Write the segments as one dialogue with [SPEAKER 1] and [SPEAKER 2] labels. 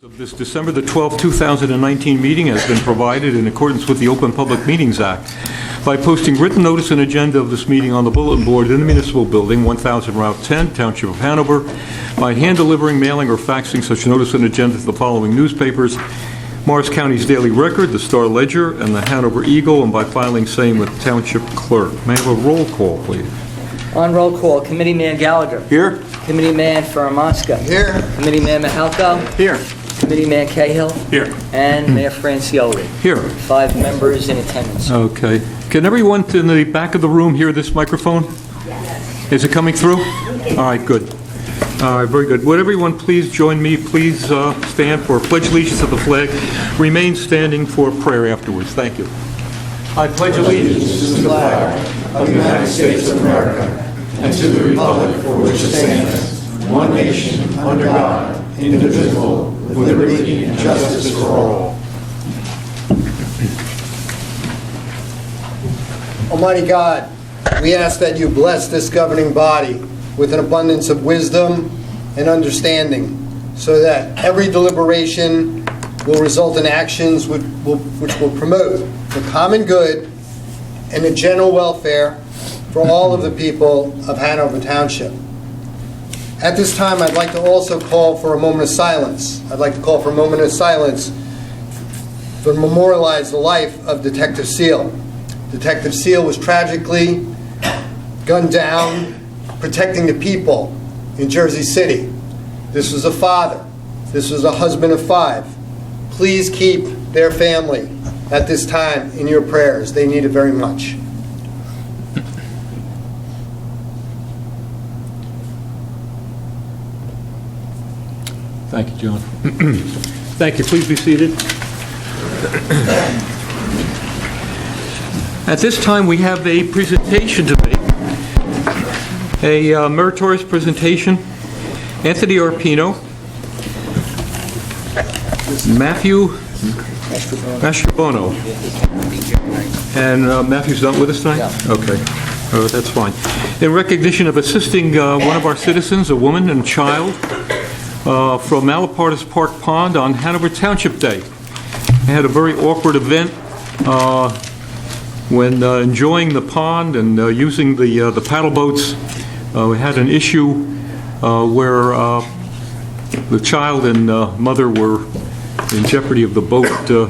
[SPEAKER 1] Of this December the 12th, 2019 meeting has been provided in accordance with the Open Public Meetings Act by posting written notice and agenda of this meeting on the bulletin board in the municipal building, 1000 Route 10, Township of Hanover, by hand delivering, mailing, or faxing such notice and agenda to the following newspapers: Morris County's Daily Record, the Star Ledger, and the Hanover Eagle, and by filing same with Township Clerk. May I have a roll call, please?
[SPEAKER 2] On roll call, Committeeman Gallagher.
[SPEAKER 1] Here.
[SPEAKER 2] Committeeman Faramasca.
[SPEAKER 3] Here.
[SPEAKER 2] Committeeman Mahalko.
[SPEAKER 1] Here.
[SPEAKER 2] Committeeman Cahill.
[SPEAKER 1] Here.
[SPEAKER 2] And Mayor Francioli.
[SPEAKER 1] Here.
[SPEAKER 2] 5 members in attendance.
[SPEAKER 1] Okay. Can everyone in the back of the room hear this microphone? Yes. Is it coming through? All right, good. All right, very good. Would everyone please join me? Please stand for Pledge Allegiance to the flag. Remain standing for prayer afterwards. Thank you. I pledge allegiance to the flag of the United States of America and to the republic for which it stands, one nation, under God, indivisible, with liberty and justice for all.
[SPEAKER 3] Almighty God, we ask that you bless this governing body with an abundance of wisdom and understanding, so that every deliberation will result in actions which will promote the common good and the general welfare for all of the people of Hanover Township. At this time, I'd like to also call for a moment of silence. I'd like to call for a moment of silence to memorialize the life of Detective Seal. Detective Seal was tragically gunned down protecting the people in Jersey City. This was a father. This was a husband of 5. Please keep their family at this time in your prayers. They need it very much.
[SPEAKER 1] Thank you, John. Thank you. Please be seated. At this time, we have a presentation to make, a meritorious presentation. Anthony Arpino, Matthew Mastrobono. And Matthew's not with us tonight?
[SPEAKER 2] Yeah.
[SPEAKER 1] Okay. That's fine. In recognition of assisting one of our citizens, a woman and child, from Malapartis Park Pond on Hanover Township Day. I had a very awkward event when enjoying the pond and using the paddle boats. We had an issue where the child and mother were in jeopardy of the boat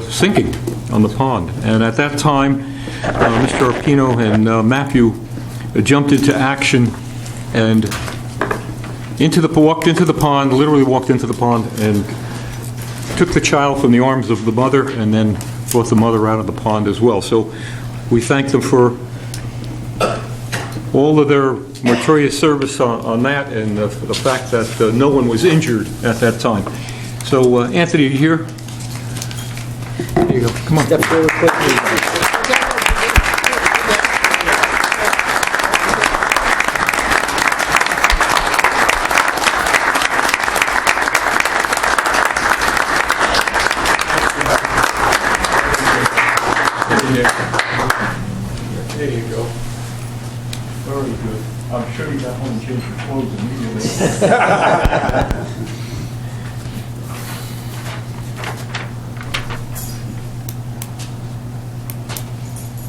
[SPEAKER 1] sinking on the pond. And at that time, Mr. Arpino and Matthew jumped into action and walked into the pond, literally walked into the pond, and took the child from the arms of the mother and then brought the mother out of the pond as well. So we thank them for all of their meritorious service on that, and the fact that no one was injured at that time. So Anthony, are you here? There you go. Come on.
[SPEAKER 2] Step forward quickly.
[SPEAKER 1] There you go. Very good. I'm sure you got home and changed your clothes immediately.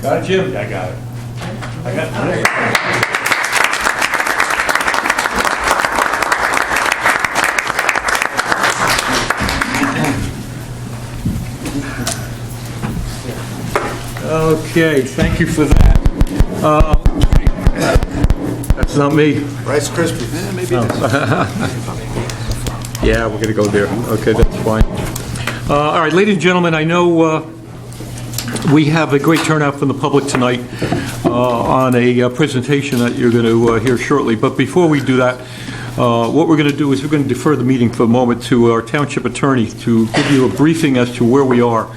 [SPEAKER 1] Got it, Jim?
[SPEAKER 4] I got it.
[SPEAKER 1] I got it. Okay, thank you for that. That's not me.
[SPEAKER 3] Rice Krispies.
[SPEAKER 4] Maybe
[SPEAKER 1] Yeah, we're going to go there. Okay, that's fine. All right, ladies and gentlemen, I know we have a great turnout from the public tonight on a presentation that you're going to hear shortly. But before we do that, what we're going to do is we're going to defer the meeting for a moment to our township attorney to give you a briefing as to where we are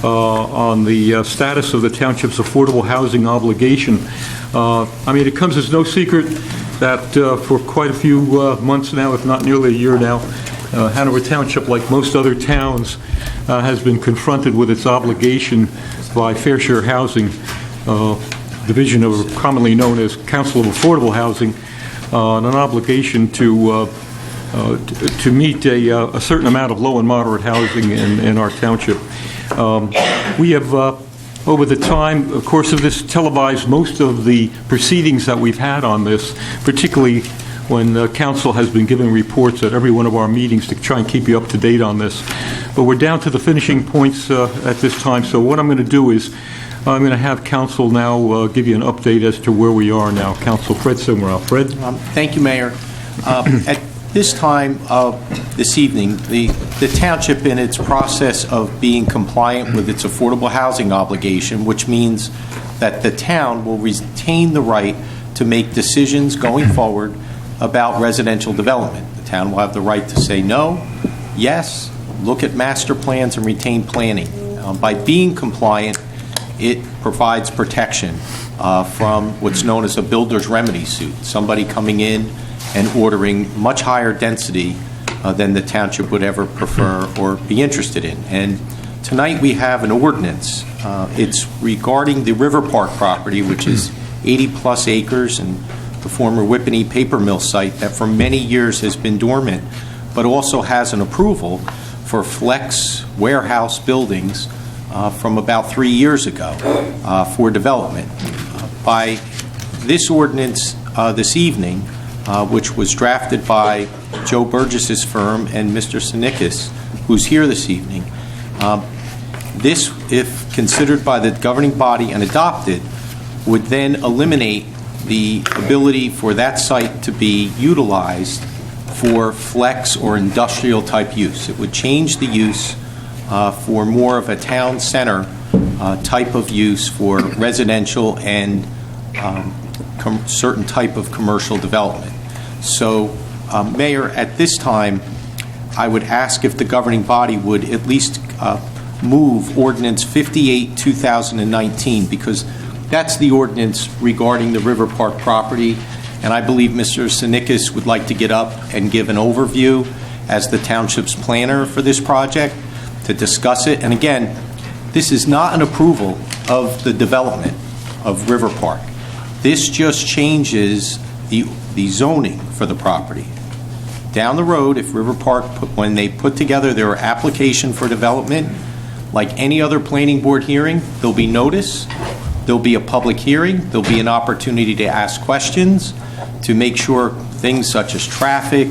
[SPEAKER 1] on the status of the township's affordable housing obligation. I mean, it comes as no secret that for quite a few months now, if not nearly a year now, Hanover Township, like most other towns, has been confronted with its obligation by Fair Share Housing, division of commonly known as Council of Affordable Housing, an obligation to to meet a certain amount of low and moderate housing in our township. We have, over the time, of course, of this, televised most of the proceedings that we've had on this, particularly when council has been giving reports at every one of our meetings to try and keep you up to date on this. But we're down to the finishing points at this time, so what I'm going to do is I'm going to have council now give you an update as to where we are now. Council Fred Summerall. Fred?
[SPEAKER 4] Thank you, Mayor. At this time this evening, the township, in its process of being compliant with its affordable housing obligation, which means that the town will retain the right to make decisions going forward about residential development. The town will have the right to say no, yes, look at master plans and retain planning. By being compliant, it provides protection from what's known as a builder's remedy suit, somebody coming in and ordering much higher density than the township would ever prefer or be interested in. And tonight we have an ordinance. It's regarding the River Park property, which is 80-plus acres and the former Whippany paper mill site that for many years has been dormant, but also has an approval for flex warehouse buildings from about 3 years ago for development. By this ordinance this evening, which was drafted by Joe Burgess's firm and Mr. Sinikis, who's here this evening, this, if considered by the governing body and adopted, would then eliminate the ability for that site to be utilized for flex or industrial type use. It would change the use for more of a town center type of use for residential and certain type of commercial development. So, Mayor, at this time, I would ask if the governing body would at least move Ordinance 58, 2019, because that's the ordinance regarding the River Park property, and I believe Mr. Sinikis would like to get up and give an overview as the township's planner for this project to discuss it. And again, this is not an approval of the development of River Park. This just changes the zoning for the property. Down the road, if River Park, when they put together their application for development, like any other planning board hearing, there'll be notice, there'll be a public hearing, there'll be an opportunity to ask questions, to make sure things such as traffic,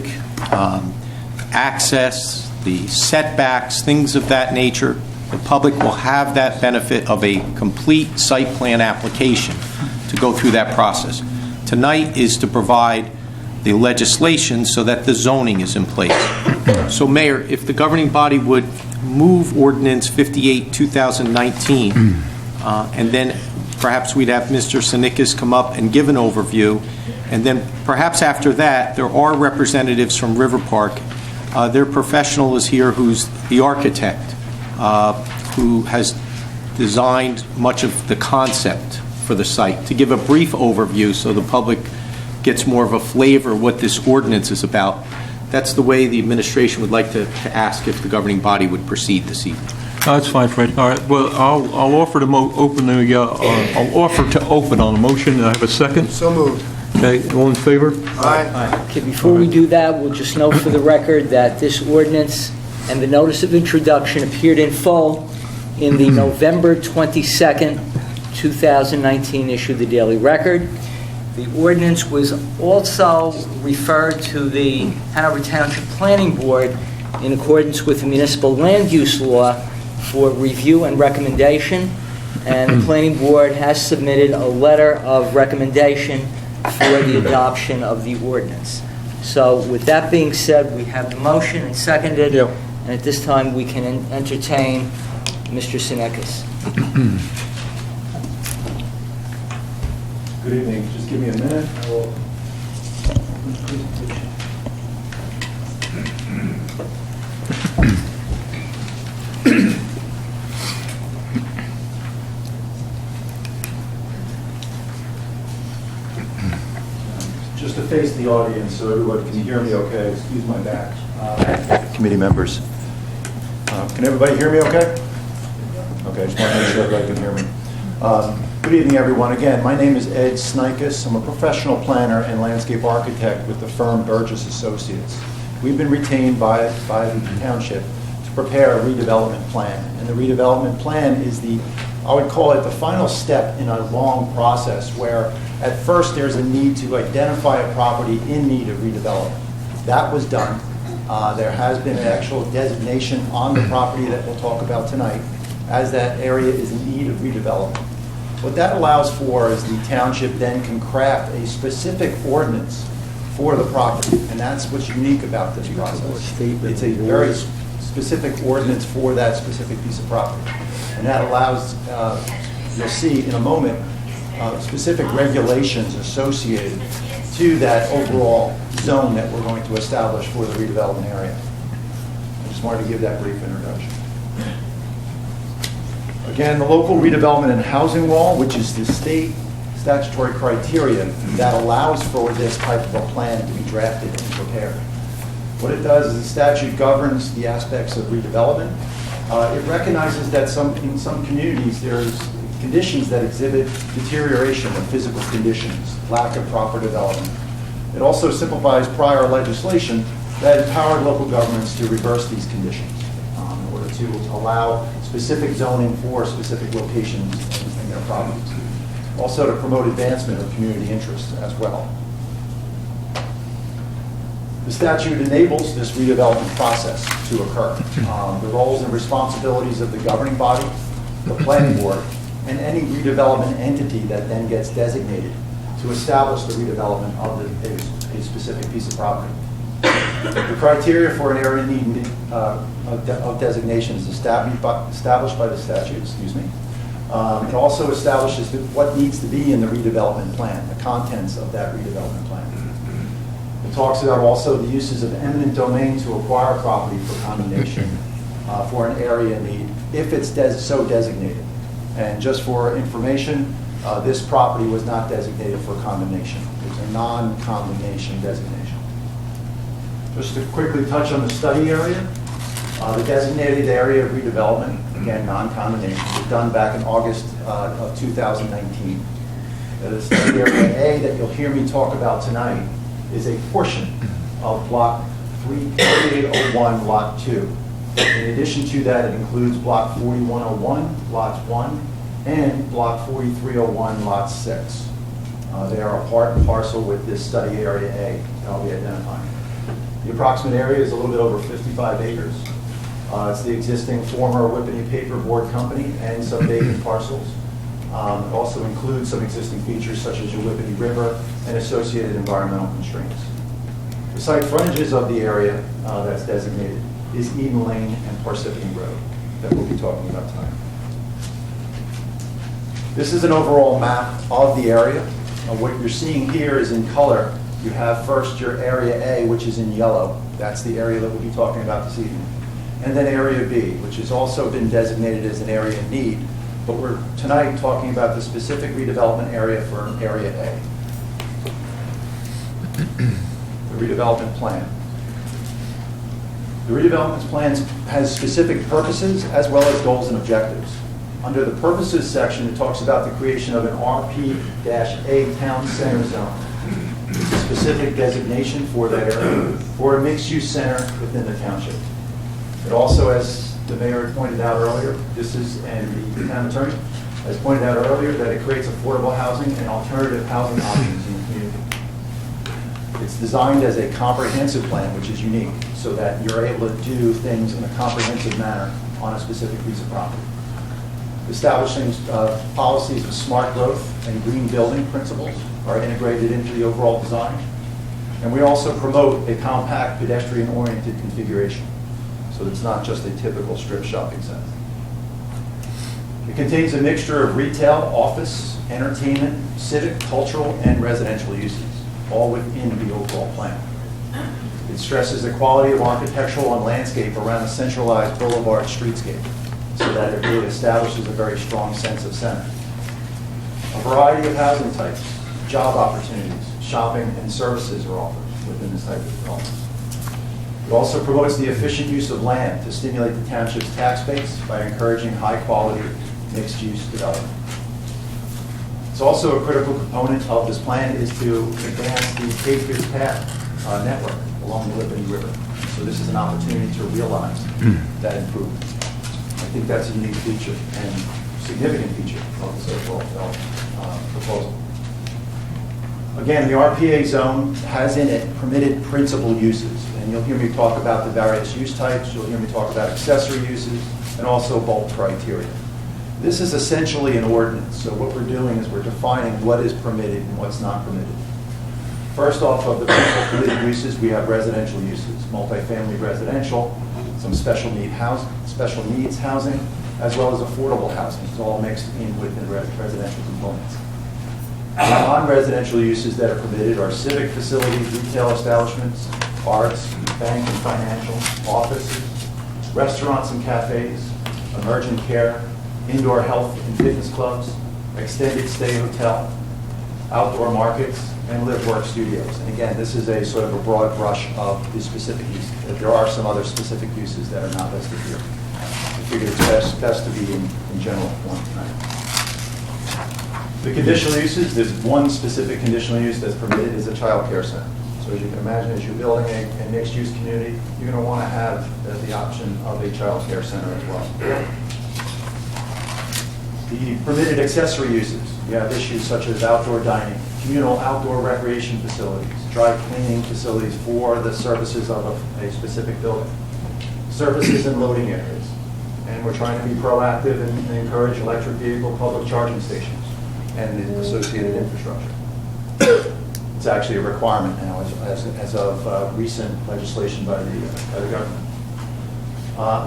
[SPEAKER 4] access, the setbacks, things of that nature, the public will have that benefit of a complete site plan application to go through that process. Tonight is to provide the legislation so that the zoning is in place. So, Mayor, if the governing body would move Ordinance 58, 2019, and then perhaps we'd have Mr. Sinikis come up and give an overview, and then perhaps after that, there are representatives from River Park. Their professional is here who's the architect, who has designed much of the concept for the site, to give a brief overview so the public gets more of a flavor of what this ordinance is about. That's the way the administration would like to ask if the governing body would proceed this evening.
[SPEAKER 1] That's fine, Fred. All right. Well, I'll offer to open the. I'll offer to open on the motion. I have a second.
[SPEAKER 3] So moved.
[SPEAKER 1] Okay. All in favor?
[SPEAKER 3] Aye.
[SPEAKER 2] Okay, before we do that, we'll just note for the record that this ordinance and the notice of introduction appeared in full in the November 22nd, 2019 issue of the Daily Record. The ordinance was also referred to the Hanover Township Planning Board in accordance with the municipal land use law for review and recommendation, and the Planning Board has submitted a letter of recommendation for the adoption of the ordinance. So with that being said, we have the motion and seconded, and at this time we can entertain Mr. Sinikis.
[SPEAKER 5] Good evening. Just give me a minute. I will... Just to face the audience so everybody can hear me okay. Excuse my back. Committee members. Can everybody hear me okay? Okay, I just want to make sure everybody can hear me. Good evening, everyone. Again, my name is Ed Snikis. I'm a professional planner and landscape architect with the firm Burgess Associates. we've been retained by the township to prepare a redevelopment plan. And the redevelopment plan is I would call it the final step in a long process where at first there's a need to identify a property in need of redevelopment. That was done. There has been an actual designation on the property that we'll talk about tonight as that area is in need of redevelopment. What that allows for is the township then can craft a specific ordinance for the property, and that's what's unique about this process. It's a very specific ordinance for that specific piece of property. And that allows, you'll see in a moment, specific regulations associated to that overall zone that we're going to establish for the redevelopment area. I just wanted to give that brief introduction. Again, the local redevelopment and housing law, which is the state statutory criteria that allows for this type of a plan to be drafted and prepared. What it does is the statute governs the aspects of redevelopment. It recognizes that in some communities there's conditions that exhibit deterioration of physical conditions, lack of proper development. It also simplifies prior legislation that empowered local governments to reverse these conditions in order to allow specific zoning for specific locations in their properties. Also to promote advancement of community interests as well. The statute enables this redevelopment process to occur. The roles and responsibilities of the governing body, the planning board, and any redevelopment entity that then gets designated to establish the redevelopment of a specific piece of property. The criteria for an area need of designation is established by the statute, It also establishes what needs to be in the redevelopment plan, the contents of that redevelopment plan. It talks about also the uses of eminent domain to acquire property for condemnation for an area need, if it's so designated. And just for information, this property was not designated for condemnation. It's a non-condemnation designation. Just to quickly touch on the study area, the designated area of redevelopment, again, non-condemnation, was done back in August of 2019. The study area A that you'll hear me talk about tonight is a portion of Block 3801, Lot 2. In addition to that, it includes Block 4101, Lots 1, and Block 4301, Lot 6. They are a part and parcel with this study area A that I'll be identifying. The approximate area is a little bit over 55 acres. It's the existing former Whippany Paperboard Company and some vacant parcels. It also includes some existing features such as your Whippany River and associated environmental constraints. The site frontages of the area that's designated is Eden Lane and Parsippany Road that we'll be talking about tonight. This is an overall map of the area. What you're seeing here is in color. You have first your area A, which is in yellow. That's the area that we'll be talking about this evening. And then area B, which has also been designated as an area in need. But we're tonight talking about the specific redevelopment area for area A. The redevelopment plan. The redevelopment plan has specific purposes as well as goals and objectives. Under the purposes section, it talks about the creation of an RP-A town center zone. It's a specific designation for that area, for a mixed-use center within the township. It also, as the mayor pointed out earlier, and the town attorney has pointed out earlier, that it creates affordable housing and alternative housing options in the community. It's designed as a comprehensive plan, which is unique, so that you're able to do things in a comprehensive manner on a specific piece of property. Establishing policies of smart growth and green building principles are integrated into the overall design. And we also promote a compact pedestrian-oriented configuration. So it's not just a typical strip shopping center. It contains a mixture of retail, office, entertainment, civic, cultural, and residential uses, all within the overall plan. It stresses the quality of architectural and landscape around a centralized boulevard streetscape, so that it really establishes a very strong sense of center. A variety of housing types, job opportunities, shopping, and services are offered within this type of development. It also promotes the efficient use of land to stimulate the township's tax base by encouraging high-quality mixed-use development. It's also a critical component of this plan is to advance the Patriots Path network along the Whippany River. So this is an opportunity to realize that improvement. I think that's a unique feature and significant feature of this overall proposal. Again, the RPA zone has in it permitted principal uses, and you'll hear me talk about the various use types, you'll hear me talk about accessory uses, and also bulk criteria. This is essentially an ordinance, so what we're doing is we're defining what is permitted and what's not permitted. First off of the permitted uses, we have residential uses, multifamily residential, some special needs housing, as well as affordable housing. It's all mixed in with the residential components. The non-residential uses that are permitted are civic facilities, retail establishments, arts, bank and financial, offices, restaurants and cafes, emergent care, indoor health and fitness clubs, extended stay hotel, outdoor markets, and live-work studios. And again, this is a sort of a broad brush of the specific uses. There are some other specific uses that are not listed here. I figured it's best to be in general form tonight. The conditional uses, there's one specific conditional use that's permitted is a child care center. So as you can imagine, as you're building a mixed-use community, you're going to want to have the option of a child care center as well. The permitted accessory uses, you have issues such as outdoor dining, communal outdoor recreation facilities, dry cleaning facilities for the services of a specific building, services and loading areas. And we're trying to be proactive and encourage electric vehicle public charging stations and the associated infrastructure. It's actually a requirement now as of recent legislation by the government.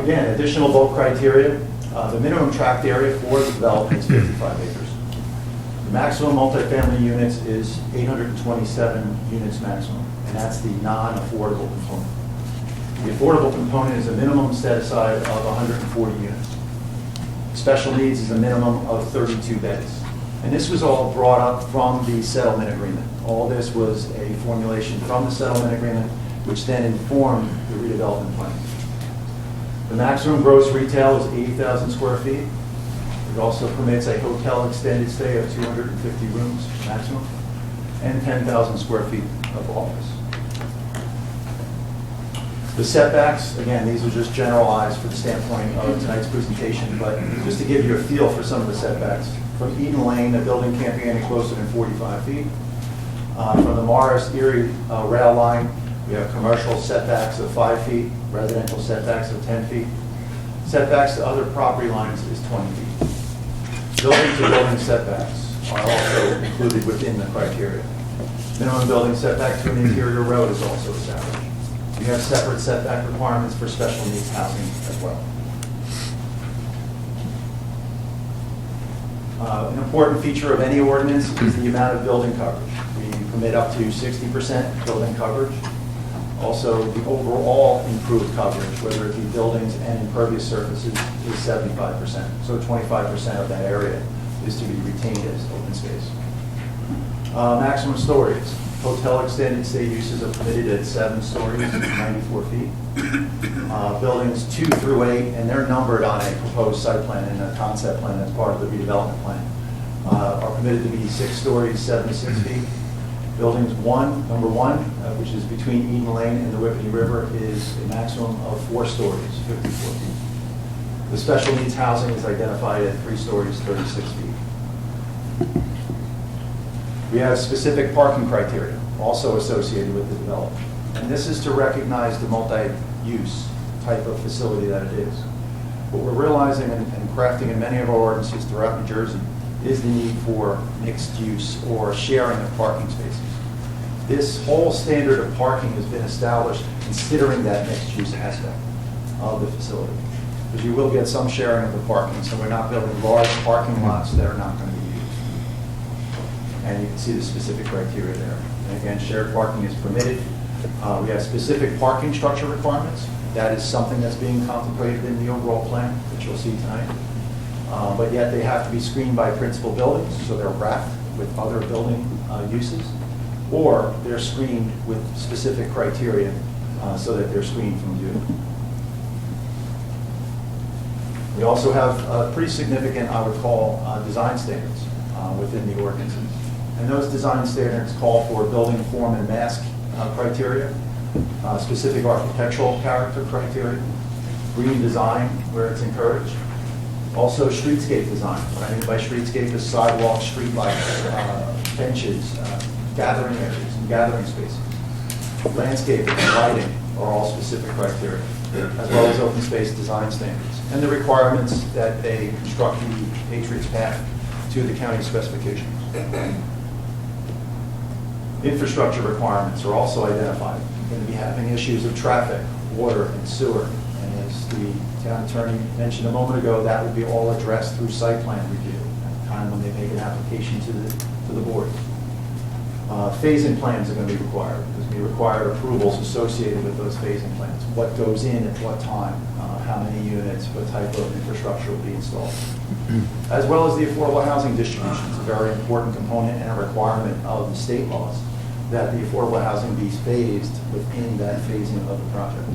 [SPEAKER 5] Again, additional bulk criteria. The minimum tract area for the development is 55 acres. The maximum multifamily units is 827 units maximum, and that's the non-affordable component. The affordable component is a minimum set aside of 140 units. Special needs is a minimum of 32 beds. And this was all brought up from the settlement agreement. All this was a formulation from the settlement agreement, which then informed the redevelopment plan. The maximum gross retail is 80,000 square feet. It also permits a hotel extended stay of 250 rooms maximum and 10,000 square feet of office. The setbacks, again, these are just generalized for the standpoint of tonight's presentation, but just to give you a feel for some of the setbacks. From Eden Lane, the building can't be any closer than 45 feet. From the Morris-Erie rail line, we have commercial setbacks of 5 feet, residential setbacks of 10 feet. Setbacks to other property lines is 20 feet. Building-to-building setbacks are also included within the criteria. Minimum building setback to an interior road is also established. We have separate setback requirements for special needs housing as well. An important feature of any ordinance is the amount of building coverage. We permit up to 60% building coverage. Also, the overall improved coverage, whether it be buildings and impervious surfaces, is 75%. So 25% of that area is to be retained as open space. Maximum stories. Hotel extended stay uses are permitted at 7 stories, 94 feet. Buildings 2 through 8, and they're numbered on a proposed site plan and a concept plan that's part of the redevelopment plan, are permitted to be 6 stories, 76 feet. Buildings number 1, which is between Eden Lane and the Whippany River, is a maximum of 4 stories, 54 feet. The special needs housing is identified at 3 stories, 36 feet. We have specific parking criteria also associated with the development. And this is to recognize the multi-use type of facility that it is. What we're realizing and crafting in many of our ordinances throughout New Jersey is the need for mixed use or sharing of parking spaces. This whole standard of parking has been established considering that mixed use aspect of the facility. Because you will get some sharing of the parking, so we're not building large parking lots that are not going to be used. And you can see the specific criteria there. And again, shared parking is permitted. We have specific parking structure requirements. That is something that's being contemplated in the overall plan that you'll see tonight. But yet they have to be screened by principal buildings, so they're wrapped with other building uses, or they're screened with specific criteria so that they're screened from view. We also have pretty significant, I would call, design standards within the ordinances. And those design standards call for building form and mass criteria, specific architectural character criteria, green design where it's encouraged, also streetscape design. What I mean by streetscape is sidewalks, streetlights, benches, gathering areas and gathering spaces. Landscaping and lighting are all specific criteria, as well as open space design standards, and the requirements that they construct the Patriots Path to the county specifications. Infrastructure requirements are also identified. We're going to be having issues of traffic, water, and sewer. And as the town attorney mentioned a moment ago, that will be all addressed through site plan review at the time when they make an application to the board. Phasing plans are going to be required. There's going to be required approvals associated with those phasing plans. What goes in at what time, how many units, what type of infrastructure will be installed. As well as the affordable housing distribution. It's a very important component and a requirement of the state laws that the affordable housing be phased within that phasing of the project.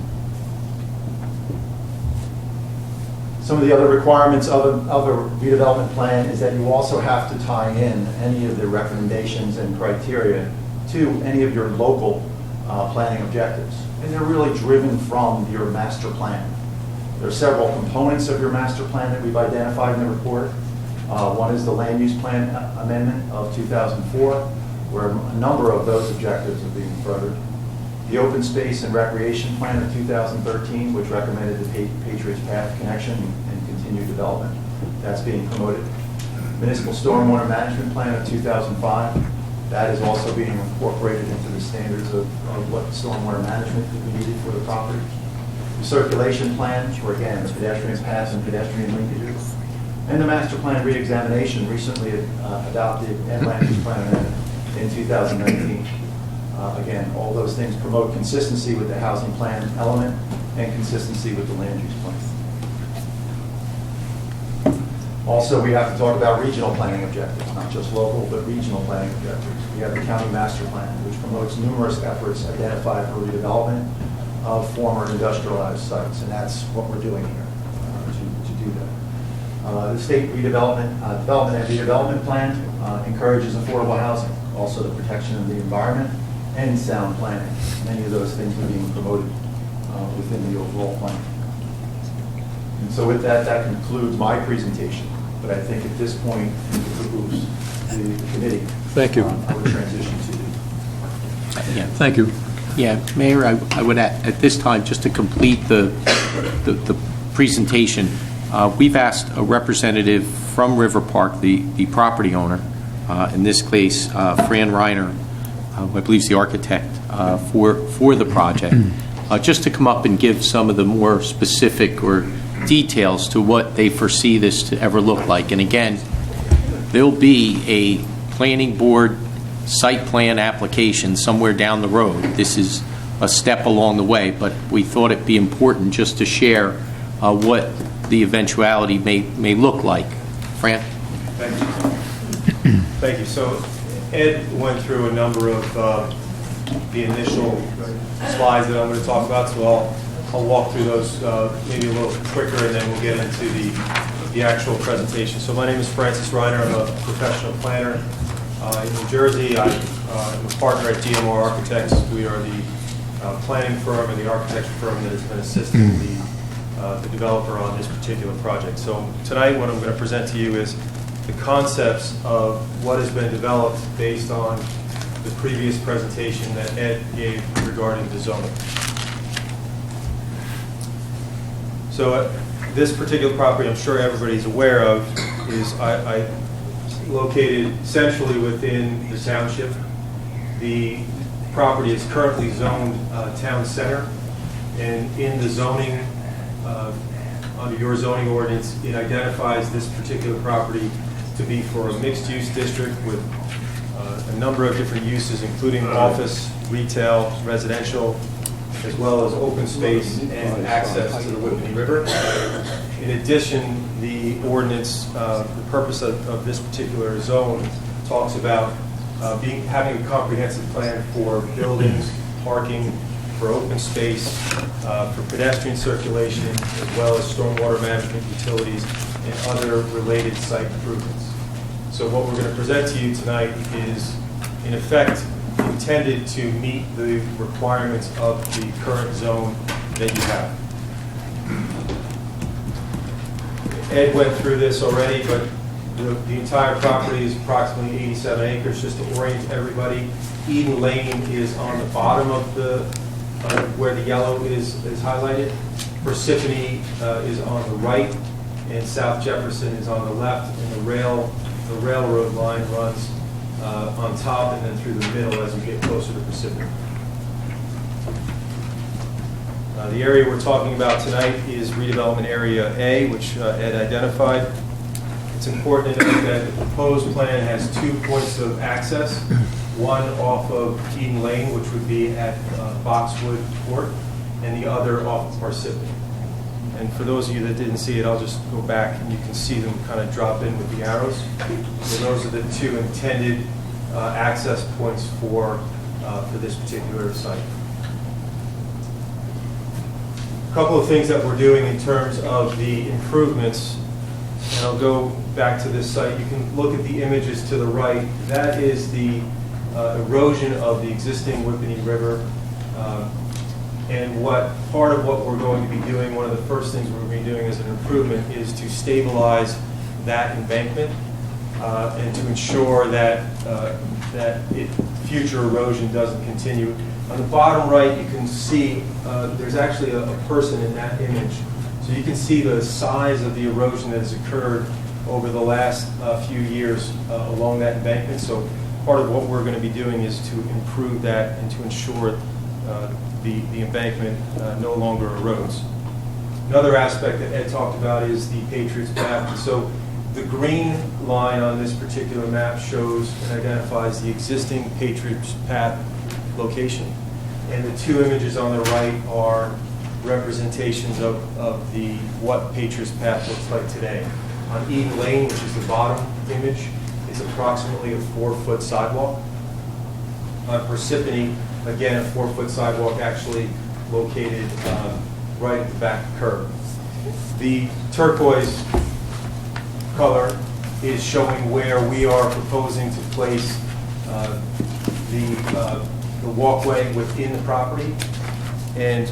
[SPEAKER 5] Some of the other requirements of a redevelopment plan is that you also have to tie in any of the recommendations and criteria to any of your local planning objectives. And they're really driven from your master plan. There are several components of your master plan that we've identified in the report. One is the land use plan amendment of 2004, where a number of those objectives are being furthered. The open space and recreation plan of 2013, which recommended the Patriots Path connection and continued development. That's being promoted. Municipal stormwater management plan of 2005. That is also being incorporated into the standards of what stormwater management could be needed for the property. The circulation plan, where again, the pedestrian paths and pedestrian linkages. And the master plan re-examination recently adopted and land use plan amendment in 2019. Again, all those things promote consistency with the housing plan element and consistency with the land use plan. Also, we have to talk about regional planning objectives, not just local, but regional planning objectives. We have the county master plan, which promotes numerous efforts identified for redevelopment of former industrialized sites, and that's what we're doing here to do that. The state development and redevelopment plan encourages affordable housing, also the protection of the environment and sound planning. Many of those things are being promoted within the overall plan. And so with that, that concludes my presentation. But I think at this point, it behooves the committee.
[SPEAKER 1] Thank you.
[SPEAKER 5] I would transition to the...
[SPEAKER 4] Yeah.
[SPEAKER 1] Thank you.
[SPEAKER 4] Yeah, Mayor, I would at this time, just to complete the presentation, we've asked a representative from River Park, the property owner, in this case, Fran Reiner, who I believe is the architect for the project, just to come up and give some of the more specific or details to what they foresee this to ever look like. And again, there'll be a planning board site plan application somewhere down the road. This is a step along the way, but we thought it'd be important just to share what the eventuality may look like. Fran?
[SPEAKER 6] Thank you. Thank you. So Ed went through a number of the initial slides that I'm going to talk about, so I'll walk through those maybe a little quicker, and then we'll get into the actual presentation. So my name is Francis Reiner. I'm a professional planner in New Jersey. I'm a partner at DMR Architects. We are the planning firm and the architecture firm that has been assisting the developer on this particular project. So tonight what I'm going to present to you is the concepts of what has been developed based on the previous presentation that Ed gave regarding the zoning. So this particular property, I'm sure everybody's aware of, is located centrally within the township. The property is currently zoned town center, and in the zoning, under your zoning ordinance, it identifies this particular property to be for a mixed-use district with a number of different uses, including office, retail, residential, as well as open space and access to the Whippany River. In addition, the ordinance, the purpose of this particular zone talks about having a comprehensive plan for buildings, parking, for open space, for pedestrian circulation, as well as stormwater management, utilities, and other related site improvements. So what we're going to present to you tonight is, in effect, intended to meet the requirements of the current zone that you have. Ed went through this already, but the entire property is approximately 87 acres. Just to orient everybody, Eden Lane is on the bottom of the, where the yellow is highlighted. Parsippany is on the right, and South Jefferson is on the left, and the railroad line runs on top and then through the middle as you get closer to Parsippany. The area we're talking about tonight is redevelopment area A, which Ed identified. It's important to note that the proposed plan has 2 points of access, one off of Eden Lane, which would be at Boxwood Court, and the other off of Parsippany. And for those of you that didn't see it, I'll just go back and you can see them kind of drop in with the arrows. So those are the 2 intended access points for this particular site. A couple of things that we're doing in terms of the improvements, and I'll go back to this site. You can look at the images to the right. That is the erosion of the existing Whippany River. And part of what we're going to be doing, one of the first things we're going to be doing as an improvement is to stabilize that embankment and to ensure that future erosion doesn't continue. On the bottom right, you can see there's actually a person in that image. So you can see the size of the erosion that has occurred over the last few years along that embankment. So part of what we're going to be doing is to improve that and to ensure the embankment no longer erodes. Another aspect that Ed talked about is the Patriots map. So the green line on this particular map shows and identifies the existing Patriots path location. And the 2 images on the right are representations of what Patriots path looks like today. On Eden Lane, which is the bottom image, is approximately a 4-foot sidewalk. On Parsippany, again, a 4-foot sidewalk actually located right at the back curb. The turquoise color is showing where we are proposing to place the walkway within the property, and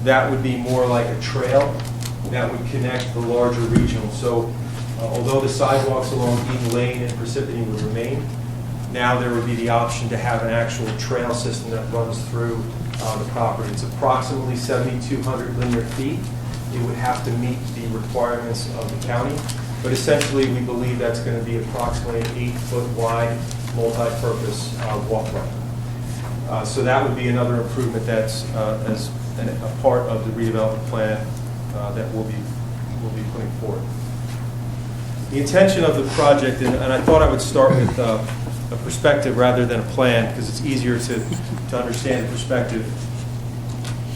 [SPEAKER 6] that would be more like a trail that would connect the larger regional. So although the sidewalks along Eden Lane and Parsippany would remain, now there would be the option to have an actual trail system that runs through the property. It's approximately 7,200 linear feet. It would have to meet the requirements of the county, but essentially we believe that's going to be approximately an 8-foot wide multi-purpose walkway. So that would be another improvement that's as a part of the redevelopment plan that we'll be putting forward. The intention of the project, and I thought I would start with a perspective rather than a plan because it's easier to understand the perspective,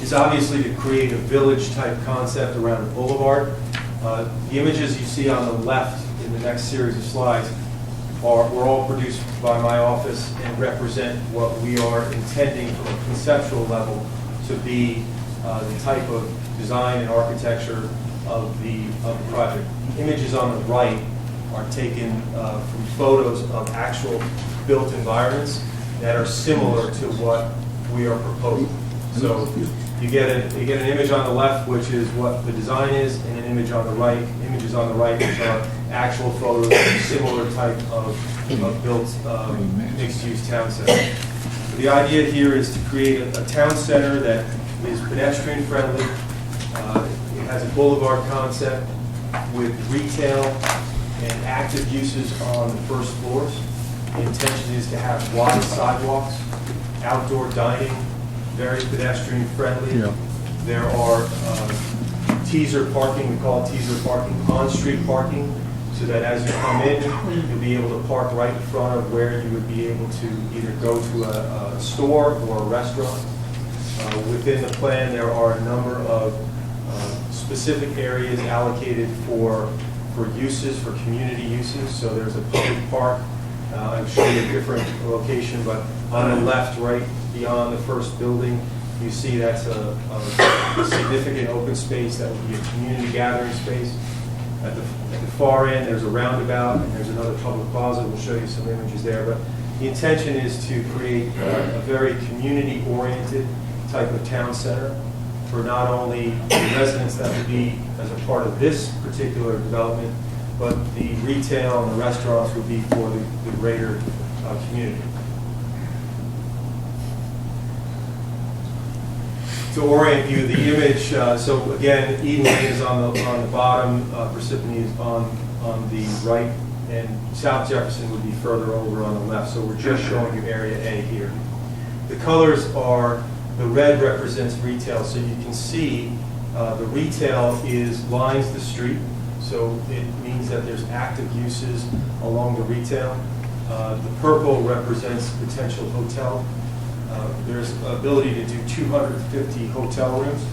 [SPEAKER 6] is obviously to create a village-type concept around a boulevard. The images you see on the left in the next series of slides were all produced by my office and represent what we are intending from a conceptual level to be the type of design and architecture of the project. The images on the right are taken from photos of actual built environments that are similar to what we are proposing. So you get an image on the left, which is what the design is, and an image on the right, images on the right, which are actual photos of similar type of built mixed-use town center. So the idea here is to create a town center that is pedestrian friendly. It has a boulevard concept with retail and active uses on the first floors. The intention is to have wide sidewalks, outdoor dining, very pedestrian friendly. Yeah. There are teaser parking, we call it teaser parking, on-street parking, so that as you come in, you'll be able to park right in front of where you would be able to either go to a store or a restaurant. Within the plan, there are a number of specific areas allocated for uses, for community uses. So there's a public park. I'll show you a different location, but on the left, right beyond the first building, you see that's a significant open space that would be a community gathering space. At the far end, there's a roundabout, and there's another public plaza. We'll show you some images there. But The intention is to create a very community-oriented type of town center for not only the residents that would be as a part of this particular development, but the retail and the restaurants would be for the greater community. To orient you, the image, so again, Eden Lane is on the bottom, Parsippany is on the right, and South Jefferson would be further over on the left, so we're just showing you Area A here. The colors are, the red represents retail, so you can see the retail lines the street, so it means that there's active uses along the retail. The purple represents potential hotel. There's ability to do 250 hotel rooms.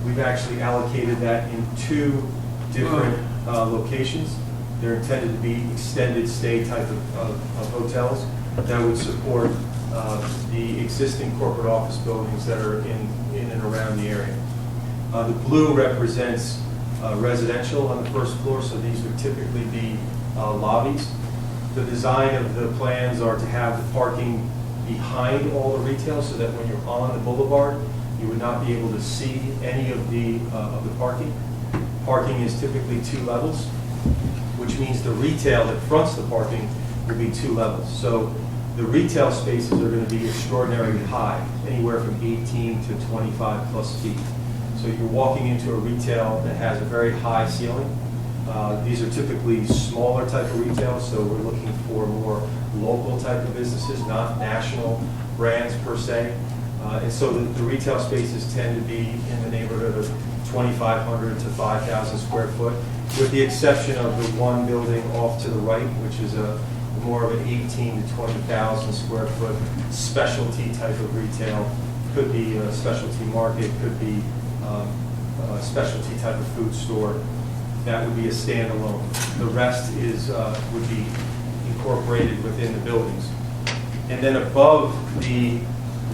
[SPEAKER 6] We've actually allocated that in 2 different locations. They're intended to be extended stay type of hotels that would support the existing corporate office buildings that are in and around the area. The blue represents residential on the first floor, so these would typically be lobbies. The design of the plans are to have the parking behind all the retail so that when you're on the boulevard, you would not be able to see any of the parking. Parking is typically 2 levels, which means the retail that fronts the parking will be 2 levels. So the retail spaces are going to be extraordinarily high, anywhere from 18 to 25 plus feet. So you're walking into a retail that has a very high ceiling. These are typically smaller type of retail, so we're looking for more local type of businesses, not national brands per se. And so the retail spaces tend to be in the neighborhood of 2,500 to 5,000 square foot, with the exception of the one building off to the right, which is more of an 18 to 20,000 square foot specialty type of retail. Could be a specialty market, could be a specialty type of food store. That would be a standalone. The rest would be incorporated within the buildings. And then above the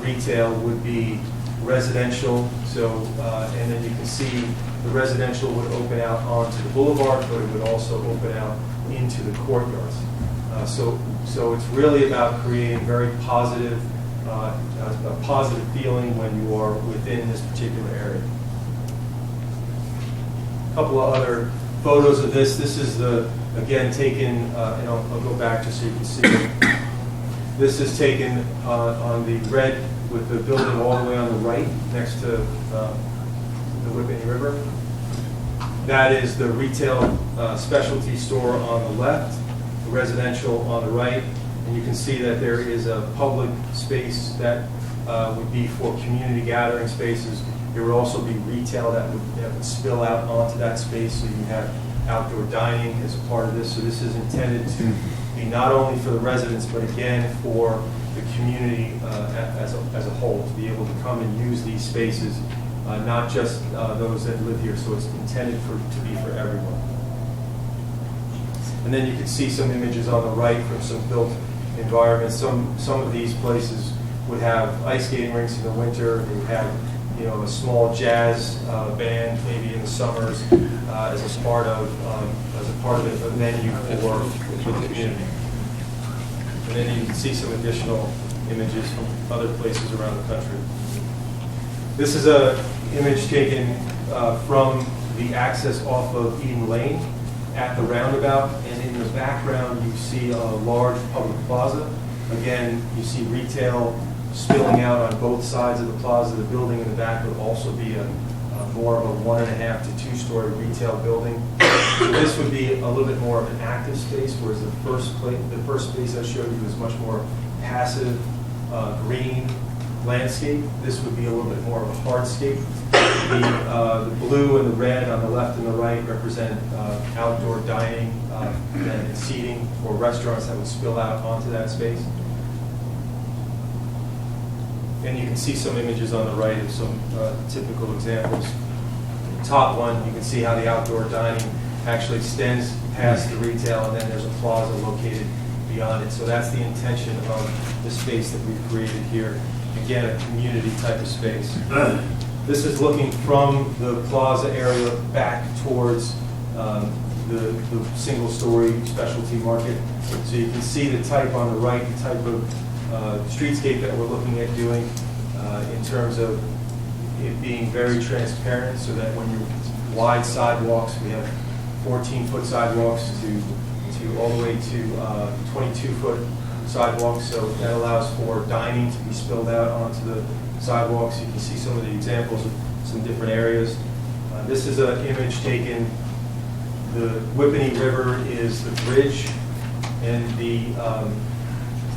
[SPEAKER 6] retail would be residential. So, and then you can see the residential would open out onto the boulevard, but it would also open out into the courtyards. So it's really about creating very positive, a positive feeling when you are within this particular area. A couple of other photos of this. This is again taken, and I'll go back just so you can see it. This is taken on the red with the building all the way on the right next to the Whippany River. That is the retail specialty store on the left, the residential on the right, and you can see that there is a public space that would be for community gathering spaces. There would also be retail that would spill out onto that space, so you have outdoor dining as a part of this. So this is intended to be not only for the residents, but again for the community as a whole, to be able to come and use these spaces, not just those that live here. So it's intended to be for everyone. And then you can see some images on the right from some built environments. Some of these places would have ice skating rinks in the winter. They would have a small jazz band maybe in the summers as a part of a menu for the community. And then you can see some additional images from other places around the country. This is an image taken from the access off of Eden Lane at the roundabout, and in the background you see a large public plaza. Again, you see retail spilling out on both sides of the plaza. The building in the back would also be more of a 1.5 to 2-story retail building. So this would be a little bit more of an active space, whereas the first space I showed you was much more passive, green landscape. This would be a little bit more of a hardscape. The blue and the red on the left and the right represent outdoor dining and seating for restaurants that would spill out onto that space. And you can see some images on the right of some typical examples. The top one, you can see how the outdoor dining actually extends past the retail, and then there's a plaza located beyond it. So that's the intention of the space that we've created here. Again, a community type of space. This is looking from the plaza area back towards the single-story specialty market. So you can see the type on the right, the type of streetscape that we're looking at doing in terms of it being very transparent, so that when you're wide sidewalks, we have 14-foot sidewalks to all the way to 22-foot sidewalks, so that allows for dining to be spilled out onto the sidewalks. You can see some of the examples of some different areas. This is an image taken, the Whippany River is the bridge, and the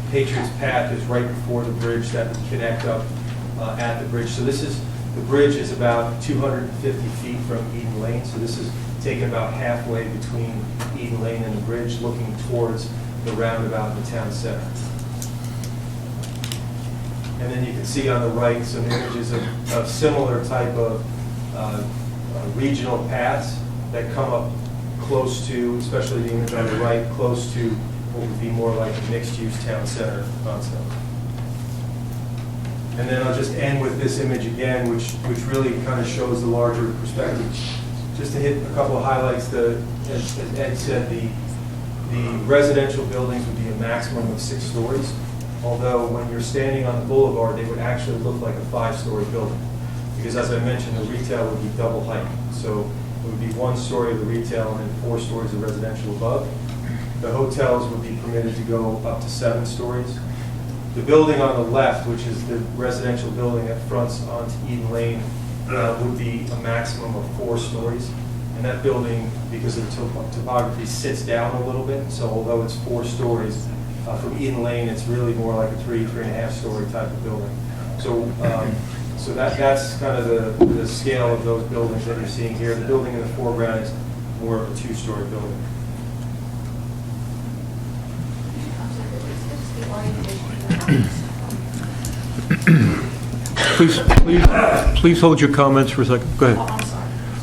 [SPEAKER 6] Patriots Path is right before the bridge that would connect up at the bridge. So the bridge is about 250 feet from Eden Lane, so this is taken about halfway between Eden Lane and the bridge, looking towards the roundabout in the town center. And then you can see on the right some images of similar type of regional paths that come up close to, especially the image on the right, close to what would be more like a mixed-use town center concept. And then I'll just end with this image again, which really kind of shows the larger perspective. Just to hit a couple of highlights, as Ed said, the residential buildings would be a maximum of 6 stories, although when you're standing on the boulevard, they would actually look like a 5-story building. Because as I mentioned, the retail would be double height. So it would be 1 story of the retail and then 4 stories of residential above. The hotels would be permitted to go up to 7 stories. The building on the left, which is the residential building that fronts onto Eden Lane, would be a maximum of 4 stories. And that building, because of the topography, sits down a little bit. So although it's 4 stories, from Eden Lane, it's really more like a 3.5 story type of building. So that's kind of the scale of those buildings that you're seeing here. The building in the foreground is more of a 2-story building.
[SPEAKER 1] Please hold your comments for a second. Go ahead.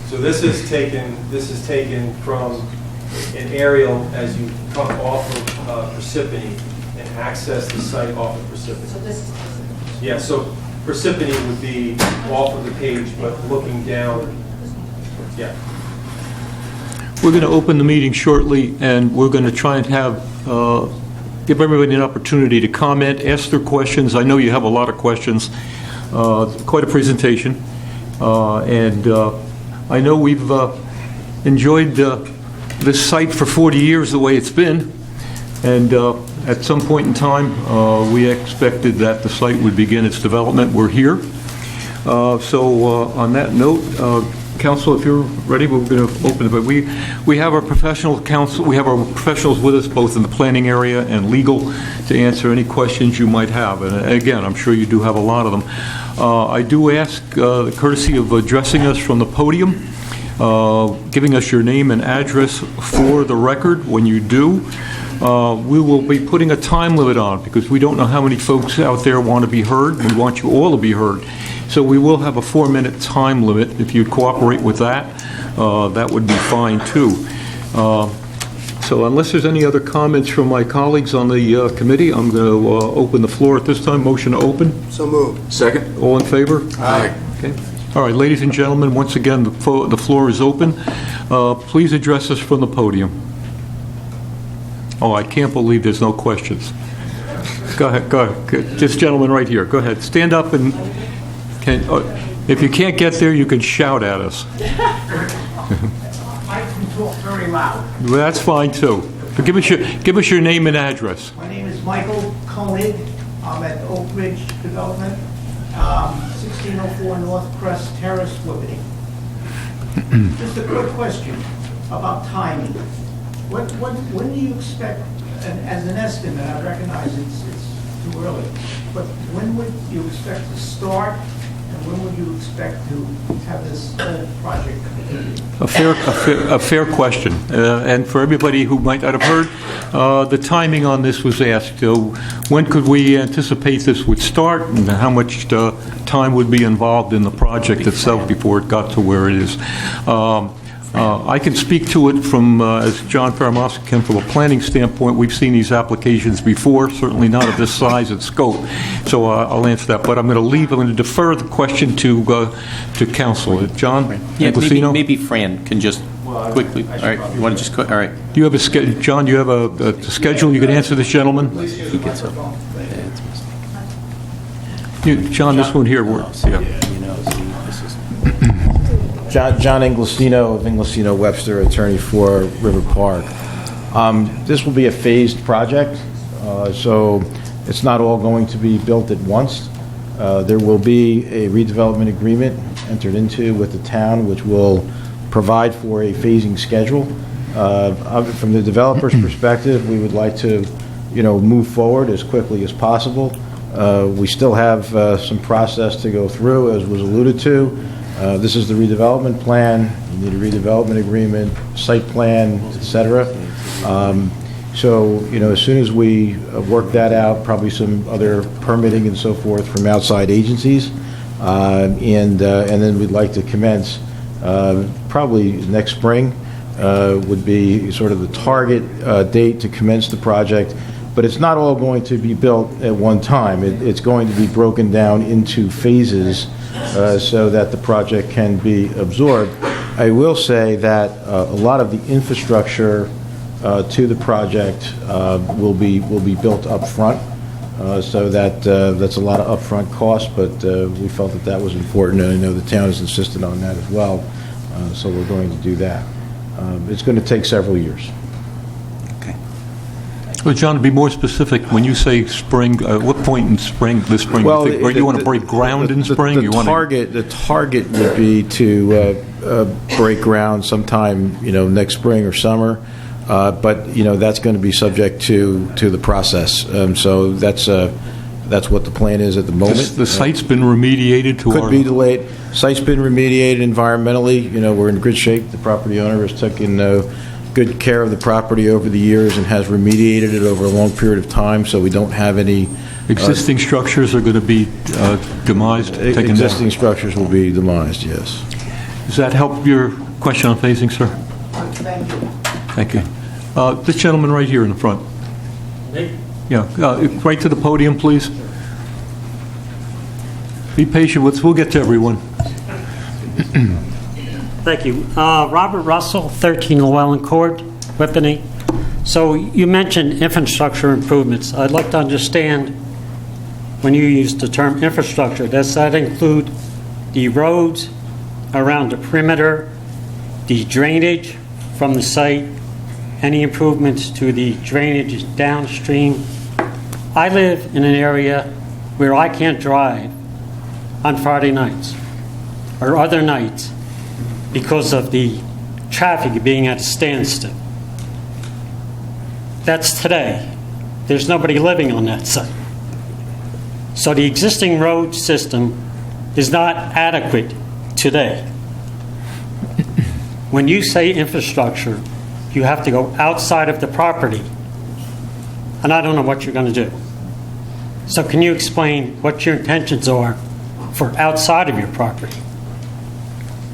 [SPEAKER 6] So this is taken from an aerial as you come off of Parsippany and access the site off of Parsippany.
[SPEAKER 7] So this is Parsippany.
[SPEAKER 6] Yeah, so Parsippany would be off of the page, but looking down. Yeah.
[SPEAKER 1] We're going to open the meeting shortly, and we're going to try and give everybody an opportunity to comment, ask their questions. I know you have a lot of questions. Quite a presentation. And I know we've enjoyed this site for 40 years the way it's been. And at some point in time, we expected that the site would begin its development. We're here. So on that note, Council, if you're ready, we're going to open it. But we have our professional counsel, we have our professionals with us, both in the planning area and legal, to answer any questions you might have. And again, I'm sure you do have a lot of them. I do ask the courtesy of addressing us from the podium, giving us your name and address for the record. When you do, we will be putting a time limit on, because we don't know how many folks out there want to be heard. We want you all to be heard. So we will have a 4-minute time limit. If you'd cooperate with that, that would be fine too. So unless there's any other comments from my colleagues on the committee, I'm going to open the floor at this time. Motion to open.
[SPEAKER 3] So moved.
[SPEAKER 5] Second?
[SPEAKER 1] All in favor?
[SPEAKER 3] Aye.
[SPEAKER 1] Okay. All right, ladies and gentlemen, once again, the floor is open. Please address us from the podium. Oh, I can't believe there's no questions. Go ahead. This gentleman right here. Go ahead. Stand up and if you can't get there, you can shout at us.
[SPEAKER 8] I can talk very loud.
[SPEAKER 1] Well, that's fine too. But give us your name and address.
[SPEAKER 8] My name is Michael Koenig. I'm at Oak Ridge Development, 1604 North Crest Terrace, Whippany. Just a quick question about timing. When do you expect, and as an estimate, I recognize it's too early, but when would you expect to start, and when would you expect to have this whole project completed?
[SPEAKER 1] A fair question. And for everybody who might not have heard, the timing on this was asked. When could we anticipate this would start, and how much time would be involved in the project itself before it got to where it is? I can speak to it from, as John Paramoski can, from a planning standpoint. We've seen these applications before, certainly not of this size and scope. So I'll answer that. But I'm going to defer the question to council. John
[SPEAKER 4] Yeah,
[SPEAKER 1] Anglesino?
[SPEAKER 4] maybe Fran can just quickly, all right, you want to just, all right.
[SPEAKER 1] Do you have John, do you have a schedule you can answer this gentleman? John, this one here works, yeah.
[SPEAKER 7] John Inglesino of Inglesino Webster, attorney for River Park. This will be a phased project, so it's not all going to be built at once. There will be a redevelopment agreement entered into with the town, which will provide for a phasing schedule. From the developer's perspective, we would like to, move forward as quickly as possible. We still have some process to go through, as was alluded to. This is the redevelopment plan. You need a redevelopment agreement, site plan, et cetera. So, as soon as we work that out, probably some other permitting and so forth from outside agencies, and then we'd like to commence probably next spring would be sort of the target date to commence the project. But it's not all going to be built at one time. It's going to be broken down into phases so that the project can be absorbed. I will say that a lot of the infrastructure to the project will be built up front, so that's a lot of upfront cost, but we felt that was important, and I know the town has insisted on that as well, so we're going to do that. It's going to take several years.
[SPEAKER 1] Well, John, to be more specific, when you say spring, what point in spring, this spring?
[SPEAKER 7] Well,
[SPEAKER 1] you want to break ground in spring?
[SPEAKER 7] The target would be to break ground sometime, next spring or summer. But that's going to be subject to the process. So that's what the plan is at the moment.
[SPEAKER 1] The site's been remediated to
[SPEAKER 7] could be delayed. Site's been remediated environmentally. We're in good shape. The property owner has taken good care of the property over the years and has remediated it over a long period of time. So we don't have any
[SPEAKER 1] existing structures are going to be demised. Taken
[SPEAKER 7] existing
[SPEAKER 1] down.
[SPEAKER 7] Structures will be demised. Yes.
[SPEAKER 1] Does that help your question on phasing, sir?
[SPEAKER 8] Thank you.
[SPEAKER 1] Thank you. This gentleman right here in the front.
[SPEAKER 9] Me?
[SPEAKER 1] Yeah, right to the podium, please. Be patient with us. We'll get to everyone.
[SPEAKER 9] Thank you. Robert Russell, 13 Llewellyn Court, Whippany. So you mentioned infrastructure improvements. I'd like to understand, when you use the term infrastructure, does that include the roads around the perimeter, the drainage from the site, any improvements to the drainage downstream? I live in an area where I can't drive on Friday nights or other nights because of the traffic being at a standstill. That's today. There's nobody living on that site. So the existing road system is not adequate today. When you say infrastructure, you have to go outside of the property, and I don't know what you're going to do. So can you explain what your intentions are for outside of your property?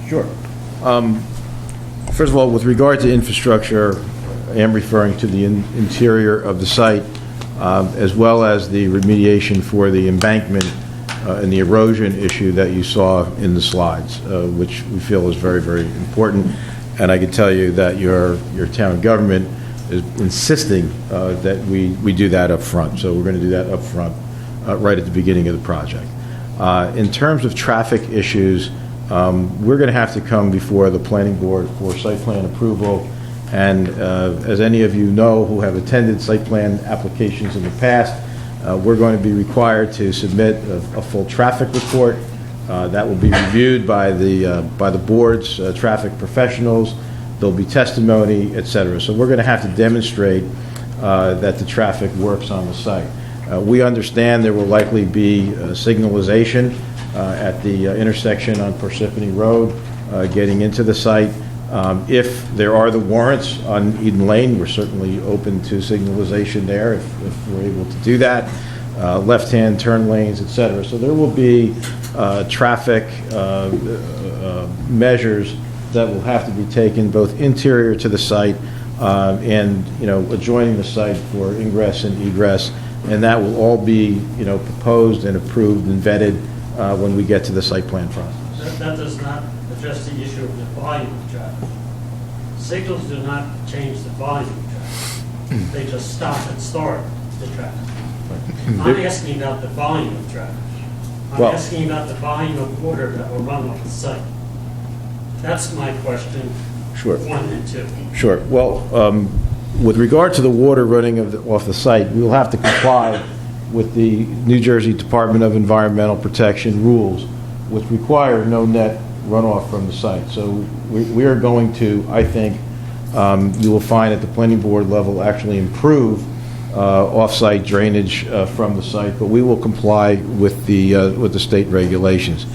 [SPEAKER 7] Sure. First of all, with regard to infrastructure, I am referring to the interior of the site, as well as the remediation for the embankment and the erosion issue that you saw in the slides, which we feel is very, very important. And I can tell you that your town government is insisting that we do that up front. So we're going to do that up front right at the beginning of the project. In terms of traffic issues, we're going to have to come before the planning board for site plan approval. And as any of you know who have attended site plan applications in the past, we're going to be required to submit a full traffic report. That will be reviewed by the board's traffic professionals. There'll be testimony, et cetera. So we're going to have to demonstrate that the traffic works on the site. We understand there will likely be signalization at the intersection on Parsippany Road getting into the site. If there are the warrants on Eden Lane, we're certainly open to signalization there if we're able to do that. Left-hand turn lanes, et cetera. So there will be traffic measures that will have to be taken both interior to the site and adjoining the site for ingress and egress, and that will all be proposed and approved and vetted when we get to the site plan process.
[SPEAKER 9] That does not address the issue of the volume of traffic. Signals do not change the volume of traffic. They just stop and start the traffic. I'm asking about the volume of traffic. I'm
[SPEAKER 7] Well-
[SPEAKER 9] asking about the volume of water that will run off the site. That's my question.
[SPEAKER 7] Sure.
[SPEAKER 9] 1 and 2.
[SPEAKER 7] Sure. Well, with regard to the water running off the site, we will have to comply with the New Jersey Department of Environmental Protection rules, which require no net runoff from the site. So we are going to, I think, you will find at the planning board level, actually improve off-site drainage from the site, but we will comply with the state regulations.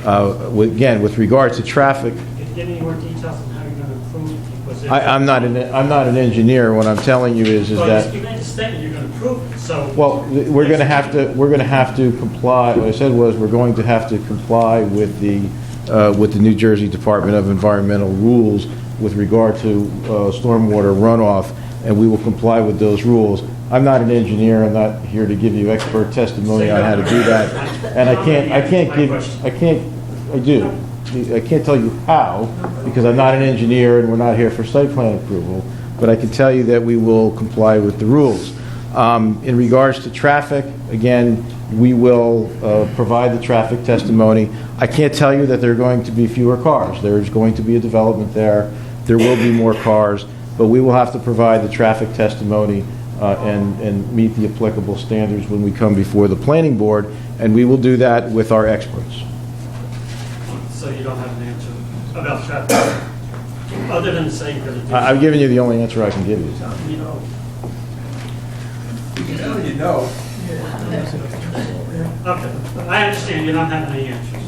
[SPEAKER 7] Again, with regard to traffic,
[SPEAKER 9] Can you give me more details on how you're going to improve? Because if-
[SPEAKER 7] I'm not an engineer. What I'm telling you is
[SPEAKER 9] Well,
[SPEAKER 7] that,
[SPEAKER 9] you made a statement you're going to improve it, so.
[SPEAKER 7] well, we're going to have to comply. What I said was, we're going to have to comply with the New Jersey Department of Environmental rules with regard to stormwater runoff, and we will comply with those rules. I'm not an engineer. I'm not here to give you expert testimony on how to do that, and I can't tell you how, because I'm not an engineer and we're not here for site plan approval, but I can tell you that we will comply with the rules. In regards to traffic, again, we will provide the traffic testimony. I can't tell you that there are going to be fewer cars. There's going to be a development there. There will be more cars, but we will have to provide the traffic testimony and meet the applicable standards when we come before the planning board, and we will do that with our experts.
[SPEAKER 9] So you don't have an answer about traffic, other than saying because it's.
[SPEAKER 7] I've given you the only answer I can give you.
[SPEAKER 9] You know.
[SPEAKER 6] You know.
[SPEAKER 9] Okay, I understand you don't have any answers.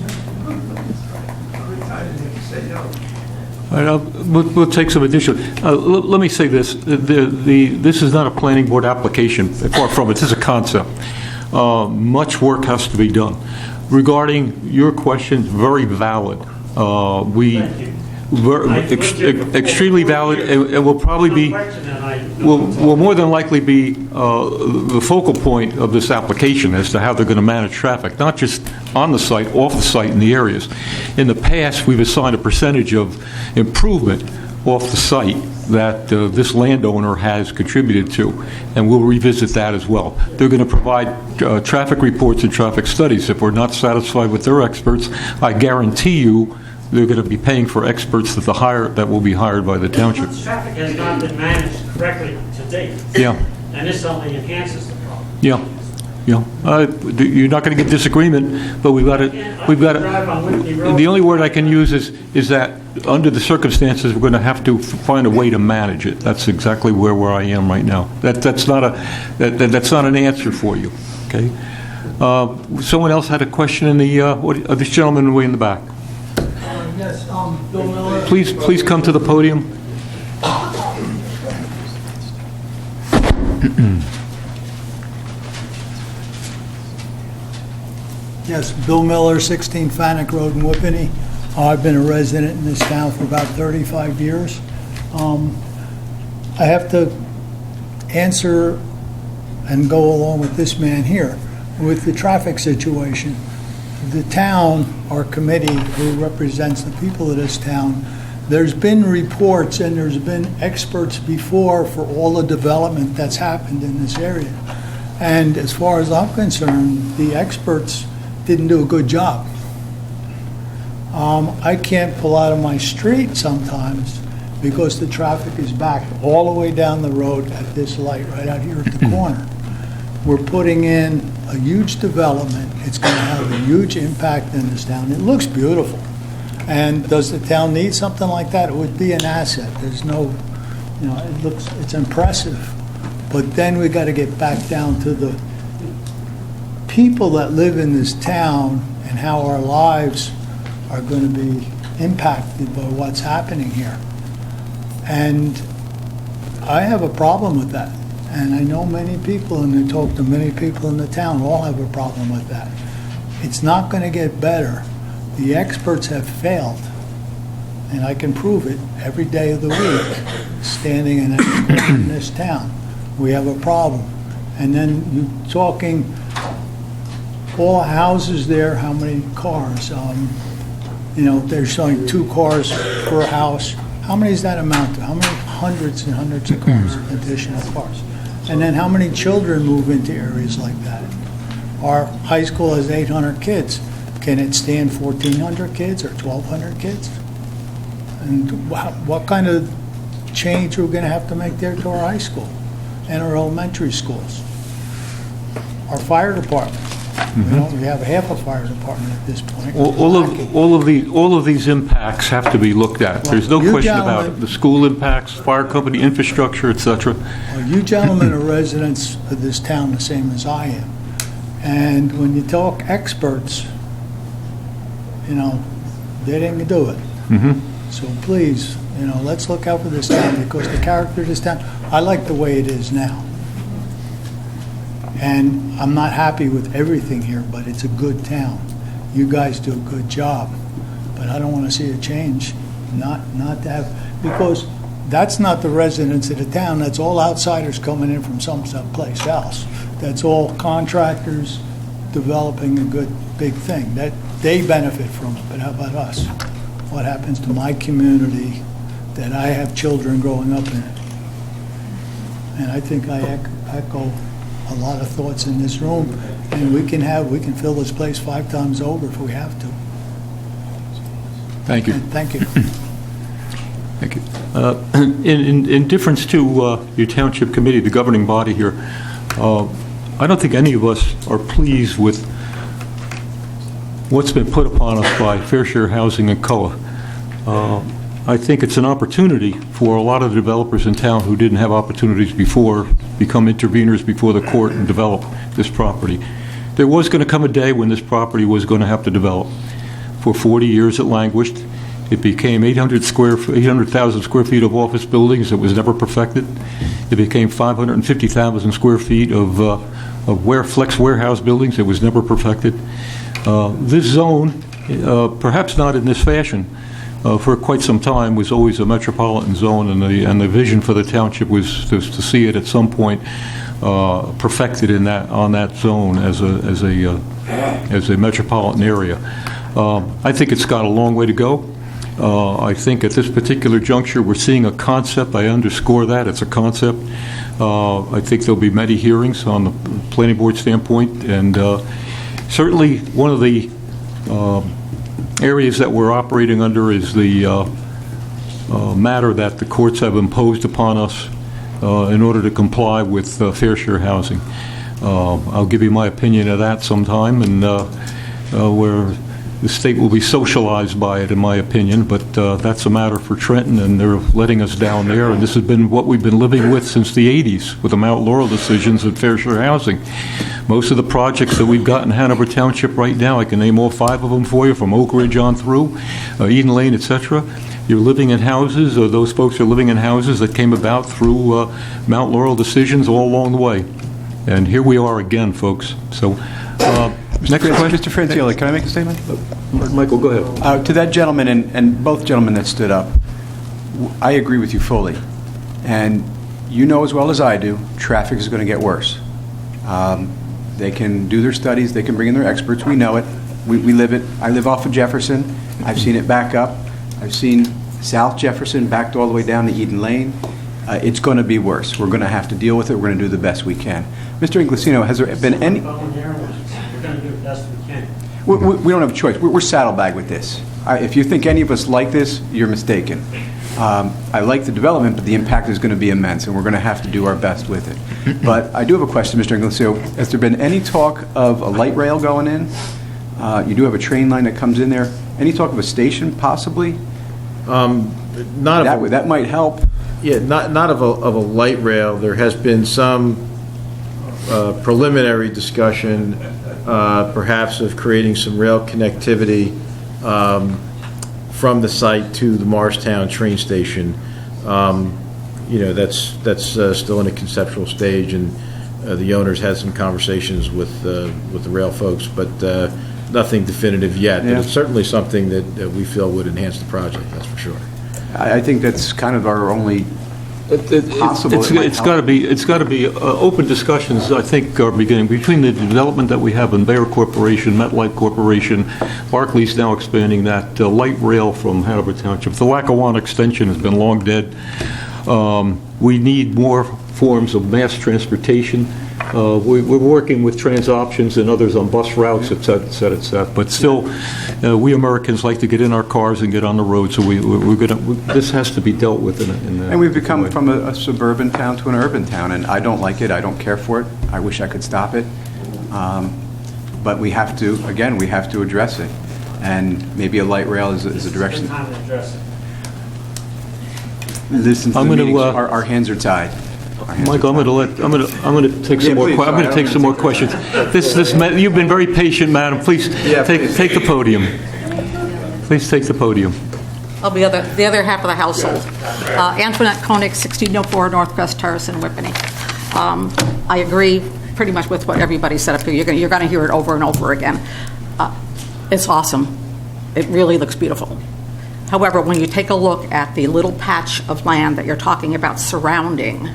[SPEAKER 1] All right, we'll take some additional, let me say this, this is not a planning board application, far from it, this is a concept. Much work has to be done. Regarding your question, very valid.
[SPEAKER 9] Thank you.
[SPEAKER 1] Extremely valid, and will probably be, will more than likely be the focal point of this application as to how they're going to manage traffic, not just on the site, off the site in the areas. In the past, we've assigned a percentage of improvement off the site that this landowner has contributed to, and we'll revisit that as well. They're going to provide traffic reports and traffic studies. If we're not satisfied with their experts, I guarantee you they're going to be paying for experts that will be hired by the township.
[SPEAKER 9] Traffic has not been managed correctly to date.
[SPEAKER 1] Yeah.
[SPEAKER 9] And this only enhances the problem.
[SPEAKER 1] Yeah, yeah. You're not going to get disagreement, but we've got to, the only word I can use is that under the circumstances, we're going to have to find a way to manage it. That's exactly where I am right now. That's not an answer for you, okay? Someone else had a question in the, this gentleman way in the back.
[SPEAKER 8] Yes, Bill Miller.
[SPEAKER 1] Please come to the podium.
[SPEAKER 10] Yes, Bill Miller, 16 Fanick Road in Whippany. I've been a resident in this town for about 35 years. I have to answer and go along with this man here. With the traffic situation, the town, our committee, who represents the people of this town, there's been reports and there's been experts before for all the development that's happened in this area. And as far as I'm concerned, the experts didn't do a good job. I can't pull out of my street sometimes because the traffic is backed all the way down the road at this light right out here at the corner. We're putting in a huge development. It's going to have a huge impact in this town. It looks beautiful. And does the town need something like that? It would be an asset. There's no, it's impressive. But then we got to get back down to the people that live in this town and how our lives are going to be impacted by what's happening here. And I have a problem with that. And I know many people, and I talk to many people in the town, all have a problem with that. It's not going to get better. The experts have failed, and I can prove it every day of the week, standing an expert in this town. We have a problem. And then you're talking all houses there, how many cars? They're showing 2 cars per house. How many does that amount to? How many hundreds and hundreds of cars, additional cars? And then how many children move into areas like that? Our high school has 800 kids. Can it stand 1,400 kids or 1,200 kids? And what kind of change are we going to have to make there to our high school and our elementary schools? Our fire department. We have half a fire department at this point.
[SPEAKER 1] All of these impacts have to be looked at. There's no
[SPEAKER 10] You
[SPEAKER 1] question about it.
[SPEAKER 10] gentlemen-
[SPEAKER 1] The school impacts, fire company, infrastructure, et cetera.
[SPEAKER 10] Well, you gentlemen are residents of this town the same as I am. And when you talk experts, they didn't do it. So please, let's look out for this town, because the character of this town, I like the way it is now. And I'm not happy with everything here, but it's a good town. You guys do a good job, but I don't want to see a change, not to have, because that's not the residents of the town, that's all outsiders coming in from someplace else. That's all contractors developing a good, big thing. That they benefit from it, but how about us? What happens to my community that I have children growing up in? And I think I echo a lot of thoughts in this room, and we can fill this place 5 times over if we have to.
[SPEAKER 1] Thank you.
[SPEAKER 10] And thank you.
[SPEAKER 1] Thank you. In difference to your township committee, the governing body here, I don't think any of us are pleased with what's been put upon us by Fair Share Housing and COA. I think it's an opportunity for a lot of the developers in town who didn't have opportunities before, become interveners before the court and develop this property. There was going to come a day when this property was going to have to develop. For 40 years it languished. It became 800,000 square feet of office buildings that was never perfected. It became 550,000 square feet of flex warehouse buildings that was never perfected. This zone, perhaps not in this fashion, for quite some time was always a metropolitan zone, and the vision for the township was to see it at some point perfected on that zone as a metropolitan area. I think it's got a long way to go. I think at this particular juncture we're seeing a concept. I underscore that it's a concept. I think there'll be many hearings on the planning board standpoint, and certainly one of the areas that we're operating under is the matter that the courts have imposed upon us in order to comply with fair share housing. I'll give you my opinion of that sometime, and where the state will be socialized by it, in my opinion, but that's a matter for Trenton, and they're letting us down there, and this has been what we've been living with since the 80s with the Mount Laurel decisions and fair share housing. Most of the projects that we've got in Hanover Township right now, I can name all 5 of them for you, from Oak Ridge on through, Eden Lane, etc. You're living in houses, or those folks are living in houses that came about through Mount Laurel decisions all along the way. And here we are again, folks. So, next question.
[SPEAKER 11] Mr. Franciola, can I make a statement?
[SPEAKER 1] Michael, go ahead.
[SPEAKER 11] To that gentleman and both gentlemen that stood up, I agree with you fully. And you know as well as I do, traffic is going to get worse. They can do their studies, they can bring in their experts, we know it. We live it. I live off of Jefferson. I've seen it back up. I've seen South Jefferson backed all the way down to Eden Lane. It's going to be worse. We're going to have to deal with it. We're going to do the best we can. Mr. Inglesino, has there been any...
[SPEAKER 9] We're going to do the best we can.
[SPEAKER 11] We don't have a choice. We're saddlebagged with this. If you think any of us like this, you're mistaken. I like the development, but the impact is going to be immense, and we're going to have to do our best with it. But I do have a question, Mr. Inglesino. Has there been any talk of a light rail going in? You do have a train line that comes in there. Any talk of a station, possibly? That might help.
[SPEAKER 7] Yeah, not of a light rail. There has been some preliminary discussion, perhaps of creating some rail connectivity from the site to the Morristown train station. That's still in a conceptual stage, and the owners had some conversations with the rail folks, but nothing definitive yet.
[SPEAKER 11] Yeah.
[SPEAKER 7] But it's certainly something that we feel would enhance the project, that's for sure.
[SPEAKER 11] I think that's kind of our only possible it might
[SPEAKER 1] It's got to be, open discussions, I think, are beginning between the development that we have in Bayer Corporation, MetLife Corporation, Barclays now expanding that, light rail from Hanover Township. The Lackawanna extension has been long dead. We need more forms of mass transportation. We're working with TransOptions and others on bus routes, et cetera, et cetera. But still, we Americans like to get in our cars and get on the road, so this has to be dealt with in
[SPEAKER 11] And we've become from a suburban town to an urban town, and I don't like it, I don't care for it, I wish I could stop it. But we have to, again, we have to address it. And maybe a light rail is a direction. Listen to the meetings, our hands are tied.
[SPEAKER 1] Michael, I'm going to take some more.
[SPEAKER 11] please,
[SPEAKER 1] I'm going to take some more questions. You've been very patient, madam. Please take the podium. Please take the podium.
[SPEAKER 12] I'll be the other half of the household. Antoinette Koenig, 1604 Northwest Terrace in Whippany. I agree pretty much with what everybody said up here. You're going to hear it over and over again. It's awesome. It really looks beautiful. However, when you take a look at the little patch of land that you're talking about surrounding,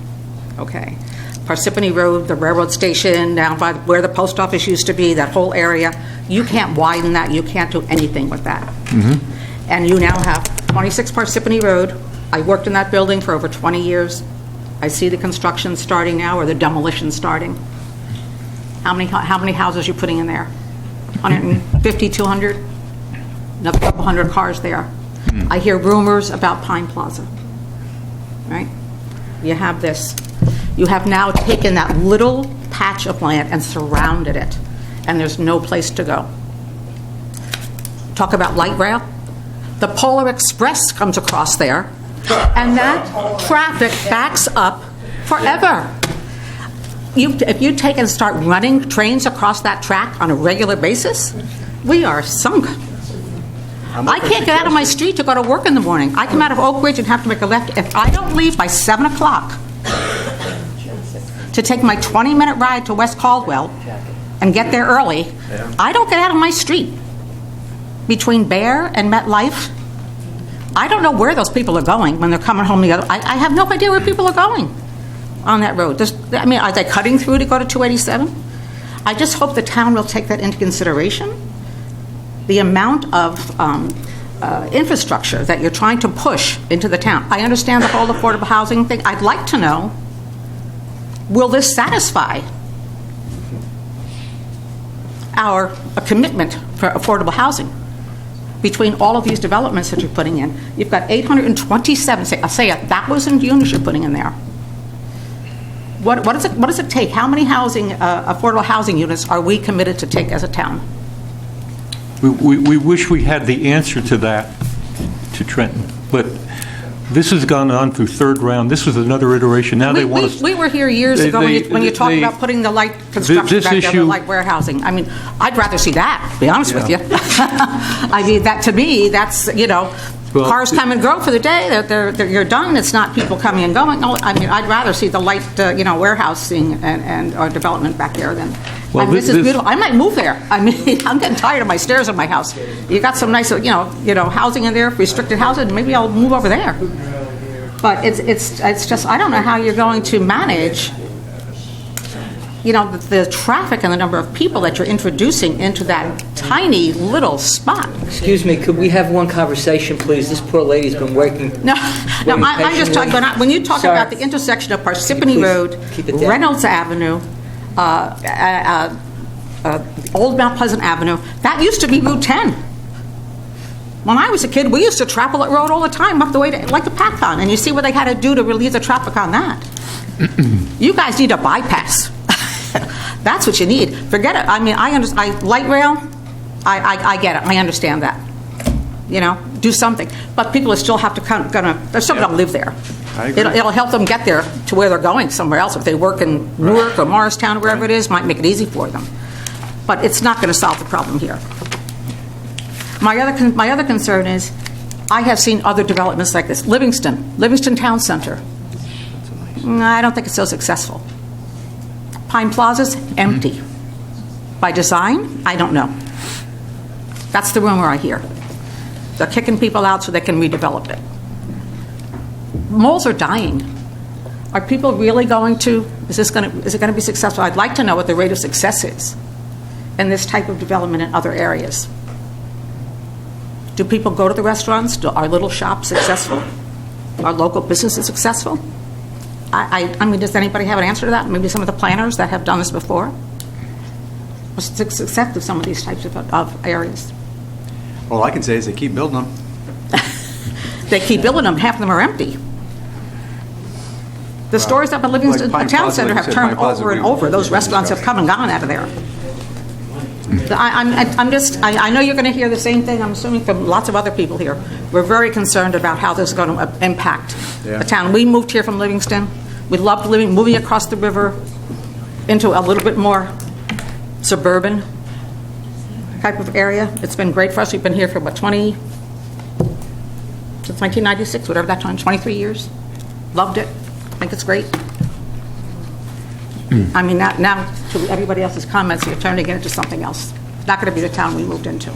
[SPEAKER 12] okay, Parsippany Road, the railroad station, down by where the post office used to be, that whole area, you can't widen that. You can't do anything with that. Mm-hmm. And you now have 26 Parsippany Road. I worked in that building for over 20 years. I see the construction starting now, or the demolition starting. How many houses are you putting in there? 150, 200? Another couple hundred cars there. I hear rumors about Pine Plaza, right? You have this. You have now taken that little patch of land and surrounded it, and there's no place to go. Talk about light rail. The Polar Express comes across there, and that traffic backs up forever. If you take and start running trains across that track on a regular basis, we are sunk. I can't get out of my street to go to work in the morning. I come out of Oak Ridge and have to make a left. If I don't leave by 7 o'clock to take my 20-minute ride to West Caldwell and get there early, I don't get out of my street. Between Bear and MetLife, I don't know where those people are going when they're coming home the other. I have no idea where people are going on that road. Are they cutting through to go to 287? I just hope the town will take that into consideration. The amount of infrastructure that you're trying to push into the town. I understand the whole affordable housing thing. I'd like to know, will this satisfy our commitment for affordable housing between all of these developments that you're putting in? You've got 827, say 1,000 units you're putting in there. What does it take? How many affordable housing units are we committed to take as a town?
[SPEAKER 1] We wish we had the answer to that, to Trenton, but this has gone on through third round. This was another iteration. Now they want us.
[SPEAKER 12] We were here years ago when you talked about putting the light construction back there, the light warehousing. I mean, I'd rather see that, to be honest with you. I mean, that to me, that's, cars come and go for the day. You're done. It's not people coming and going. No, I mean, I'd rather see the light, warehousing and or development back there than. This is beautiful. I might move there. I mean, I'm getting tired of my stairs in my house. You got some nice, housing in there, restricted housing. Maybe I'll move over there. But it's just, I don't know how you're going to manage, the traffic and the number of people that you're introducing into that tiny little spot.
[SPEAKER 2] Excuse me, could we have one conversation, please? This poor lady's been waiting.
[SPEAKER 12] No, I'm just talking about, when you talk about the intersection of Parsippany Road, Reynolds Avenue, Old Mount Pleasant Avenue, that used to be Route 10. When I was a kid, we used to travel that road all the time up the way to, like the PACON, and you see what they had to do to relieve the traffic on that. You guys need a bypass. That's what you need. Forget it. I mean, I understand. Light rail, I get it. I understand that. Do something. But people still have to they're still going to live there. It'll help them get there to where they're going somewhere else. If they work in Newark or Morristown or wherever it is, might make it easy for them. But it's not going to solve the problem here. My other concern is, I have seen other developments like this. Livingston Town Center. I don't think it's so successful. Pine Plaza's empty. By design, I don't know. That's the rumor I hear. They're kicking people out so they can redevelop it. Malls are dying. Are people really going to, is it going to be successful? I'd like to know what the rate of success is in this type of development in other areas. Do people go to the restaurants? Are little shops successful? Are local businesses successful? I mean, does anybody have an answer to that? Maybe some of the planners that have done this before? What's the success of some of these types of areas?
[SPEAKER 11] All I can say is they keep building them.
[SPEAKER 12] They keep building them. Half of them are empty. The stores up in Livingston
[SPEAKER 11] Pine
[SPEAKER 12] Town
[SPEAKER 11] Plaza,
[SPEAKER 12] Center
[SPEAKER 11] like
[SPEAKER 12] have
[SPEAKER 11] you said,
[SPEAKER 12] turned
[SPEAKER 11] Pine Plaza,
[SPEAKER 12] over and
[SPEAKER 11] we-
[SPEAKER 12] over. Those restaurants have come and gone out of there. I know you're going to hear the same thing, I'm assuming, from lots of other people here. We're very concerned about how this is going to impact the town. We moved here from Livingston. We loved moving across the river into a little bit more suburban type of area. It's been great for us. We've been here for, since 1996, whatever that time, 23 years. Loved it. I think it's great. I mean, now to everybody else's comments, you're turning it into something else. It's not going to be the town we moved into.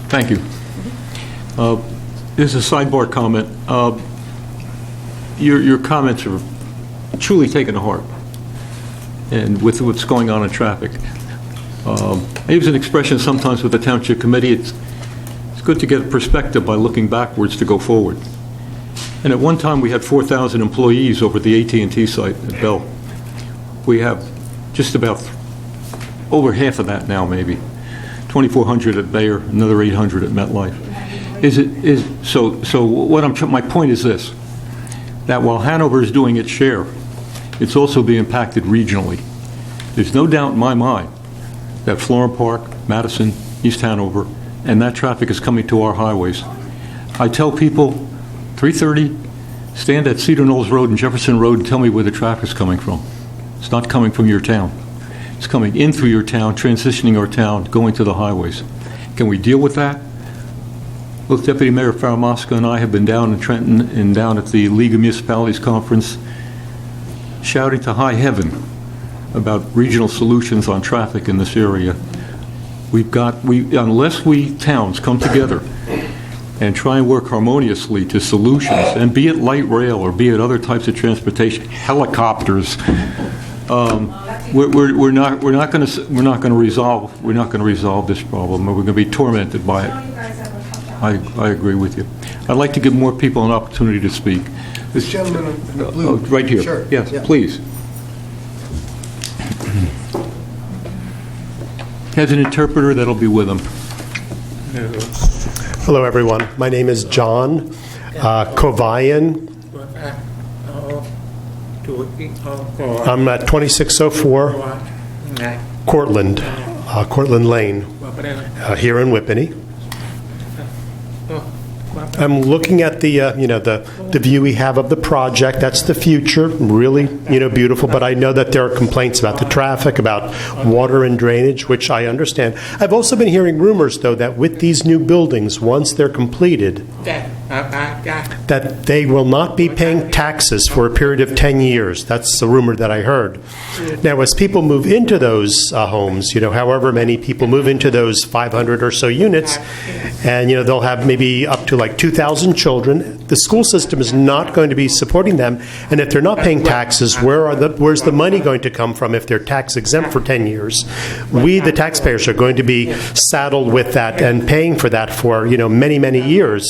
[SPEAKER 1] Thank you. This is a sidebar comment. Your comments are truly taken to heart, and with what's going on in traffic. I use an expression sometimes with the Township Committee, it's good to get perspective by looking backwards to go forward. And at one time, we had 4,000 employees over at the AT&T site at Bell. We have just about over half of that now, maybe. 2,400 at Bayer, another 800 at MetLife. My point is this, that while Hanover is doing its share, it's also being impacted regionally. There's no doubt in my mind that Florham Park, Madison, East Hanover, and that traffic is coming to our highways. I tell people, 3:30, stand at Cedar Knolls Road and Jefferson Road and tell me where the traffic's coming from. It's not coming from your town. It's coming in through your town, transitioning our town, going to the highways. Can we deal with that? Look, Deputy Mayor Faramasca and I have been down in Trenton and down at the League of Municipalities Conference shouting to high heaven about regional solutions on traffic in this area. Unless we towns come together and try and work harmoniously to solutions, and be it light rail or be it other types of transportation, helicopters, we're not going to resolve this problem. We're going to be tormented by it. I agree with you. I'd like to give more people an opportunity to speak.
[SPEAKER 3] This gentleman in the blue.
[SPEAKER 1] Right here.
[SPEAKER 3] Sure.
[SPEAKER 1] Yes,
[SPEAKER 3] Yeah.
[SPEAKER 1] please. Has an interpreter that'll be with him.
[SPEAKER 13] Hello, everyone. My name is John Kovayan. I'm at 2604 Cortland Lane, here in Whippany. I'm looking at the view we have of the project. That's the future, really, beautiful. But I know that there are complaints about the traffic, about water and drainage, which I understand. I've also been hearing rumors, though, that with these new buildings, once they're completed, that they will not be paying taxes for a period of 10 years. That's a rumor that I heard. Now, as people move into those homes, however many people move into those 500 or so units, and, they'll have maybe up to like 2,000 children, the school system is not going to be supporting them. And if they're not paying taxes, where's the money going to come from if they're tax exempt for 10 years? We, the taxpayers, are going to be saddled with that and paying for that for, many, many years.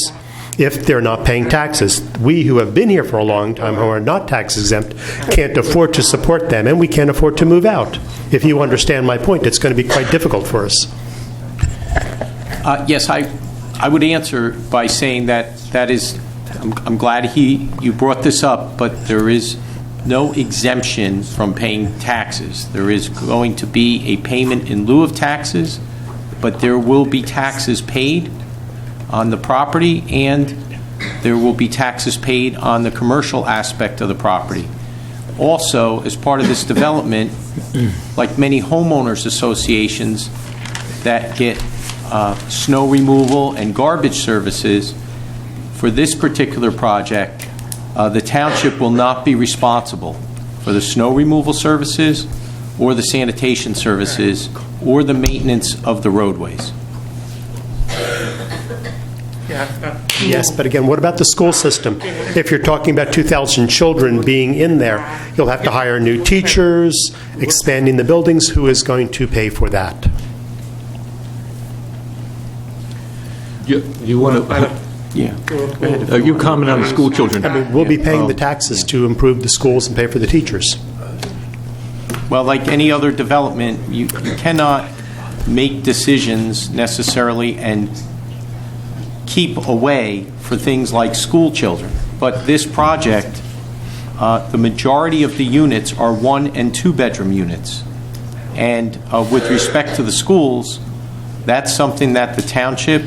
[SPEAKER 13] If they're not paying taxes. We who have been here for a long time, who are not tax exempt, can't afford to support them, and we can't afford to move out. If you understand my point, it's going to be quite difficult for us.
[SPEAKER 4] Yes, I would answer by saying that is, I'm glad you brought this up, but there is no exemption from paying taxes. There is going to be a payment in lieu of taxes, but there will be taxes paid on the property, and there will be taxes paid on the commercial aspect of the property. Also, as part of this development, like many homeowners associations that get snow removal and garbage services, for this particular project, the township will not be responsible for the snow removal services or the sanitation services or the maintenance of the roadways.
[SPEAKER 13] Yes, but again, what about the school system? If you're talking about 2,000 children being in there, you'll have to hire new teachers, expanding the buildings. Who is going to pay for that?
[SPEAKER 1] You want to,
[SPEAKER 4] Yeah.
[SPEAKER 1] you comment on the school children?
[SPEAKER 13] I mean, we'll be paying the taxes to improve the schools and pay for the teachers.
[SPEAKER 4] Well, like any other development, you cannot make decisions necessarily and keep away for things like school children. But this project, the majority of the units are 1- and 2-bedroom units. And with respect to the schools, that's something that the township,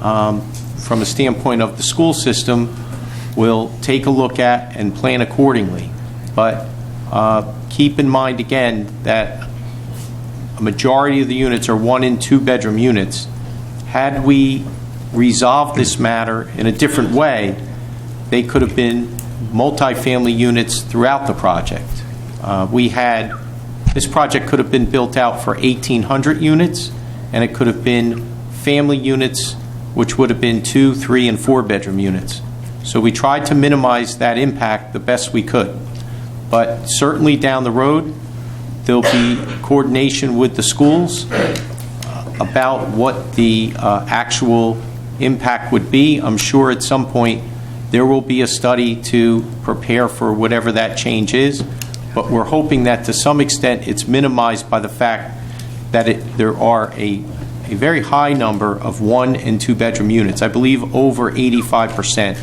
[SPEAKER 4] from a standpoint of the school system, will take a look at and plan accordingly. But keep in mind again that a majority of the units are 1- and 2-bedroom units. Had we resolved this matter in a different way, they could have been multifamily units throughout the project. This project could have been built out for 1,800 units, and it could have been family units, which would have been 2-, 3-, and 4-bedroom units. So we tried to minimize that impact the best we could. But certainly down the road, there'll be coordination with the schools about what the actual impact would be. I'm sure at some point there will be a study to prepare for whatever that change is, but we're hoping that to some extent it's minimized by the fact that there are a very high number of 1- and 2-bedroom units. I believe over 85%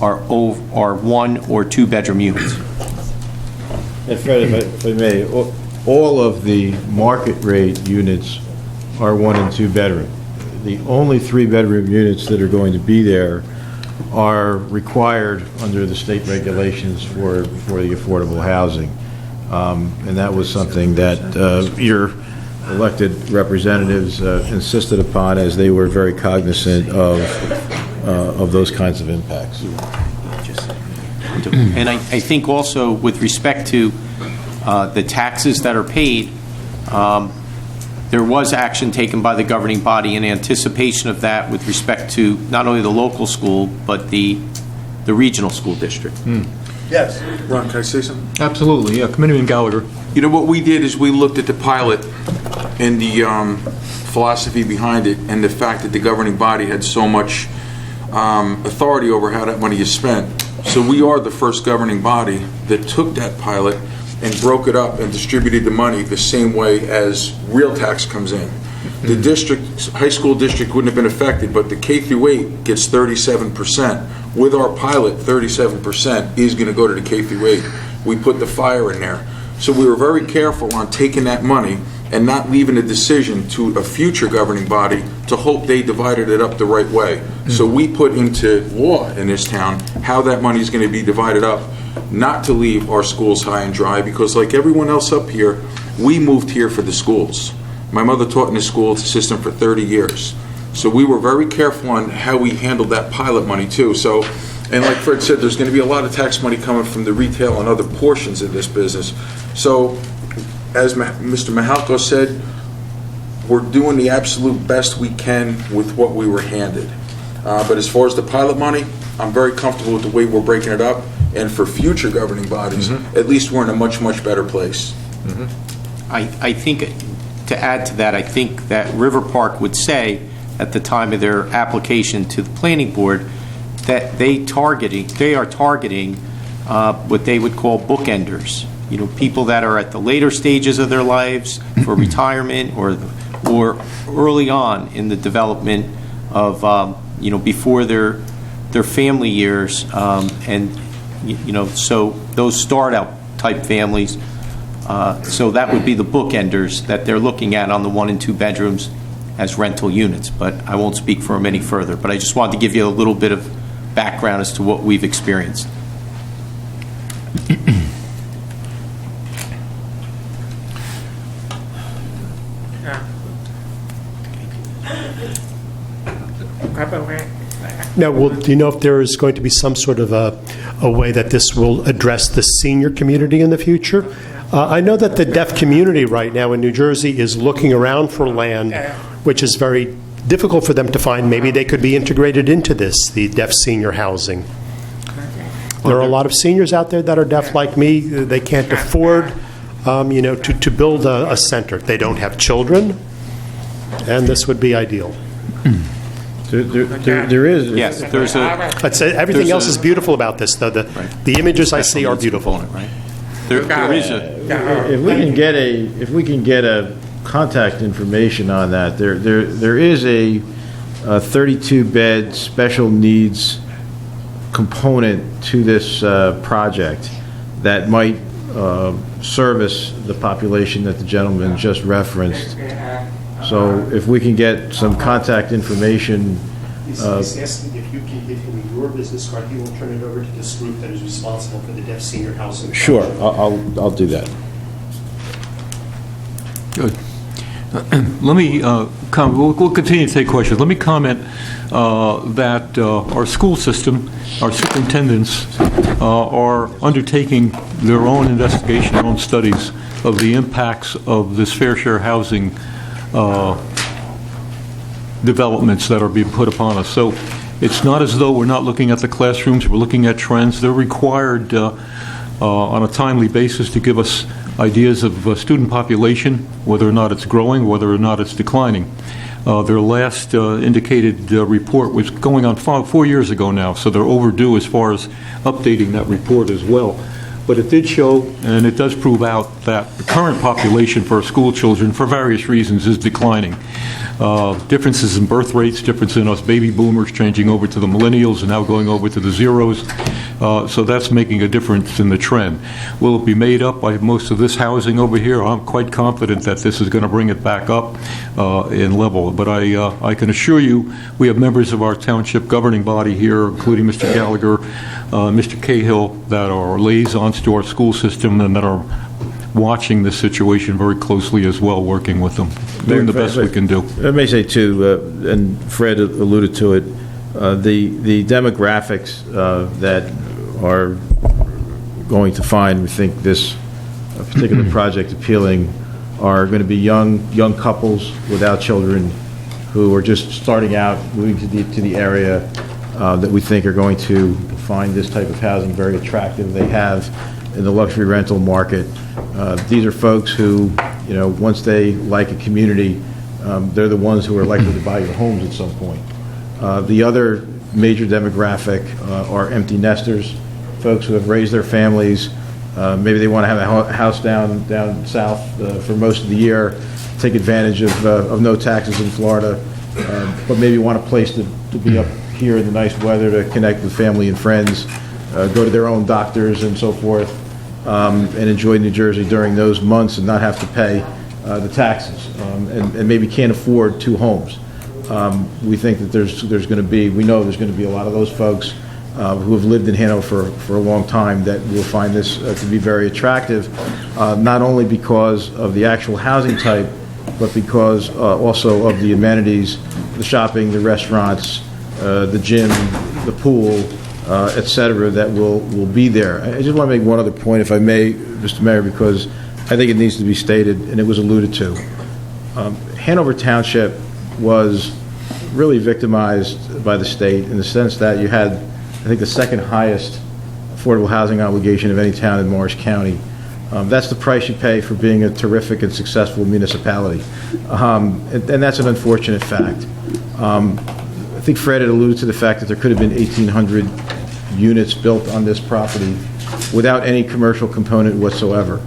[SPEAKER 4] are 1- or 2-bedroom units.
[SPEAKER 7] And Fred, if I may, all of the market rate units are 1- and 2-bedroom. The only 3-bedroom units that are going to be there are required under the state regulations for the affordable housing. And that was something that your elected representatives insisted upon, as they were very cognizant of those kinds of impacts.
[SPEAKER 4] And I think also with respect to the taxes that are paid, there was action taken by the governing body in anticipation of that with respect to not only the local school, but the regional school district.
[SPEAKER 3] Yes.
[SPEAKER 14] Ron, can I say something?
[SPEAKER 1] Absolutely, yeah. Committeeman Gallagher.
[SPEAKER 14] You know, what we did is we looked at the pilot and the philosophy behind it, and the fact that the governing body had so much authority over how that money is spent. So we are the first governing body that took that pilot and broke it up and distributed the money the same way as real tax comes in. The district, high school district wouldn't have been affected, but the K through 8 gets 37%. With our pilot, 37% is going to go to the K through 8. We put the fire in there. So we were very careful on taking that money and not leaving a decision to a future governing body to hope they divided it up the right way. So we put into law in this town how that money is going to be divided up, not to leave our schools high and dry, because like everyone else up here, we moved here for the schools. My mother taught in the school system for 30 years. So we were very careful on how we handled that pilot money too. So, and like Fred said, there's going to be a lot of tax money coming from the retail and other portions of this business. So, as Mr. Mahalko said, we're doing the absolute best we can with what we were handed. But as far as the pilot money, I'm very comfortable with the way we're breaking it up. And for future governing bodies, at least we're in a much, much better place.
[SPEAKER 4] I think, to add to that, I think that River Park would say at the time of their application to the planning board that they are targeting what they would call bookenders. You know, people that are at the later stages of their lives for retirement or early on in the development of, before their family years. So those start-out type families. So that would be the bookenders that they're looking at on the 1- and 2-bedrooms as rental units. But I won't speak for them any further. But I just wanted to give you a little bit of background as to what we've experienced.
[SPEAKER 13] Now, do you know if there is going to be some sort of a way that this will address the senior community in the future? I know that the deaf community right now in New Jersey is looking around for land, which is very difficult for them to find. Maybe they could be integrated into this, the deaf senior housing. There are a lot of seniors out there that are deaf like me. They can't afford, to build a center. They don't have children, and this would be ideal.
[SPEAKER 7] There is.
[SPEAKER 11] Yes, there's a...
[SPEAKER 13] I'd say everything else is beautiful about this, though. The images I see are beautiful.
[SPEAKER 11] Right. There is a...
[SPEAKER 7] If we can get a contact information on that, there is a 32-bed special needs component to this project that might service the population that the gentleman just referenced. So if we can get some contact information.
[SPEAKER 13] He's asking if you can give him your business card, he will turn it over to this group that is responsible for the deaf senior housing.
[SPEAKER 7] Sure, I'll do that.
[SPEAKER 1] Good. Let me comment. We'll continue to take questions. Let me comment that our school system, our superintendents are undertaking their own investigation, their own studies of the impacts of this fair share housing developments that are being put upon us. So it's not as though we're not looking at the classrooms, we're looking at trends. They're required on a timely basis to give us ideas of student population, whether or not it's growing, whether or not it's declining. Their last indicated report was going on 4 years ago now, so they're overdue as far as updating that report as well. But it did show, and it does prove out, that the current population for our school children, for various reasons, is declining. Differences in birth rates, difference in us baby boomers changing over to the millennials and now going over to the zeros. So that's making a difference in the trend. Will it be made up by most of this housing over here? I'm quite confident that this is going to bring it back up in level. But I can assure you, we have members of our township governing body here, including Mr. Gallagher, Mr. Cahill, that are liaisons to our school system and that are watching this situation very closely as well, working with them, doing the best we can do.
[SPEAKER 7] Let me say, too, and Fred alluded to it, the demographics that are going to find, we think, this particular project appealing are going to be young couples without children who are just starting out, moving to the area that we think are going to find this type of housing very attractive. They have in the luxury rental market. These are folks who, once they like a community, they're the ones who are likely to buy your homes at some point. The other major demographic are empty nesters, folks who have raised their families. Maybe they want to have a house down south for most of the year, take advantage of no taxes in Florida, but maybe want a place to be up here in the nice weather to connect with family and friends, go to their own doctors and so forth, and enjoy New Jersey during those months and not have to pay the taxes, and maybe can't afford two homes. We think that we know there's going to be a lot of those folks who have lived in Hanover for a long time that will find this to be very attractive, not only because of the actual housing type, but because also of the amenities, the shopping, the restaurants, the gym, the pool, et cetera, that will be there. I just want to make one other point, if I may, Mr. Mayor, because I think it needs to be stated, and it was alluded to. Hanover Township was really victimized by the state in the sense that you had, I think, the second highest affordable housing obligation of any town in Morris County. That's the price you pay for being a terrific and successful municipality. And that's an unfortunate fact. I think Fred had alluded to the fact that there could have been 1,800 units built on this property without any commercial component whatsoever.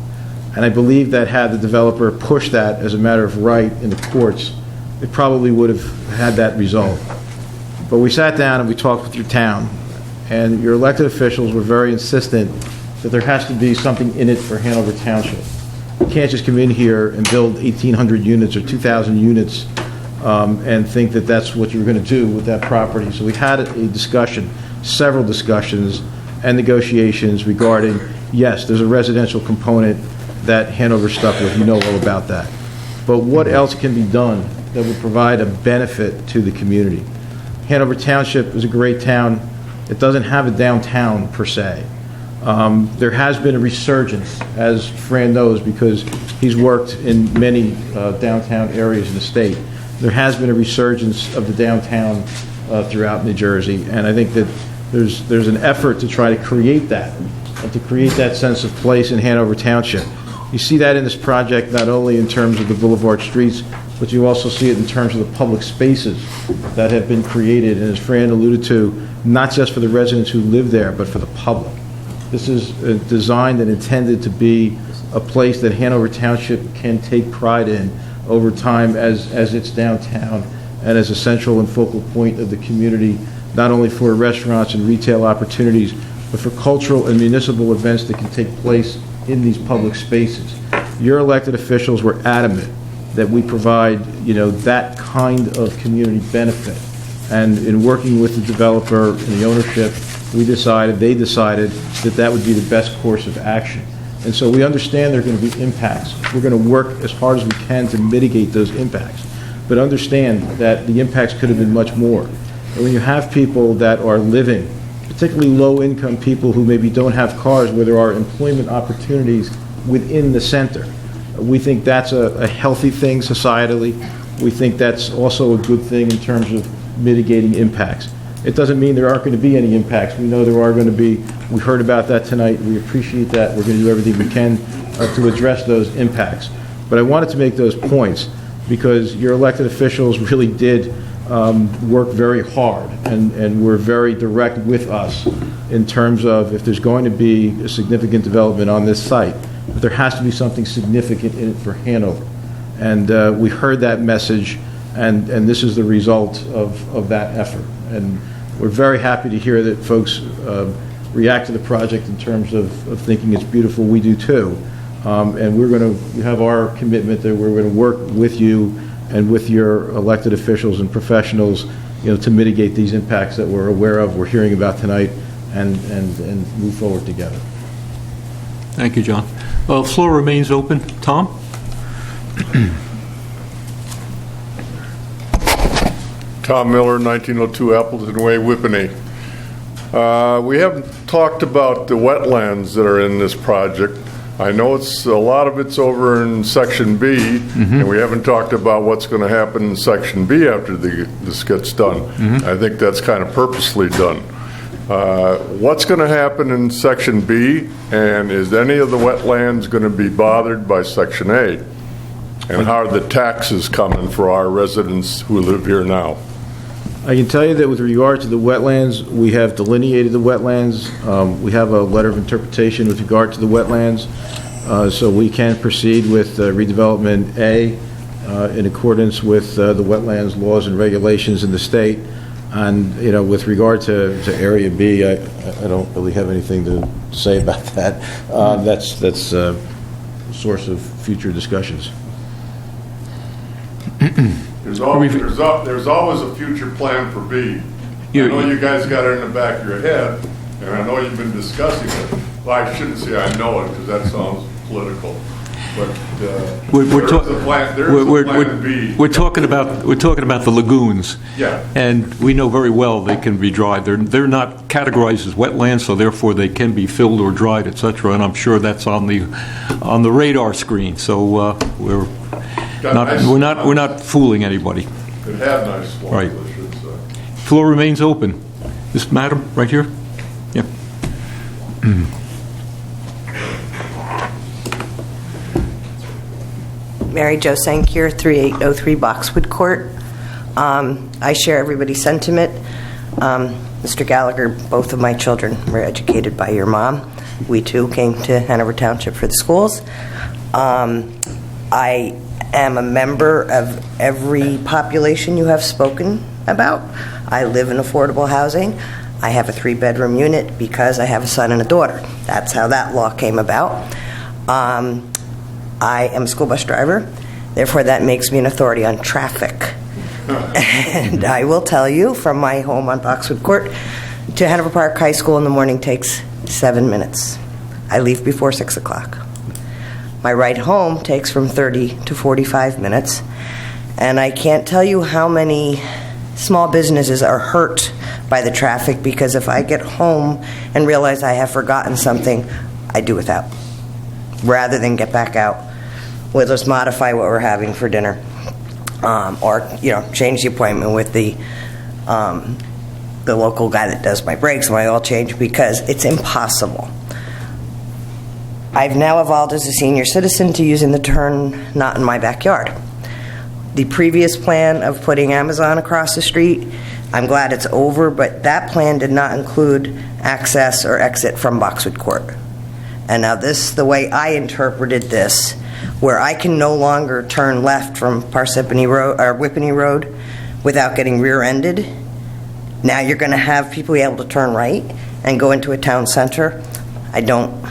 [SPEAKER 7] And I believe that had the developer pushed that as a matter of right in the courts, it probably would have had that result. But we sat down and we talked with your town, and your elected officials were very insistent that there has to be something in it for Hanover Township. You can't just come in here and build 1,800 units or 2,000 units and think that that's what you're going to do with that property. So we had a discussion, several discussions and negotiations regarding, yes, there's a residential component that Hanover stuck with. You know all about that. But what else can be done that would provide a benefit to the community? Hanover Township is a great town. It doesn't have a downtown per se. There has been a resurgence, as Fran knows, because he's worked in many downtown areas in the state. there has been a resurgence of the downtown throughout New Jersey, and I think that there's an effort to try to create that, and to create that sense of place in Hanover Township. You see that in this project not only in terms of the boulevard streets, but you also see it in terms of the public spaces that have been created, and as Fran alluded to, not just for the residents who live there, but for the public. This is designed and intended to be a place that Hanover Township can take pride in over time as its downtown and as a central and focal point of the community, not only for restaurants and retail opportunities, but for cultural and municipal events that can take place in these public spaces. Your elected officials were adamant that we provide, that kind of community benefit. And in working with the developer and the ownership, they decided that that would be the best course of action. And so we understand there are going to be impacts. We're going to work as hard as we can to mitigate those impacts. But understand that the impacts could have been much more. And when you have people that are living, particularly low-income people who maybe don't have cars, where there are employment opportunities within the center, we think that's a healthy thing societally. We think that's also a good thing in terms of mitigating impacts. It doesn't mean there aren't going to be any impacts. We know there are going to be. We heard about that tonight. We appreciate that. We're going to do everything we can to address those impacts. But I wanted to make those points because your elected officials really did work very hard and were very direct with us in terms of if there's going to be a significant development on this site, but there has to be something significant in it for Hanover. And we heard that message, and this is the result of that effort. And we're very happy to hear that folks react to the project in terms of thinking it's beautiful. We do too. And we're going to have our commitment that we're going to work with you and with your elected officials and professionals, to mitigate these impacts that we're aware of, we're hearing about tonight, and move forward together.
[SPEAKER 1] Thank you, John. Floor remains open. Tom?
[SPEAKER 15] Tom Miller, 1902 Appleton Way, Whippany. We haven't talked about the wetlands that are in this project. I know a lot of it's over in Section B, and we haven't talked about what's going to happen in Section B after this gets done. I think that's kind of purposely done. What's going to happen in Section B, and is any of the wetlands going to be bothered by Section A? And how are the taxes coming for our residents who live here now?
[SPEAKER 7] I can tell you that with regard to the wetlands, we have delineated the wetlands. We have a letter of interpretation with regard to the wetlands, so we can proceed with redevelopment A in accordance with the wetlands laws and regulations in the state. And, with regard to Area B, I don't really have anything to say about that. That's a source of future discussions.
[SPEAKER 15] There's always a future plan for B. I know you guys got it in the back of your head, and I know you've been discussing it. Well, I shouldn't say I know it, because that sounds political. But there is a plan B.
[SPEAKER 1] We're talking about the lagoons.
[SPEAKER 15] Yeah.
[SPEAKER 1] And we know very well they can be dried. They're not categorized as wetlands, so therefore they can be filled or dried, etc. And I'm sure that's on the radar screen. So we're not fooling anybody.
[SPEAKER 15] It had nice swamps,
[SPEAKER 1] Right.
[SPEAKER 15] I should say.
[SPEAKER 1] Floor remains open. This madam right here. Yeah.
[SPEAKER 16] Mary Jo Sankier, 3803 Boxwood Court. I share everybody's sentiment. Mr. Gallagher, both of my children were educated by your mom. We too came to Hanover Township for the schools. I am a member of every population you have spoken about. I live in affordable housing. I have a 3-bedroom unit because I have a son and a daughter. That's how that law came about. I am a school bus driver, therefore that makes me an authority on traffic. And I will tell you, from my home on Boxwood Court to Hanover Park High School in the morning takes 7 minutes. I leave before 6 o'clock. My ride home takes from 30 to 45 minutes, and I can't tell you how many small businesses are hurt by the traffic, because if I get home and realize I have forgotten something, I do without, rather than get back out. We'll just modify what we're having for dinner. or, change the appointment with the local guy that does my brakes, my oil change, because it's impossible. I've now evolved as a senior citizen to using the term "not in my backyard." The previous plan of putting Amazon across the street, I'm glad it's over, but that plan did not include access or exit from Boxwood Court. And now this, the way I interpreted this, where I can no longer turn left from Parsippany Road or Whippany Road without getting rear-ended, now you're going to have people be able to turn right and go into a town center. I don't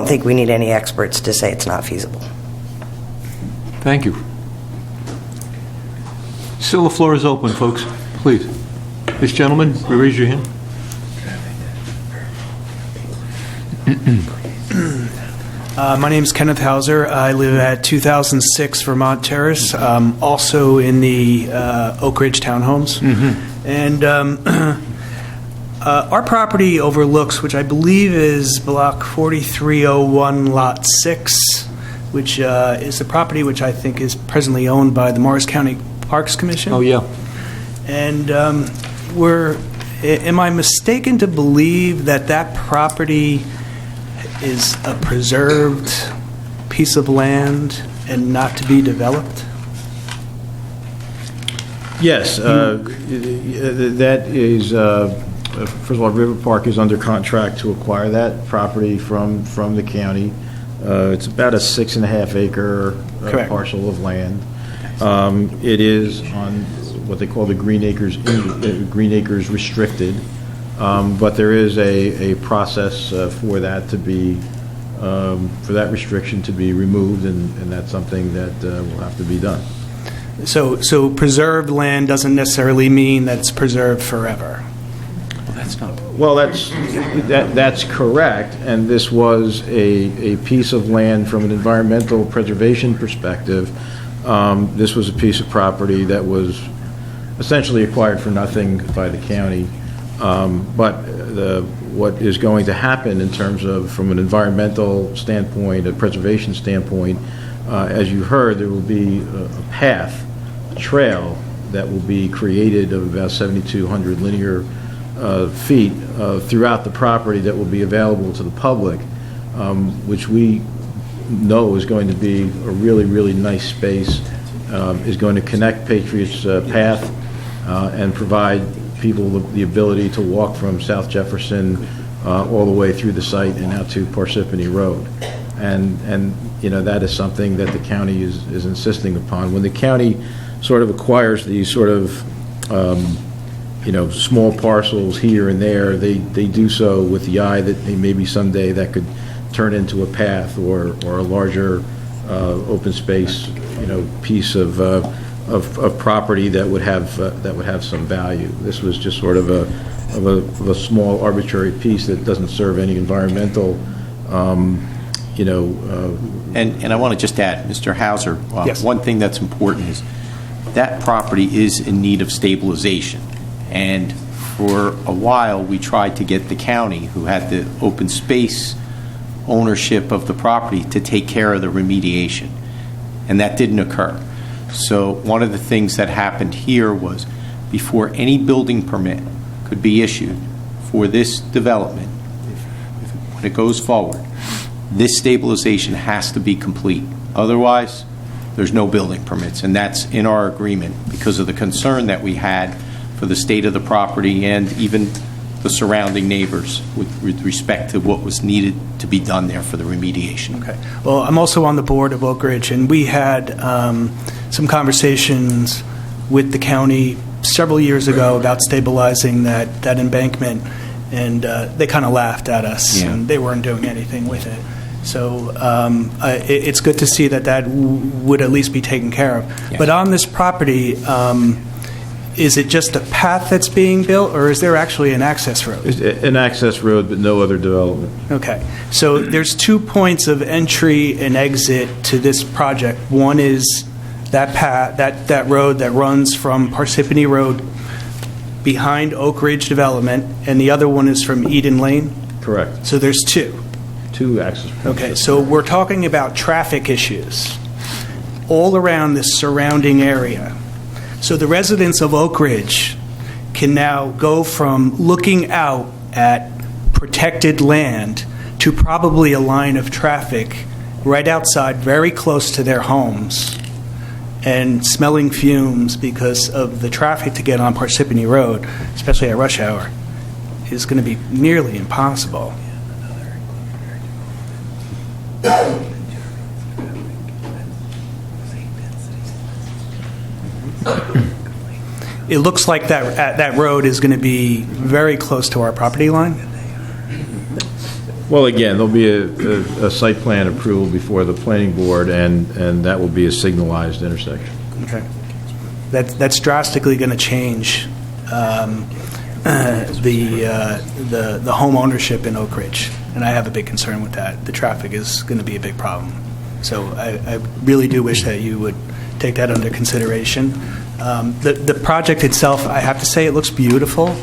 [SPEAKER 16] think we need any experts to say it's not feasible.
[SPEAKER 1] Thank you. Still, the floor is open, folks. Please. This gentleman, raise your hand.
[SPEAKER 17] My name is Kenneth Hauser. I live at 2006 Vermont Terrace, also in the Oak Ridge Townhomes. And our property overlooks, which I believe is Block 4301, Lot 6, which is the property which I think is presently owned by the Morris County Parks Commission.
[SPEAKER 1] Oh, yeah.
[SPEAKER 17] And am I mistaken to believe that that property is a preserved piece of land and not to be developed?
[SPEAKER 7] Yes, that is, first of all, River Park is under contract to acquire that property from the county. It's about a 6.5 acre parcel of land. It is on what they call the Green Acres restricted, but there is a process for that to be for that restriction to be removed, and that's something that will have to be done.
[SPEAKER 17] So preserved land doesn't necessarily mean that it's preserved forever.
[SPEAKER 7] Well, that's correct, and this was a piece of land from an environmental preservation perspective. This was a piece of property that was essentially acquired for nothing by the county, but what is going to happen in terms of, from an environmental standpoint, a preservation standpoint, as you heard, there will be a path, a trail that will be created of about 7,200 linear feet throughout the property that will be available to the public, which we know is going to be a really, really nice space, is going to connect Patriots Path and provide people the ability to walk from South Jefferson all the way through the site and out to Parsippany Road. And that is something that the county is insisting upon. When the county sort of acquires these sort of small parcels here and there, they do so with the eye that maybe someday that could turn into a path or a larger open space, piece of property that would have some value. This was just sort of a small arbitrary piece that doesn't serve any environmental,
[SPEAKER 4] And I want to just add, Mr. Hauser,
[SPEAKER 17] Yes.
[SPEAKER 4] one thing that's important is that property is in need of stabilization. And for a while, we tried to get the county, who had the open space ownership of the property, to take care of the remediation. And that didn't occur. So one of the things that happened here was, before any building permit could be issued for this development, when it goes forward, this stabilization has to be complete. Otherwise, there's no building permits. And that's in our agreement because of the concern that we had for the state of the property and even the surrounding neighbors with respect to what was needed to be done there for the remediation.
[SPEAKER 17] Okay. Well, I'm also on the board of Oak Ridge, and we had some conversations with the county several years ago about stabilizing that embankment, and they kind of laughed at us, and they weren't doing anything with it. So it's good to see that would at least be taken care of.
[SPEAKER 4] Yeah.
[SPEAKER 17] But on this property, is it just a path that's being built, or is there actually an access road?
[SPEAKER 7] An access road, but no other development.
[SPEAKER 17] Okay. So there's 2 points of entry and exit to this project. One is that path, that road that runs from Parsippany Road behind Oak Ridge Development, and the other one is from Eden Lane?
[SPEAKER 7] Correct.
[SPEAKER 17] So there's 2.
[SPEAKER 7] 2 access points.
[SPEAKER 17] Okay, so we're talking about traffic issues. all around this surrounding area. So the residents of Oak Ridge can now go from looking out at protected land to probably a line of traffic right outside, very close to their homes, and smelling fumes because of the traffic to get on Parsippany Road, especially at rush hour, is going to be nearly impossible. It looks like that road is going to be very close to our property line.
[SPEAKER 7] Well, again, there'll be a site plan approval before the planning board, and that will be a signalized intersection.
[SPEAKER 17] Okay. That's drastically going to change the home ownership in Oak Ridge, and I have a big concern with that. The traffic is going to be a big problem. So I really do wish that you would take that under consideration. The project itself, I have to say, it looks beautiful,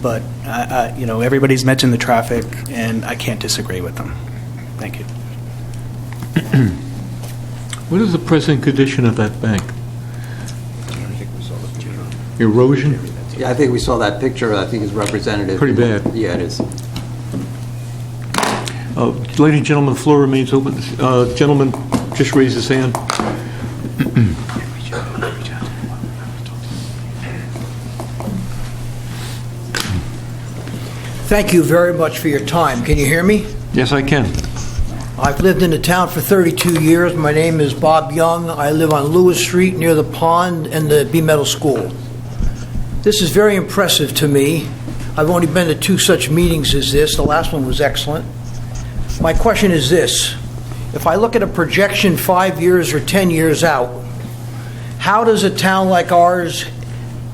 [SPEAKER 17] but everybody's mentioned the traffic, and I can't disagree with them. Thank you.
[SPEAKER 1] What is the present condition of that bank? Erosion?
[SPEAKER 18] Yeah, I think we saw that picture. I think it's representative.
[SPEAKER 1] Pretty bad.
[SPEAKER 18] Yeah, it is.
[SPEAKER 1] Ladies and gentlemen, the floor remains open. Gentleman just raised his hand.
[SPEAKER 19] Thank you very much for your time. Can you hear me?
[SPEAKER 1] Yes, I can.
[SPEAKER 19] I've lived in the town for 32 years. My name is Bob Young. I live on Lewis Street near the pond and the B Meadow School. This is very impressive to me. I've only been to 2 such meetings as this. The last one was excellent. My question is this. If I look at a projection 5 years or 10 years out, how does a town like ours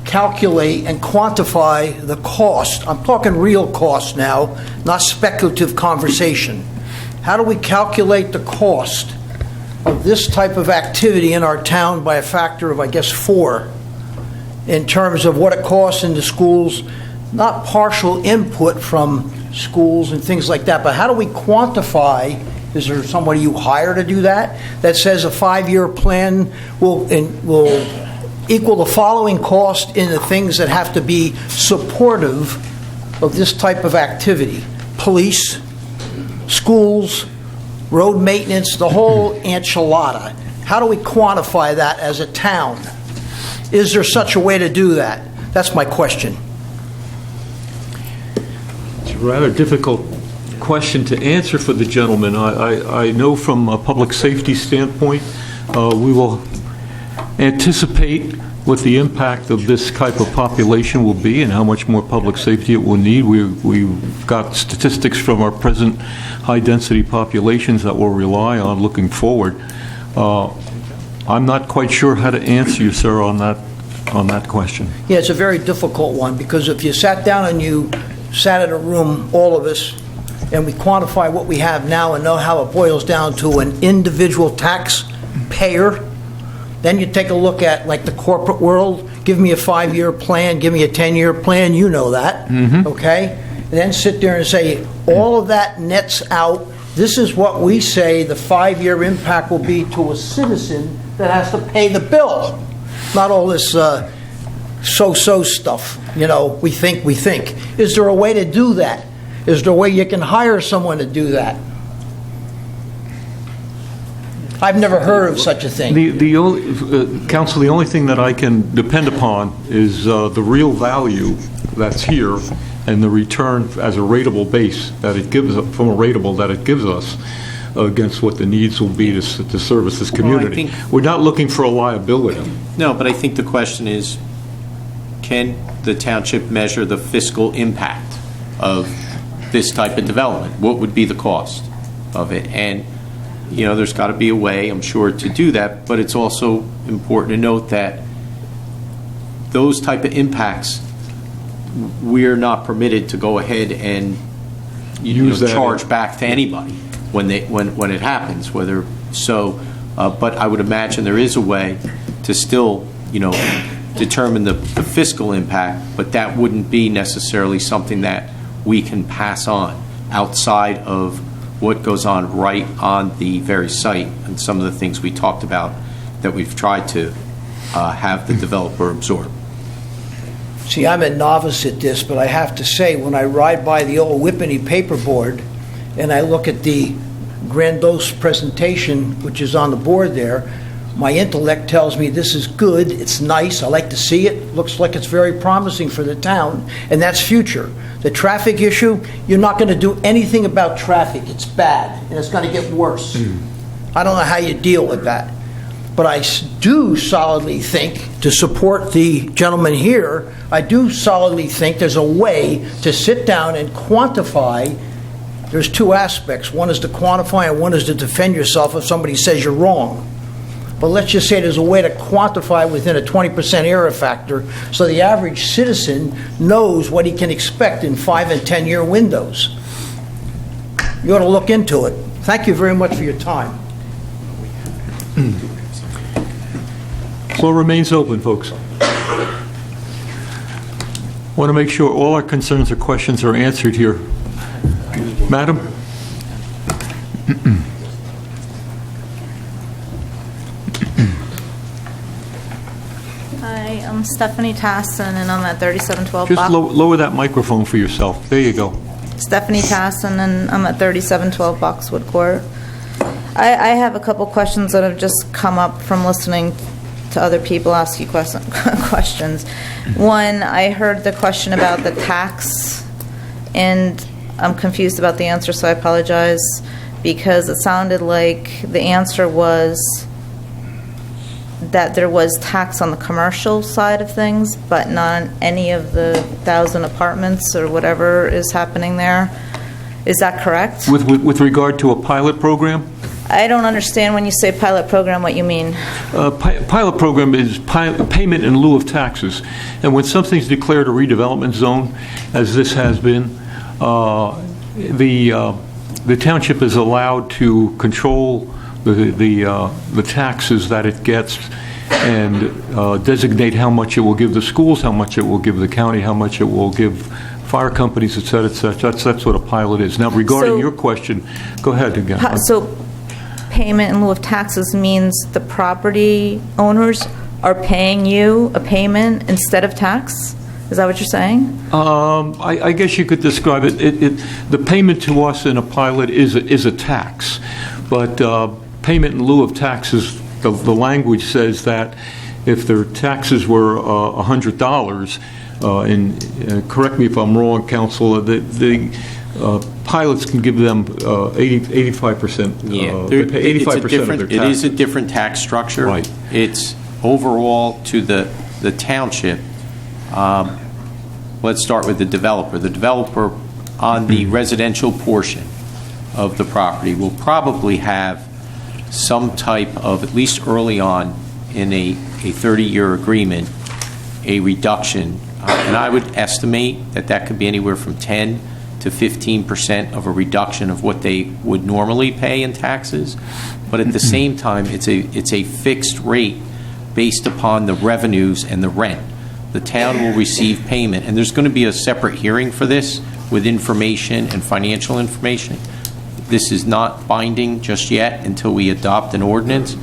[SPEAKER 19] calculate and quantify the cost? I'm talking real cost now, not speculative conversation. How do we calculate the cost of this type of activity in our town by a factor of, I guess, 4 in terms of what it costs in the schools, not partial input from schools and things like that, but how do we quantify? Is there somebody you hire to do that says a 5-year plan will equal the following cost in the things that have to be supportive of this type of activity? Police, schools, road maintenance, the whole enchilada. How do we quantify that as a town? Is there such a way to do that? That's my question.
[SPEAKER 1] It's a rather difficult question to answer for the gentleman. I know from a public safety standpoint, we will anticipate what the impact of this type of population will be and how much more public safety it will need. We've got statistics from our present high-density populations that we'll rely on looking forward. I'm not quite sure how to answer you, sir, on that question.
[SPEAKER 19] Yeah, it's a very difficult one, because if you sat down and you sat in a room, all of us, and we quantify what we have now and know how it boils down to an individual taxpayer, then you take a look at, like, the corporate world. Give me a 5-year plan, give me a 10-year plan, you know that, okay? And then sit there and say, all of that nets out. This is what we say the 5-year impact will be to a citizen that has to pay the bill. Not all this so-so stuff, we think. Is there a way to do that? Is there a way you can hire someone to do that? I've never heard of such a thing.
[SPEAKER 1] Counsel, the only thing that I can depend upon is the real value that's here and the return as a rateable base that it gives, from a rateable that it gives us against what the needs will be to service this community. We're not looking for a liability.
[SPEAKER 4] No, but I think the question is, can the township measure the fiscal impact of this type of development? What would be the cost of it? And there's got to be a way, I'm sure, to do that, but it's also important to note that those type of impacts, we're not permitted to go ahead and charge back to anybody when it happens. But I would imagine there is a way to still, determine the fiscal impact, but that wouldn't be necessarily something that we can pass on outside of what goes on right on the very site and some of the things we talked about that we've tried to have the developer absorb.
[SPEAKER 19] See, I'm a novice at this, but I have to say, when I ride by the old Whippany paperboard and I look at the grandiose presentation, which is on the board there, my intellect tells me this is good, it's nice, I like to see it, looks like it's very promising for the town, and that's future. The traffic issue, you're not going to do anything about traffic. It's bad, and it's going to get worse. I don't know how you deal with that. But I do solidly think, to support the gentleman here, I do solidly think there's a way to sit down and quantify. There's two aspects. One is to quantify, and one is to defend yourself if somebody says you're wrong. But let's just say there's a way to quantify within a 20% error factor so the average citizen knows what he can expect in 5 and 10-year windows. You ought to look into it. Thank you very much for your time.
[SPEAKER 1] Floor remains open, folks. Want to make sure all our concerns or questions are answered here. Madam?
[SPEAKER 20] Hi, I'm Stephanie Tassin, and I'm at 3712
[SPEAKER 1] Just
[SPEAKER 20] Box.
[SPEAKER 1] lower that microphone for yourself. There you go.
[SPEAKER 20] Stephanie Tassin, and I'm at 3712 Boxwood Court. I have a couple questions that have just come up from listening to other people ask you questions. One, I heard the question about the tax, and I'm confused about the answer, so I apologize, because it sounded like the answer was that there was tax on the commercial side of things, but not on any of the 1,000 apartments or whatever is happening there. Is that correct?
[SPEAKER 1] With regard to a pilot program?
[SPEAKER 20] I don't understand when you say pilot program what you mean.
[SPEAKER 1] Pilot program is payment in lieu of taxes. And when something's declared a redevelopment zone, as this has been, the township is allowed to control the taxes that it gets and designate how much it will give the schools, how much it will give the county, how much it will give fire companies, et cetera, et cetera. That's what a pilot is. Now, regarding your question, go ahead again.
[SPEAKER 20] So payment in lieu of taxes means the property owners are paying you a payment instead of tax? Is that what you're saying?
[SPEAKER 1] I guess you could describe it. The payment to us in a pilot is a tax, but payment in lieu of taxes, the language says that if their taxes were $100, and correct me if I'm wrong, Council, the pilots can give them 85%. They pay 85% of their taxes.
[SPEAKER 4] It is a different tax structure.
[SPEAKER 1] Right.
[SPEAKER 4] It's overall to the township. Let's start with the developer. The developer on the residential portion of the property will probably have some type of, at least early on in a 30-year agreement, a reduction. And I would estimate that could be anywhere from 10 to 15% of a reduction of what they would normally pay in taxes. But at the same time, it's a fixed rate based upon the revenues and the rent. The town will receive payment, and there's going to be a separate hearing for this with information and financial information. This is not binding just yet until we adopt an ordinance,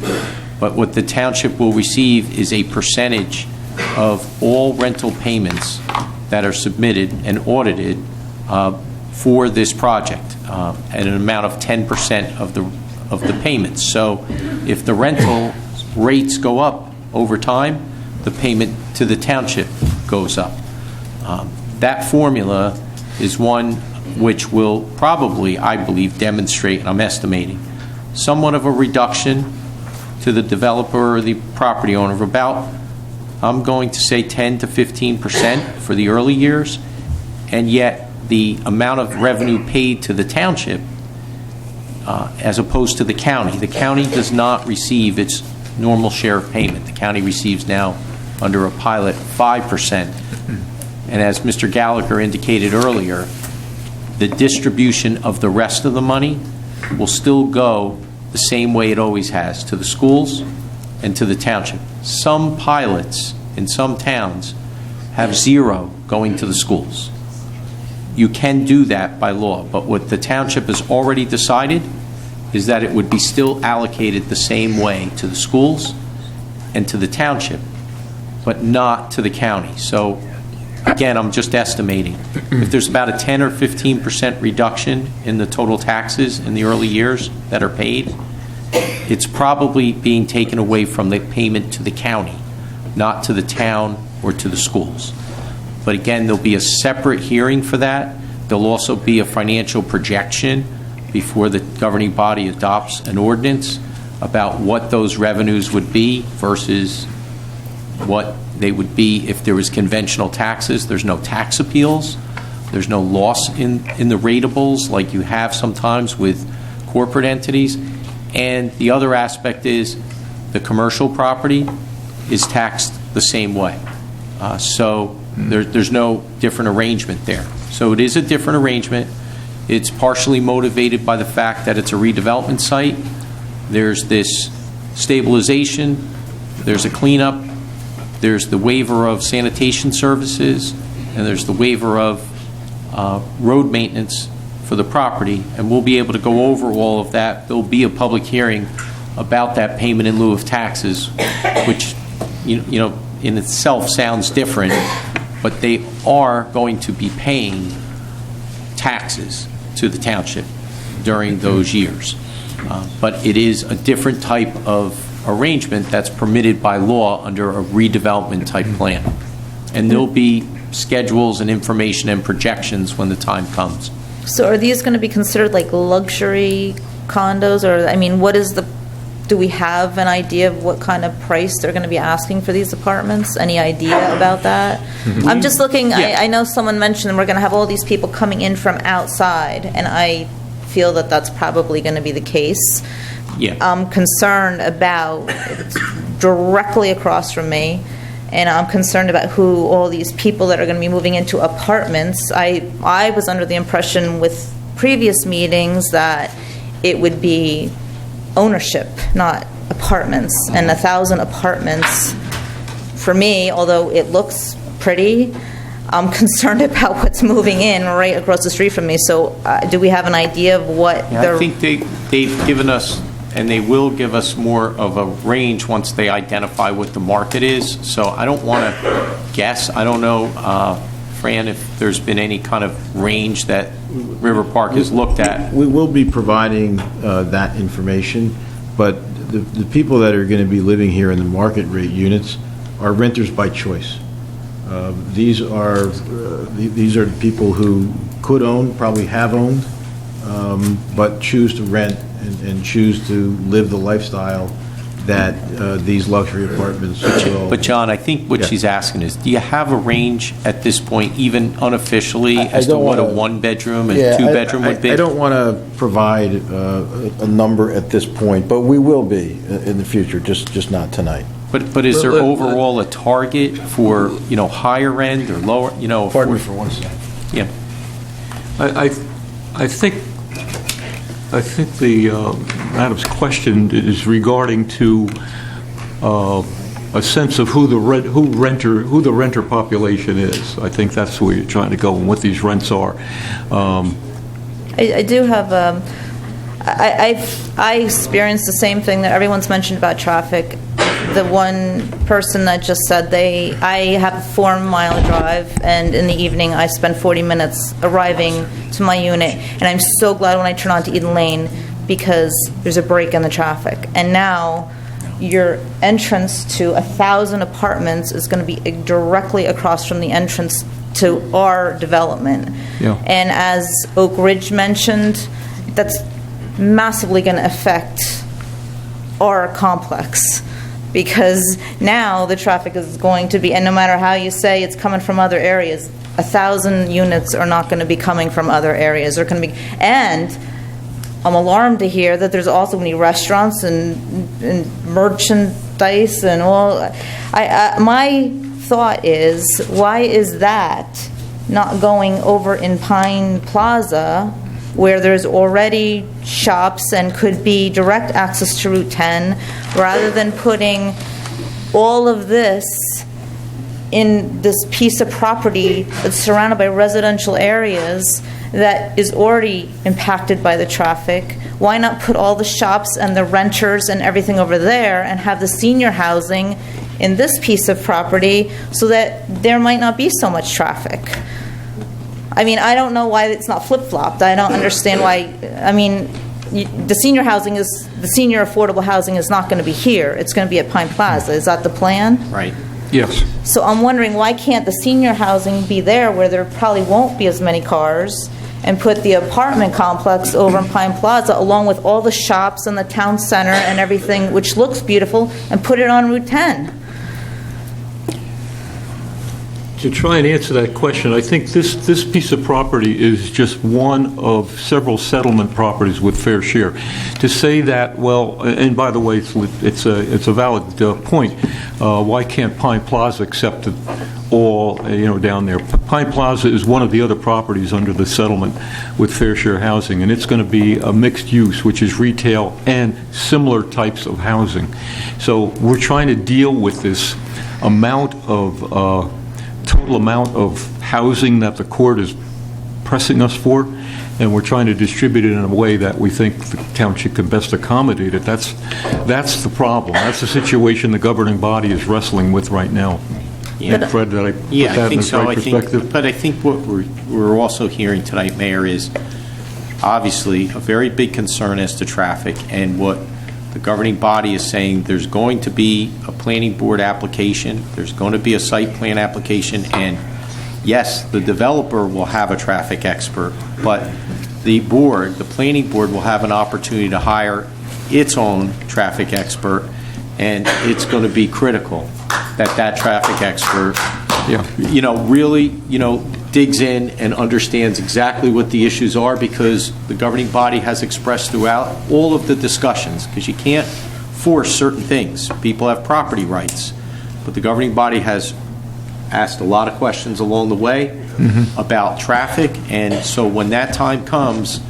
[SPEAKER 4] but what the township will receive is a percentage of all rental payments that are submitted and audited for this project at an amount of 10% of the payments. So if the rental rates go up over time, the payment to the township goes up. That formula is one which will probably, I believe, demonstrate, and I'm estimating, somewhat of a reduction to the developer or the property owner of about, I'm going to say 10 to 15% for the early years, and yet the amount of revenue paid to the township as opposed to the county does not receive its normal share of payment. The county receives now under a pilot 5%. And as Mr. Gallagher indicated earlier, the distribution of the rest of the money will still go the same way it always has, to the schools and to the township. Some pilots in some towns have zero going to the schools. You can do that by law, but what the township has already decided is that it would be still allocated the same way to the schools and to the township, but not to the county. So again, I'm just estimating. If there's about a 10 or 15% reduction in the total taxes in the early years that are paid, it's probably being taken away from the payment to the county, not to the town or to the schools. But again, there'll be a separate hearing for that. There'll also be a financial projection before the governing body adopts an ordinance about what those revenues would be versus what they would be if there was conventional taxes. There's no tax appeals. There's no loss in the ratables like you have sometimes with corporate entities. And the other aspect is the commercial property is taxed the same way. So there's no different arrangement there. So it is a different arrangement. It's partially motivated by the fact that it's a redevelopment site. There's this stabilization. There's a cleanup. There's the waiver of sanitation services. And there's the waiver of road maintenance for the property. And we'll be able to go over all of that. There'll be a public hearing about that payment in lieu of taxes, which, you know, in itself sounds different, but they are going to be paying taxes to the township during those years. But it is a different type of arrangement that's permitted by law under a redevelopment type plan. And there'll be schedules and information and projections when the time comes.
[SPEAKER 20] So are these going to be considered like luxury condos? Or, I mean, do we have an idea of what kind of price they're going to be asking for these apartments? Any idea about that? I'm just looking, I know someone mentioned we're going to have all these people coming in from outside, and I feel that that's probably going to be the case.
[SPEAKER 4] Yeah.
[SPEAKER 20] I'm concerned about, it's directly across from me, and I'm concerned about who all these people that are going to be moving into apartments. I was under the impression with previous meetings that it would be ownership, not apartments. And 1,000 apartments, for me, although it looks pretty, I'm concerned about what's moving in right across the street from me. So do we have an idea of what
[SPEAKER 4] I think they've given us, and they will give us more of a range once they identify what the market is. So I don't want to guess. I don't know, Fran, if there's been any kind of range that River Park has looked at.
[SPEAKER 7] We will be providing that information, but the people that are going to be living here in the market rate units are renters by choice. These are people who could own, probably have owned, but choose to rent and choose to live the lifestyle that these luxury apartments will.
[SPEAKER 4] But John, I think what she's asking is, do you have a range at this point, even unofficially, as to what a one-bedroom and two-bedroom would be?
[SPEAKER 7] I don't want to provide a number at this point, but we will be in the future, just not tonight.
[SPEAKER 4] But is there overall a target for, higher end or lower,
[SPEAKER 7] Pardon me for 1 second.
[SPEAKER 4] Yeah.
[SPEAKER 1] I think the Madam's question is regarding to a sense of who the renter population is. I think that's where you're trying to go and what these rents are.
[SPEAKER 20] I do have, I experienced the same thing that everyone's mentioned about traffic. The one person that just said I have a 4-mile drive, and in the evening I spend 40 minutes arriving to my unit, and I'm so glad when I turn onto Eden Lane because there's a break in the traffic. And now your entrance to 1,000 apartments is going to be directly across from the entrance to our development.
[SPEAKER 1] Yeah.
[SPEAKER 20] And as Oak Ridge mentioned, that's massively going to affect our complex. Because now the traffic is going to be, and no matter how you say it's coming from other areas, 1,000 units are not going to be coming from other areas. They're going to be, and I'm alarmed to hear that there's also many restaurants and merchandise and all. My thought is, why is that not going over in Pine Plaza, where there's already shops and could be direct access to Route 10, rather than putting all of this in this piece of property that's surrounded by residential areas that is already impacted by the traffic? Why not put all the shops and the renters and everything over there and have the senior housing in this piece of property so that there might not be so much traffic? I mean, I don't know why it's not flip-flopped. I don't understand why. I mean, the senior affordable housing is not going to be here. It's going to be at Pine Plaza. Is that the plan?
[SPEAKER 4] Right.
[SPEAKER 1] Yes.
[SPEAKER 20] So I'm wondering, why can't the senior housing be there where there probably won't be as many cars, and put the apartment complex over in Pine Plaza along with all the shops and the town center and everything, which looks beautiful, and put it on Route 10?
[SPEAKER 1] To try and answer that question, I think this piece of property is just one of several settlement properties with fair share. To say that, well, and by the way, it's a valid point. Why can't Pine Plaza accept it all, down there? Pine Plaza is one of the other properties under the settlement with fair share housing, and it's going to be a mixed use, which is retail and similar types of housing. So we're trying to deal with this total amount of housing that the court is pressing us for, and we're trying to distribute it in a way that we think the township can best accommodate it. That's the problem. That's the situation the governing body is wrestling with right now.
[SPEAKER 4] Yeah.
[SPEAKER 1] Fred, did I put that in the right perspective?
[SPEAKER 4] But I think what we're also hearing tonight, Mayor, is obviously a very big concern as to traffic, and what the governing body is saying, there's going to be a planning board application, there's going to be a site plan application, and yes, the developer will have a traffic expert, but the planning board will have an opportunity to hire its own traffic expert, and it's going to be critical that traffic expert really digs in and understands exactly what the issues are, because the governing body has expressed throughout all of the discussions, because you can't force certain things. People have property rights, but the governing body has asked a lot of questions along the way about traffic, and so when that time comes,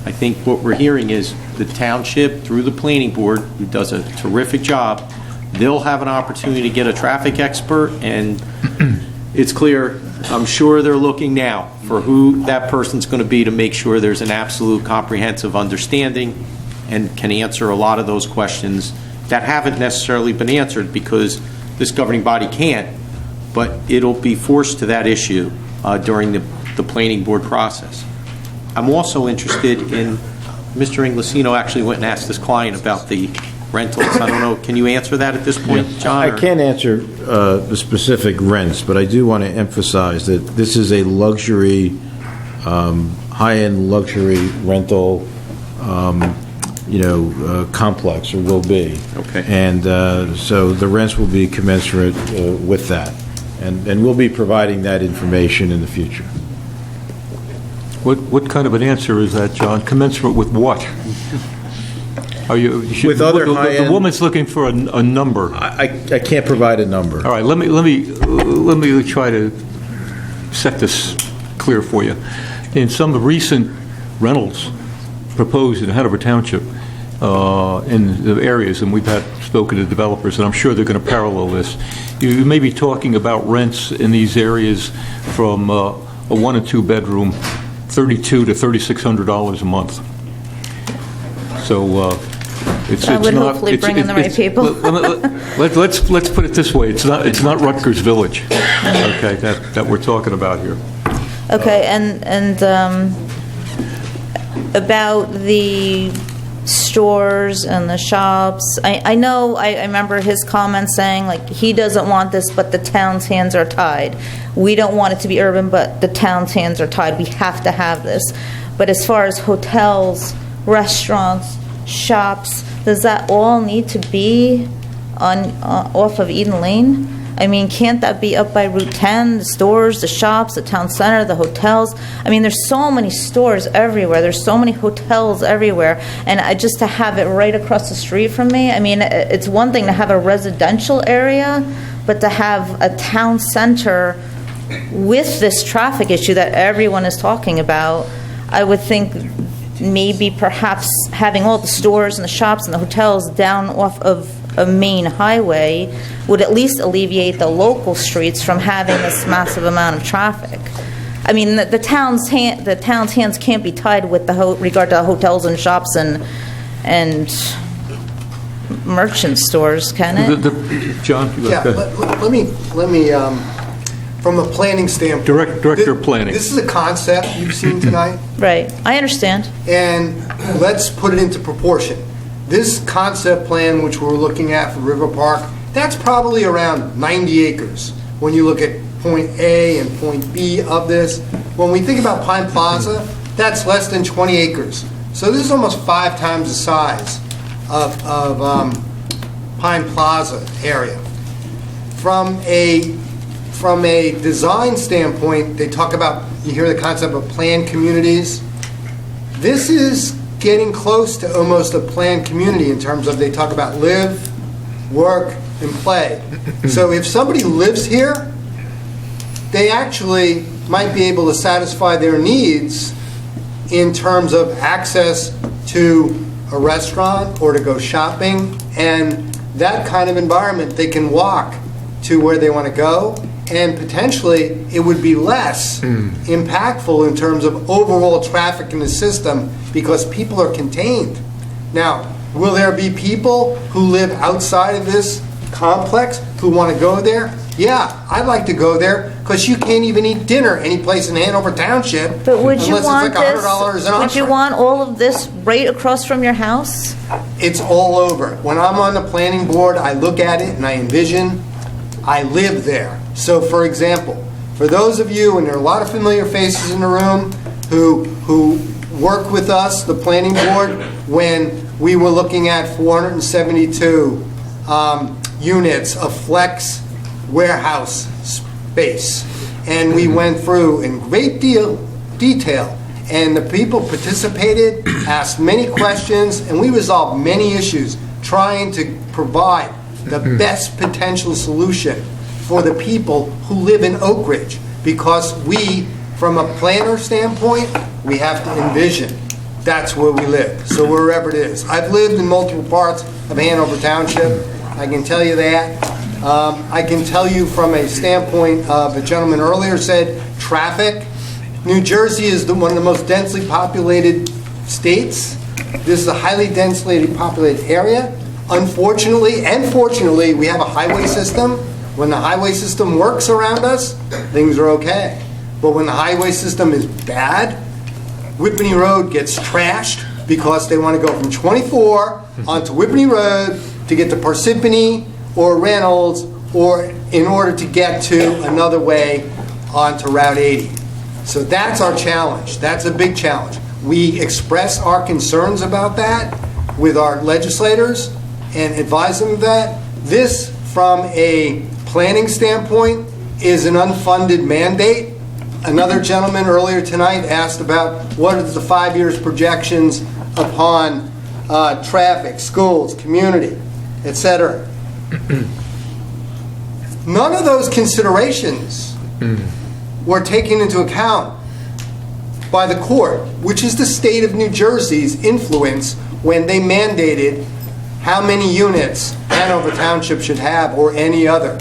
[SPEAKER 4] I think what we're hearing is the township, through the planning board, who does a terrific job, they'll have an opportunity to get a traffic expert, and it's clear, I'm sure they're looking now for who that person's going to be to make sure there's an absolute comprehensive understanding and can answer a lot of those questions that haven't necessarily been answered because this governing body can't, but it'll be forced to that issue during the planning board process. I'm also interested in, Mr. Inglesino actually went and asked this client about the rentals. I don't know, can you answer that at this point, John?
[SPEAKER 7] I can't answer the specific rents, but I do want to emphasize that this is a luxury, high-end luxury rental, complex, or will be.
[SPEAKER 4] Okay.
[SPEAKER 7] And so the rents will be commensurate with that. And we'll be providing that information in the future.
[SPEAKER 1] What kind of an answer is that, John? Commensurate with what?
[SPEAKER 7] With other high-end,
[SPEAKER 1] the woman's looking for a number.
[SPEAKER 7] I can't provide a number.
[SPEAKER 1] All right, let me try to set this clear for you. In some recent rentals proposed in Hanover Township, in the areas, and we've spoken to developers, and I'm sure they're going to parallel this. You may be talking about rents in these areas from a 1 and 2 bedroom, $3,200 to $3,600 a month. So it's
[SPEAKER 20] I would
[SPEAKER 1] not,
[SPEAKER 20] hopefully bring in the right people.
[SPEAKER 1] let's put it this way: it's not Rutgers Village, okay? That we're talking about here.
[SPEAKER 20] Okay, and about the stores and the shops, I know, I remember his comments saying, like, he doesn't want this, but the town's hands are tied. We don't want it to be urban, but the town's hands are tied. We have to have this. But as far as hotels, restaurants, shops, does that all need to be off of Eden Lane? I mean, can't that be up by Route 10, the stores, the shops, the town center, the hotels? I mean, there's so many stores everywhere. There's so many hotels everywhere. And just to have it right across the street from me, I mean, it's one thing to have a residential area, but to have a town center with this traffic issue that everyone is talking about, I would think maybe perhaps having all the stores and the shops and the hotels down off of a main highway would at least alleviate the local streets from having this massive amount of traffic. I mean, the town's hands can't be tied with regard to hotels and shops and merchant stores, can it?
[SPEAKER 1] John?
[SPEAKER 3] Yeah, let me, from a planning standpoint.
[SPEAKER 1] Director of Planning.
[SPEAKER 3] This is a concept you've seen tonight.
[SPEAKER 20] Right, I understand.
[SPEAKER 3] And let's put it into proportion. This concept plan, which we're looking at for River Park, that's probably around 90 acres when you look at point A and point B of this. When we think about Pine Plaza, that's less than 20 acres. So this is almost 5 times the size of Pine Plaza area. From a design standpoint, they talk about, you hear the concept of planned communities. This is getting close to almost a planned community in terms of, they talk about live, work, and play. So if somebody lives here, they actually might be able to satisfy their needs in terms of access to a restaurant or to go shopping, and that kind of environment. They can walk to where they want to go, and potentially it would be less impactful in terms of overall traffic in the system because people are contained. Now, will there be people who live outside of this complex who want to go there? Yeah, I'd like to go there because you can't even eat dinner any place in Hanover Township
[SPEAKER 20] But would you
[SPEAKER 3] unless
[SPEAKER 20] want
[SPEAKER 3] it's like $100
[SPEAKER 20] this?
[SPEAKER 3] an
[SPEAKER 20] Would you
[SPEAKER 3] entree.
[SPEAKER 20] want all of this right across from your house?
[SPEAKER 3] It's all over. When I'm on the planning board, I look at it and I envision, I live there. So for example, for those of you, and there are a lot of familiar faces in the room who work with us, the planning board, when we were looking at 472 units of flex warehouse space. And we went through in great detail, and the people participated, asked many questions, and we resolved many issues trying to provide the best potential solution for the people who live in Oak Ridge. Because we, from a planner standpoint, we have to envision that's where we live. So wherever it is. I've lived in multiple parts of Hanover Township. I can tell you that. I can tell you from a standpoint of, a gentleman earlier said, traffic. New Jersey is one of the most densely populated states. This is a highly densely populated area. Unfortunately and fortunately, we have a highway system. When the highway system works around us, things are okay. But when the highway system is bad, Whippany Road gets trashed because they want to go from 24 onto Whippany Road to get to Parsippany or Reynolds, or in order to get to another way onto Route 80. So that's our challenge. That's a big challenge. We express our concerns about that with our legislators and advise them of that. This, from a planning standpoint, is an unfunded mandate. Another gentleman earlier tonight asked about what are the 5 years projections upon traffic, schools, community, etc. None of those considerations were taken into account by the court, which is the state of New Jersey's influence when they mandated how many units Hanover Township should have or any other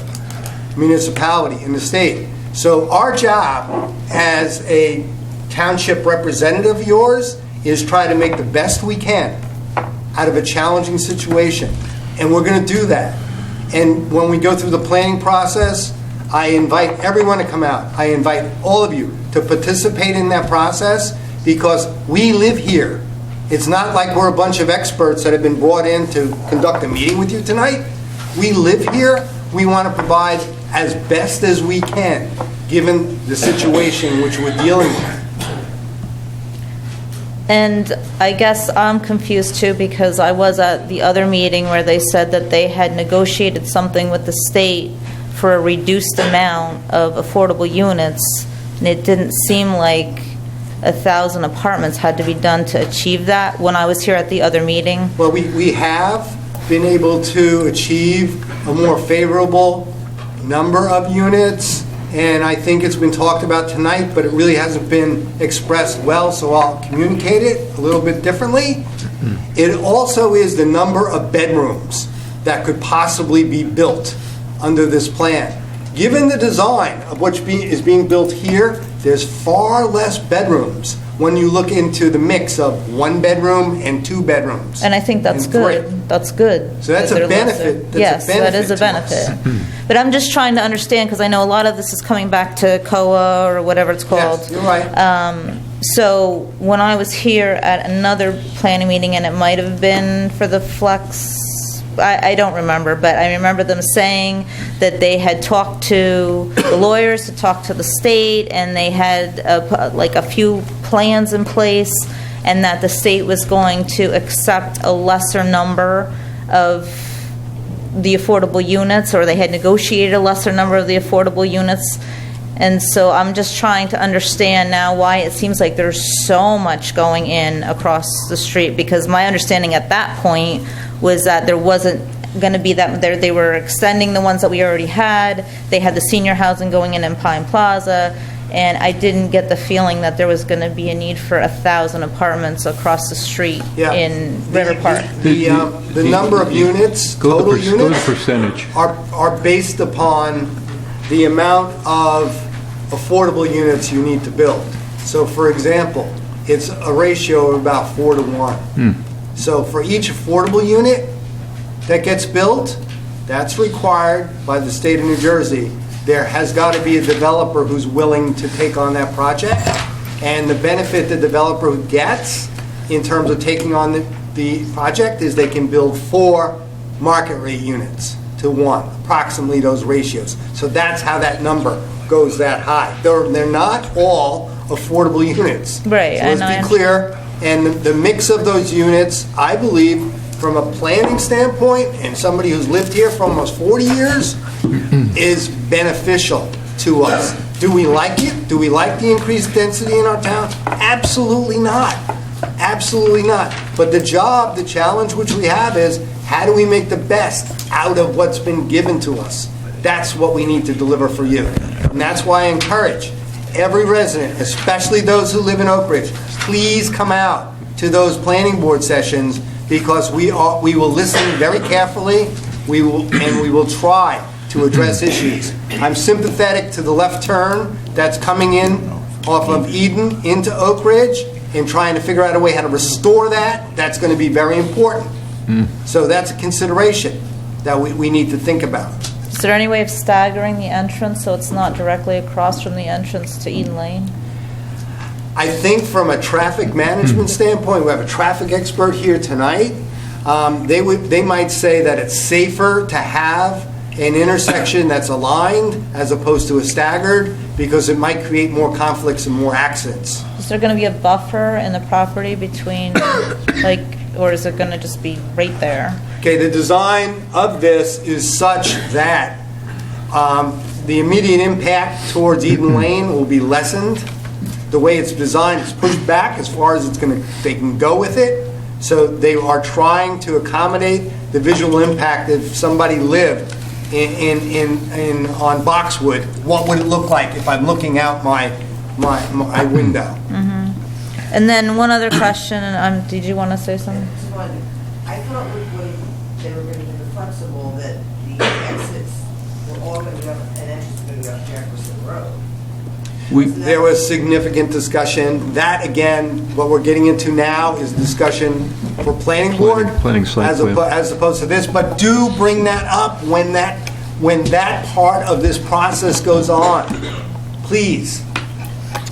[SPEAKER 3] municipality in the state. So our job as a township representative of yours is try to make the best we can out of a challenging situation. And we're going to do that. And when we go through the planning process, I invite everyone to come out. I invite all of you to participate in that process because we live here. It's not like we're a bunch of experts that have been brought in to conduct a meeting with you tonight. We live here. We want to provide as best as we can, given the situation which we're dealing with.
[SPEAKER 20] And I guess I'm confused too because I was at the other meeting where they said that they had negotiated something with the state for a reduced amount of affordable units, and it didn't seem like 1,000 apartments had to be done to achieve that when I was here at the other meeting.
[SPEAKER 3] Well, we have been able to achieve a more favorable number of units, and I think it's been talked about tonight, but it really hasn't been expressed well, so I'll communicate it a little bit differently. It also is the number of bedrooms. that could possibly be built under this plan. Given the design of what is being built here, there's far less bedrooms when you look into the mix of 1 bedroom and 2 bedrooms.
[SPEAKER 20] And I think that's
[SPEAKER 3] and 3.
[SPEAKER 20] good. That's good.
[SPEAKER 3] So that's
[SPEAKER 20] that
[SPEAKER 3] a
[SPEAKER 20] they're
[SPEAKER 3] benefit.
[SPEAKER 20] lesser. Yes, that is a
[SPEAKER 3] to us.
[SPEAKER 20] benefit. But I'm just trying to understand, because I know a lot of this is coming back to COA or whatever it's called.
[SPEAKER 3] Yes, you're right.
[SPEAKER 20] So when I was here at another planning meeting, and it might have been for the flex, I don't remember, but I remember them saying that they had talked to the lawyers, to talk to the state, and they had like a few plans in place, and that the state was going to accept a lesser number of the affordable units, or they had negotiated a lesser number of the affordable units. And so I'm just trying to understand now why it seems like there's so much going in across the street, because my understanding at that point was that there wasn't going to be that, they were extending the ones that we already had. They had the senior housing going in Pine Plaza, and I didn't get the feeling that there was going to be a need for 1,000 apartments across the street in River Park.
[SPEAKER 3] The number of units, total units,
[SPEAKER 1] go to percentage.
[SPEAKER 3] are based upon the amount of affordable units you need to build. So, for example, it's a ratio of about 4 to 1. So for each affordable unit that gets built, that's required by the state of New Jersey. There has got to be a developer who's willing to take on that project. And the benefit the developer gets in terms of taking on the project is they can build 4 market rate units to 1, approximately those ratios. So that's how that number goes that high. They're not all affordable units.
[SPEAKER 20] Right.
[SPEAKER 3] So let's be clear. And the mix of those units, I believe, from a planning standpoint, and somebody who's lived here for almost 40 years, is beneficial to us. Do we like it? Do we like the increased density in our town? Absolutely not. Absolutely not. But the challenge which we have is, how do we make the best out of what's been given to us? That's what we need to deliver for you. And that's why I encourage every resident, especially those who live in Oak Ridge, please come out to those planning board sessions, because we will listen very carefully. We will try to address issues. I'm sympathetic to the left turn that's coming in off of Eden into Oak Ridge, and trying to figure out a way how to restore that. That's going to be very important. So that's a consideration that we need to think about.
[SPEAKER 20] Is there any way of staggering the entrance so it's not directly across from the entrance to Eden Lane?
[SPEAKER 3] I think from a traffic management standpoint, we have a traffic expert here tonight. They might say that it's safer to have an intersection that's aligned as opposed to a staggered, because it might create more conflicts and more accidents.
[SPEAKER 20] Is there going to be a buffer in the property between, or is it going to just be right there?
[SPEAKER 3] Okay, the design of this is such that the immediate impact towards Eden Lane will be lessened. The way it's designed, it's pushed back as far as they can go with it. So they are trying to accommodate the visual impact. If somebody lived on Boxwood, what would it look like if I'm looking out my window?
[SPEAKER 20] And then one other question, did you want to say something?
[SPEAKER 16] I thought they were going to be flexible, that the exits were all going to be up, and entrance was going to be up Jefferson Road.
[SPEAKER 3] There was significant discussion. That, again, what we're getting into now is discussion for planning board as opposed to this. But do bring that up when that part of this process goes on, please.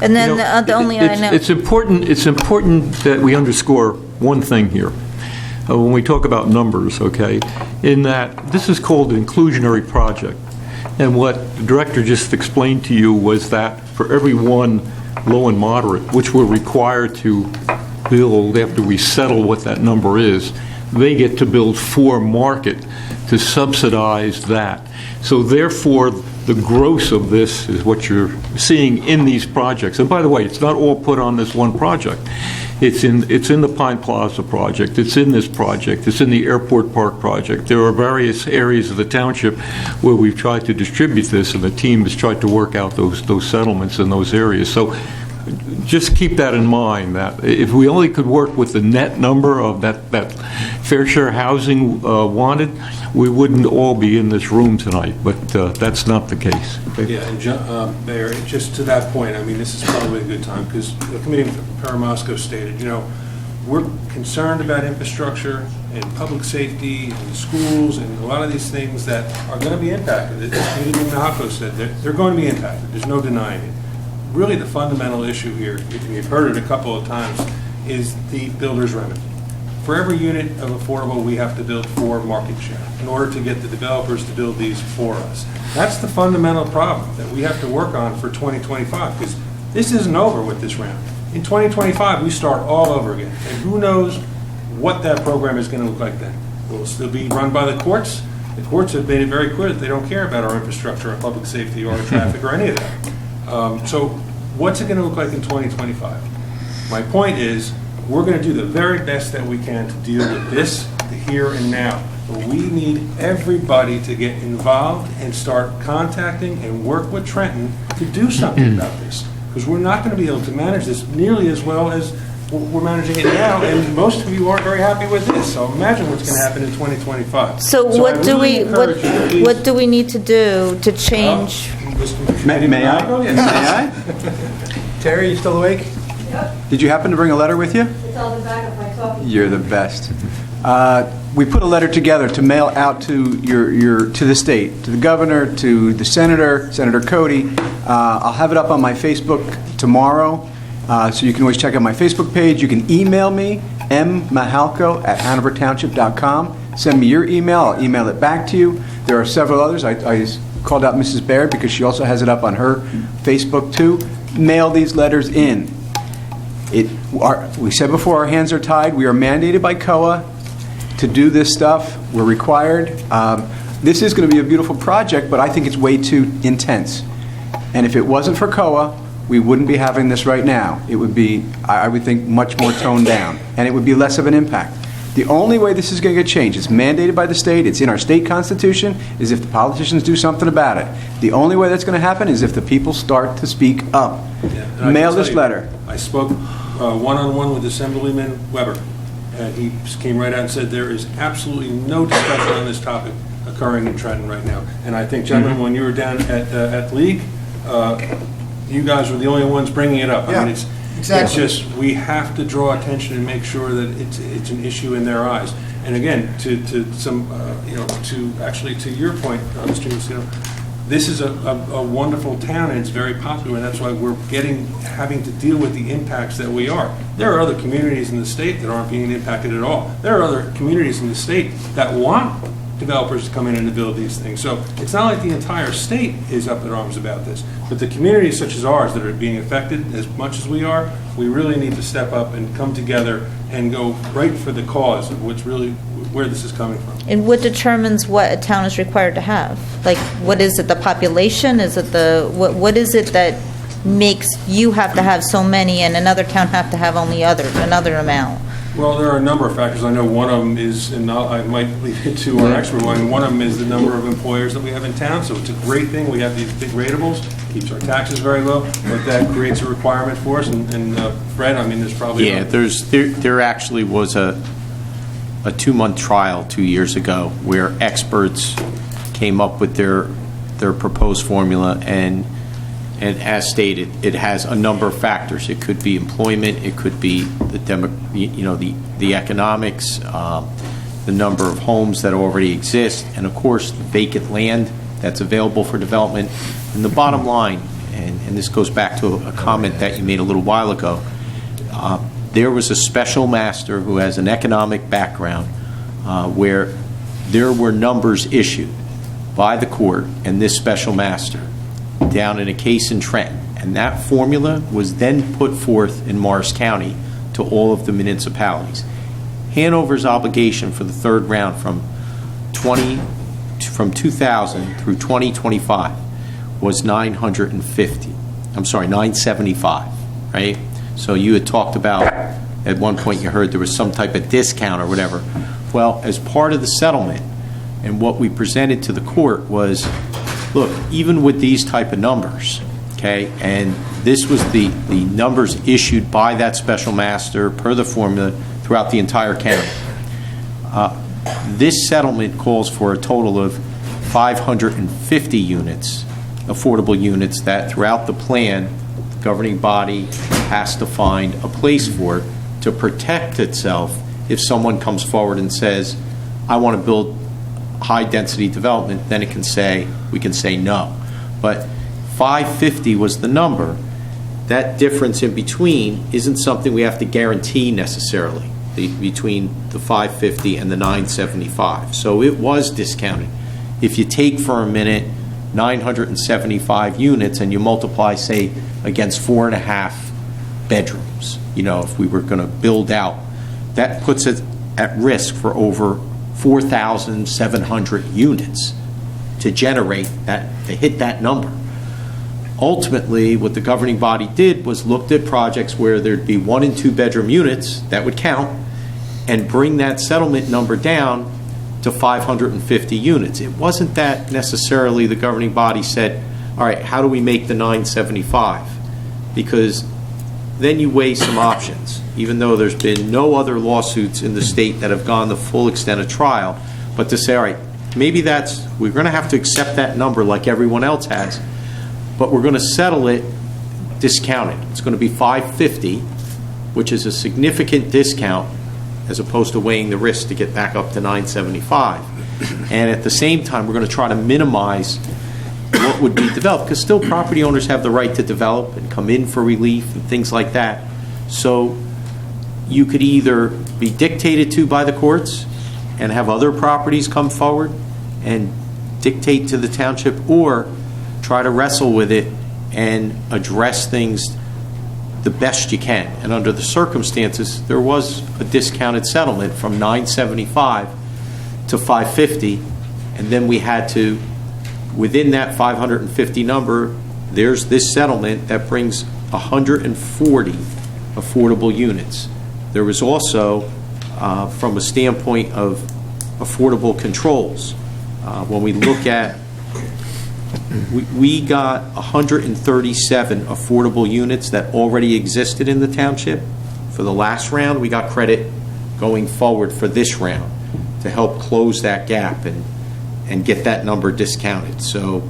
[SPEAKER 20] And then the only I know.
[SPEAKER 1] It's important that we underscore one thing here. When we talk about numbers, okay, in that this is called an inclusionary project. And what the director just explained to you was that for every one low and moderate, which we're required to build after we settle what that number is, they get to build 4 market to subsidize that. So therefore, the gross of this is what you're seeing in these projects. And by the way, it's not all put on this one project. It's in the Pine Plaza project. It's in this project. It's in the Airport Park project. There are various areas of the township where we've tried to distribute this, and the team has tried to work out those settlements in those areas. So just keep that in mind, that if we only could work with the net number of that fair share housing wanted, we wouldn't all be in this room tonight, but that's not the case.
[SPEAKER 21] Yeah, and Mayor, just to that point, I mean, this is probably a good time, because the Committee Paramosco stated, we're concerned about infrastructure and public safety and schools and a lot of these things that are going to be impacted. As Committee Nahako said, they're going to be impacted. There's no denying it. Really, the fundamental issue here, and you've heard it a couple of times, is the builder's remedy. For every unit of affordable, we have to build 4 market share in order to get the developers to build these for us. That's the fundamental problem that we have to work on for 2025, because this isn't over with this round. In 2025, we start all over again, and who knows what that program is going to look like then. Will it still be run by the courts? The courts have made it very clear that they don't care about our infrastructure, our public safety, or our traffic, or any of that. So what's it going to look like in 2025? My point is, we're going to do the very best that we can to deal with this, the here and now. But we need everybody to get involved and start contacting and work with Trenton to do something about this. Because we're not going to be able to manage this nearly as well as we're managing it now, and most of you aren't very happy with this. So imagine what's going to happen in 2025.
[SPEAKER 20] So what do we need to do to change?
[SPEAKER 11] May I? Terry, you still awake? Yep. Did you happen to bring a letter with you?
[SPEAKER 22] It's on the back of my coffee.
[SPEAKER 11] You're the best. We put a letter together to mail out to to the state, to the governor, to the senator, Senator Cody. I'll have it up on my Facebook tomorrow, so you can always check out my Facebook page. You can email me, mmahalko@hanovertownship.com. Send me your email. I'll email it back to you. There are several others. I called out Mrs. Baird because she also has it up on her Facebook too. Mail these letters in. We said before, our hands are tied. We are mandated by COA to do this stuff. We're required. This is going to be a beautiful project, but I think it's way too intense. And if it wasn't for COA, we wouldn't be having this right now. It would be, I would think, much more toned down, and it would be less of an impact. The only way this is going to get changed, it's mandated by the state, it's in our state constitution, is if the politicians do something about it. The only way that's going to happen is if the people start to speak up.
[SPEAKER 21] Yeah,
[SPEAKER 11] mail this letter.
[SPEAKER 21] I spoke one-on-one with Assemblyman Weber, and he came right out and said there is absolutely no discussion on this topic occurring in Trenton right now. And I think, gentlemen, when you were down at League, you guys were the only ones bringing it up.
[SPEAKER 3] Yeah,
[SPEAKER 21] I mean, it's just, we have to draw attention and make sure that it's an issue in their eyes. And again, to your point, Mr. Lucino, this is a wonderful town, and it's very popular, and that's why we're having to deal with the impacts that we are. There are other communities in the state that aren't being impacted at all. There are other communities in the state that want developers to come in and to build these things. So it's not like the entire state is up in arms about this, but the communities such as ours that are being affected as much as we are, we really need to step up and come together and go right for the cause of where this is coming from.
[SPEAKER 20] And what determines what a town is required to have? Like, what is it, the population? Is it what is it that makes you have to have so many and another town have to have only another amount?
[SPEAKER 21] Well, there are a number of factors. I know one of them is, and I might leave it to our expert one of them is the number of employers that we have in town. So it's a great thing. We have these big ratables, keeps our taxes very low, but that creates a requirement for us. And Fred, I mean, there's probably...
[SPEAKER 4] Yeah, there actually was a 2-month trial 2 years ago where experts came up with their proposed formula, and as stated, it has a number of factors. It could be employment, it could be the economics, the number of homes that already exist, and of course the vacant land that's available for development. And the bottom line, and this goes back to a comment that you made a little while ago, there was a special master who has an economic background where there were numbers issued by the court and this special master down in a case in Trenton. And that formula was then put forth in Morris County to all of the municipalities. Hanover's obligation for the third round from 2000 through 2025 was $975, right? So you had talked about, at one point you heard there was some type of discount or whatever. Well, as part of the settlement, and what we presented to the court was, look, even with these type of numbers, okay? And this was the numbers issued by that special master per the formula throughout the entire county. This settlement calls for a total of 550 units, affordable units, that throughout the plan, the governing body has to find a place for to protect itself if someone comes forward and says, I want to build high-density development, then we can say no. But 550 was the number. That difference in between isn't something we have to guarantee necessarily, between the 550 and the 975. So it was discounted. If you take for a minute 975 units and you multiply, say, against 4.5 bedrooms, if we were going to build out, that puts it at risk for over 4,700 units to generate that, to hit that number. Ultimately, what the governing body did was looked at projects where there'd be 1 and 2 bedroom units that would count and bring that settlement number down to 550 units. It wasn't that necessarily the governing body said, all right, how do we make the 975? Because then you weigh some options, even though there's been no other lawsuits in the state that have gone the full extent of trial, but to say, all right, maybe we're going to have to accept that number like everyone else has, but we're going to settle it discounted. It's going to be 550, which is a significant discount as opposed to weighing the risk to get back up to 975. And at the same time, we're going to try to minimize what would be developed, because still property owners have the right to develop and come in for relief and things like that. So you could either be dictated to by the courts and have other properties come forward and dictate to the township, or try to wrestle with it and address things the best you can. And under the circumstances, there was a discounted settlement from 975 to 550, and then we had to, within that 550 number, there's this settlement that brings 140 affordable units. There was also, from a standpoint of affordable controls, when we look at, we got 137 affordable units that already existed in the township. For the last round, we got credit going forward for this round to help close that gap and get that number discounted. So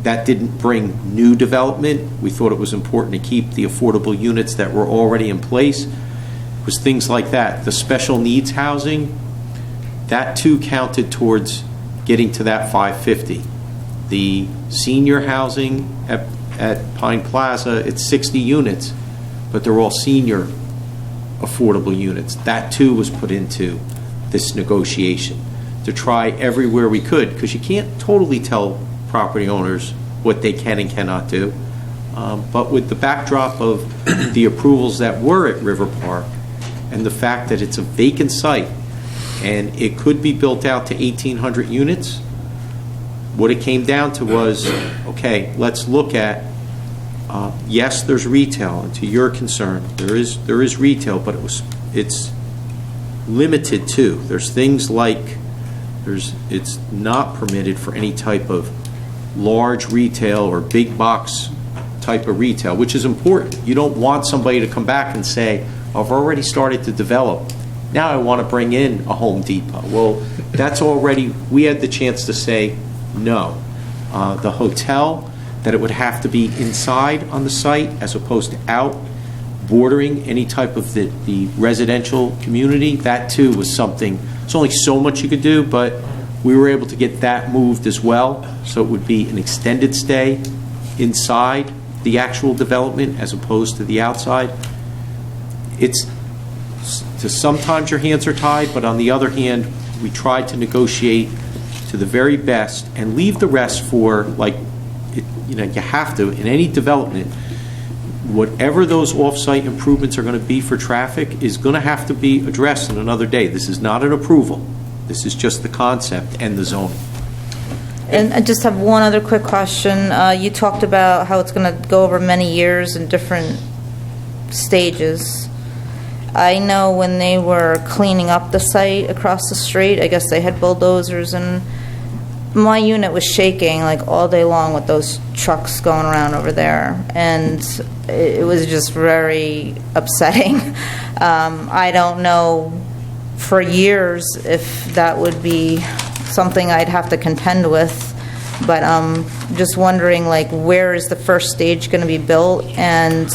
[SPEAKER 4] that didn't bring new development. We thought it was important to keep the affordable units that were already in place. It was things like that. The special needs housing, that too counted towards getting to that 550. The senior housing at Pine Plaza, it's 60 units, but they're all senior affordable units. That too was put into this negotiation to try everywhere we could, because you can't totally tell property owners what they can and cannot do. But with the backdrop of the approvals that were at River Park and the fact that it's a vacant site and it could be built out to 1,800 units, what it came down to was, okay, let's look at, yes, there's retail, and to your concern, there is retail, but it's limited to. There's things like, it's not permitted for any type of large retail or big box type of retail, which is important. You don't want somebody to come back and say, I've already started to develop, now I want to bring in a Home Depot. Well, that's already, we had the chance to say no. The hotel, that it would have to be inside on the site as opposed to out bordering any type of the residential community, that too was something, there's only so much you could do, but we were able to get that moved as well, so it would be an extended stay inside the actual development as opposed to the outside. It's, to sometimes your hands are tied, but on the other hand, we tried to negotiate to the very best and leave the rest for, like, you have to, in any development, whatever those off-site improvements are going to be for traffic is going to have to be addressed in another day. This is not an approval. This is just the concept and the zoning.
[SPEAKER 20] And I just have one other quick question. You talked about how it's going to go over many years in different stages. I know when they were cleaning up the site across the street, I guess they had bulldozers and my unit was shaking like all day long with those trucks going around over there, and it was just very upsetting. I don't know for years if that would be something I'd have to contend with, but just wondering, like, where is the first stage going to be built, and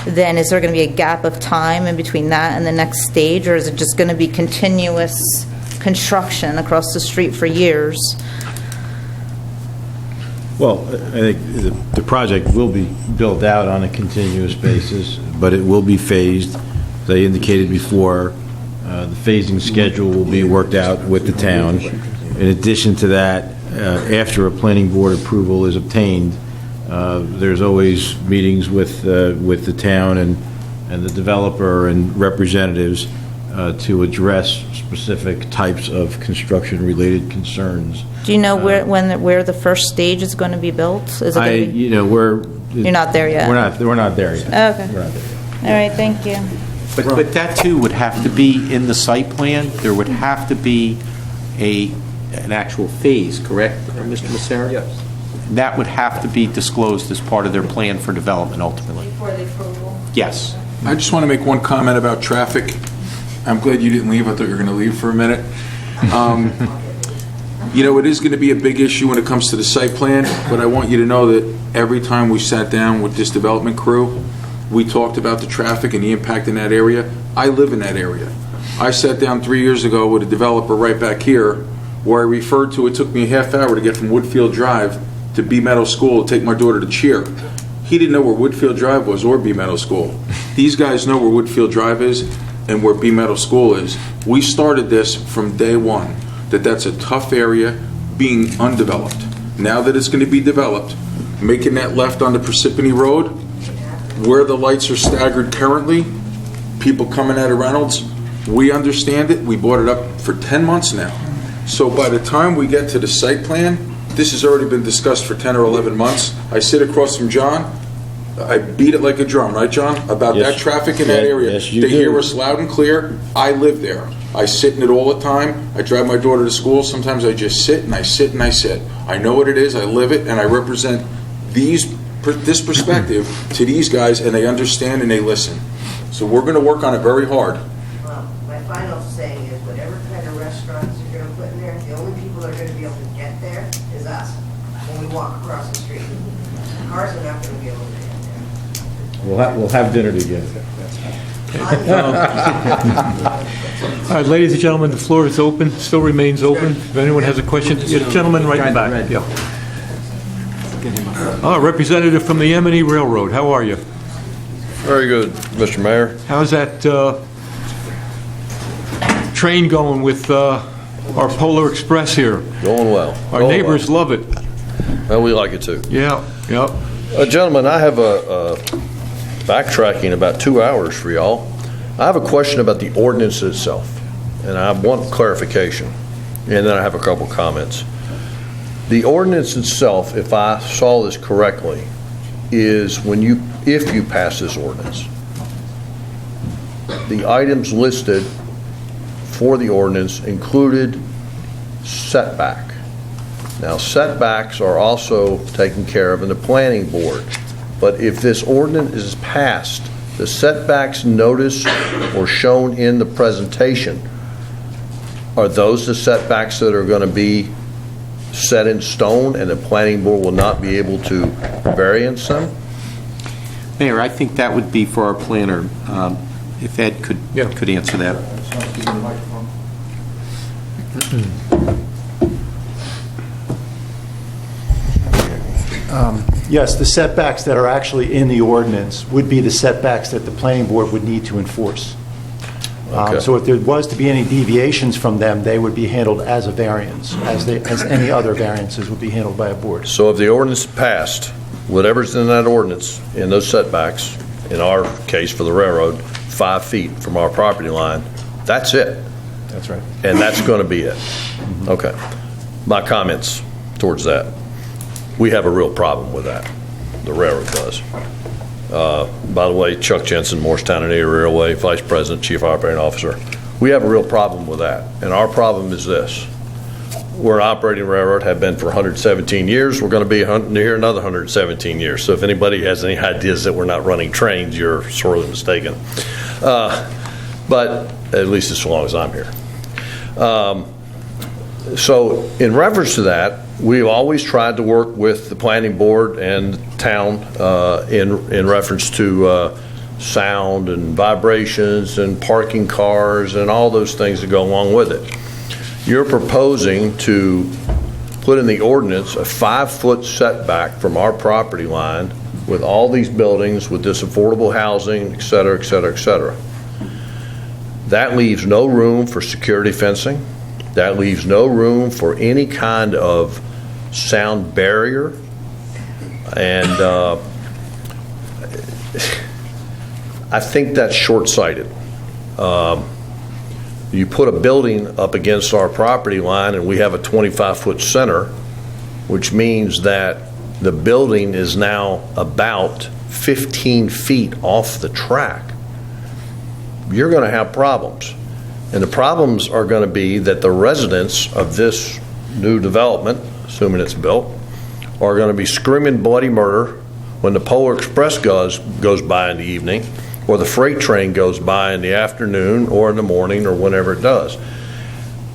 [SPEAKER 20] then is there going to be a gap of time in between that and the next stage, or is it just going to be continuous construction across the street for years?
[SPEAKER 7] Well, I think the project will be built out on a continuous basis, but it will be phased. As I indicated before, the phasing schedule will be worked out with the town. In addition to that, after a planning board approval is obtained, there's always meetings with the town and the developer and representatives to address specific types of construction-related concerns.
[SPEAKER 20] Do you know where the first stage is going to be built? Is it gonna be,
[SPEAKER 7] You're
[SPEAKER 20] not there yet?
[SPEAKER 7] We're not there yet.
[SPEAKER 20] Okay.
[SPEAKER 7] We're not there yet.
[SPEAKER 20] All right, thank you.
[SPEAKER 4] But that too would have to be in the site plan. There would have to be an actual phase, correct, Mr. Massera? Yes. That would have to be disclosed as part of their plan for development ultimately.
[SPEAKER 20] Before the approval?
[SPEAKER 4] Yes.
[SPEAKER 14] I just want to make one comment about traffic. I'm glad you didn't leave. I thought you were going to leave for a minute. It is going to be a big issue when it comes to the site plan, but I want you to know that every time we sat down with this development crew, we talked about the traffic and the impact in that area. I live in that area. I sat down 3 years ago with a developer right back here where I referred to, it took me a half hour to get from Woodfield Drive to B Meadow School to take my daughter to cheer. He didn't know where Woodfield Drive was or B Meadow School. These guys know where Woodfield Drive is and where B Meadow School is. We started this from day one, that's a tough area being undeveloped. Now that it's going to be developed, making that left onto Parsippany Road, where the lights are staggered currently, people coming out of Reynolds, we understand it. We brought it up for 10 months now. So by the time we get to the site plan, this has already been discussed for 10 or 11 months. I sit across from John. I beat it like a drum, right, John? About that traffic in that area.
[SPEAKER 7] Yes, you
[SPEAKER 14] they
[SPEAKER 7] do.
[SPEAKER 14] hear us loud and clear. I live there. I sit in it all the time. I drive my daughter to school. Sometimes I just sit and I sit and I sit. I know what it is. I live it, and I represent this perspective to these guys, and they understand and they listen. So we're going to work on it very hard.
[SPEAKER 16] Well, my final saying is whatever kind of restaurants you're going to put in there, the only people that are going to be able to get there is us when we walk across the street. Cars are not going to be able to get there.
[SPEAKER 7] We'll have dinner together.
[SPEAKER 1] All right, ladies and gentlemen, the floor is open, still remains open. If anyone has a question, gentlemen right in the back. Yeah. Representative from the M&E Railroad, how are you?
[SPEAKER 5] Very good, Mr. Mayor.
[SPEAKER 1] How's that train going with our Polar Express here?
[SPEAKER 5] Going well.
[SPEAKER 1] Our neighbors love it.
[SPEAKER 5] Well, we like it too.
[SPEAKER 1] Yeah, yeah.
[SPEAKER 5] Gentlemen, I have a backtracking about 2 hours for y'all. I have a question about the ordinance itself, and I want clarification, and then I have a couple comments. The ordinance itself, if I saw this correctly, is if you pass this ordinance, the items listed for the ordinance included setback. Now, setbacks are also taken care of in the planning board, but if this ordinance is passed, the setbacks noticed or shown in the presentation, are those the setbacks that are going to be set in stone and the planning board will not be able to variance them?
[SPEAKER 4] Mayor, I think that would be for our planner, if Ed could answer that.
[SPEAKER 22] Yes, the setbacks that are actually in the ordinance would be the setbacks that the planning board would need to enforce.
[SPEAKER 5] Okay.
[SPEAKER 22] So if there was to be any deviations from them, they would be handled as a variance, as any other variances would be handled by a board.
[SPEAKER 5] So if the ordinance passed, whatever's in that ordinance, in those setbacks, in our case for the railroad, 5 feet from our property line, that's it.
[SPEAKER 22] That's right.
[SPEAKER 5] And that's going to be it. Okay. My comments towards that. We have a real problem with that. The railroad does. By the way, Chuck Jensen, Morristown and Ada Railway, Vice President, Chief Operating Officer. We have a real problem with that. And our problem is this. we're an operating railroad, have been for 117 years. We're going to be here another 117 years. So if anybody has any ideas that we're not running trains, you're sorely mistaken. But at least as long as I'm here. So in reference to that, we've always tried to work with the planning board and town in reference to sound and vibrations and parking cars and all those things that go along with it. You're proposing to put in the ordinance a 5-foot setback from our property line with all these buildings, with this affordable housing, et cetera, et cetera, et cetera. That leaves no room for security fencing. That leaves no room for any kind of sound barrier. And I think that's short-sighted. You put a building up against our property line and we have a 25-foot center, which means that the building is now about 15 feet off the track. You're going to have problems. And the problems are going to be that the residents of this new development, assuming it's built, are going to be screaming bloody murder when the Polar Express goes by in the evening, or the freight train goes by in the afternoon or in the morning or whenever it does.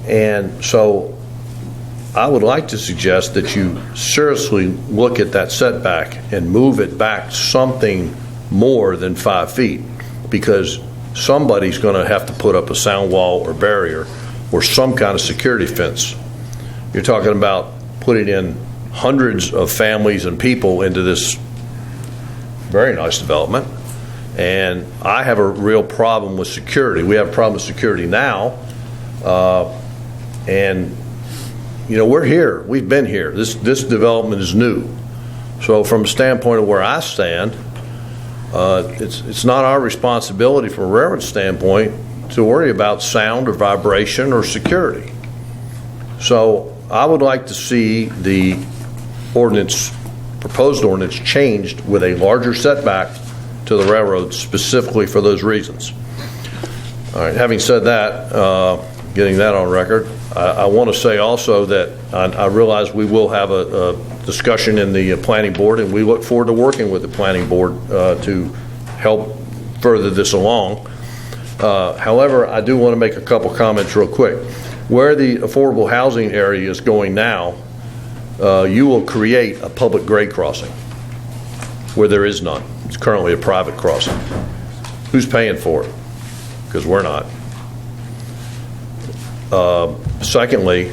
[SPEAKER 5] And so I would like to suggest that you seriously look at that setback and move it back something more than 5 feet, because somebody's going to have to put up a sound wall or barrier or some kind of security fence. You're talking about putting in hundreds of families and people into this very nice development. And I have a real problem with security. We have a problem with security now. And, you know, we're here. We've been here. This development is new. So from a standpoint of where I stand, it's not our responsibility from a railroad standpoint to worry about sound or vibration or security. So I would like to see the proposed ordinance changed with a larger setback to the railroad specifically for those reasons. All right, having said that, getting that on record, I want to say also that I realize we will have a discussion in the planning board, and we look forward to working with the planning board to help further this along. However, I do want to make a couple comments real quick. Where the affordable housing area is going now, you will create a public grade crossing where there is none. It's currently a private crossing. Who's paying for it? Because we're not. Secondly,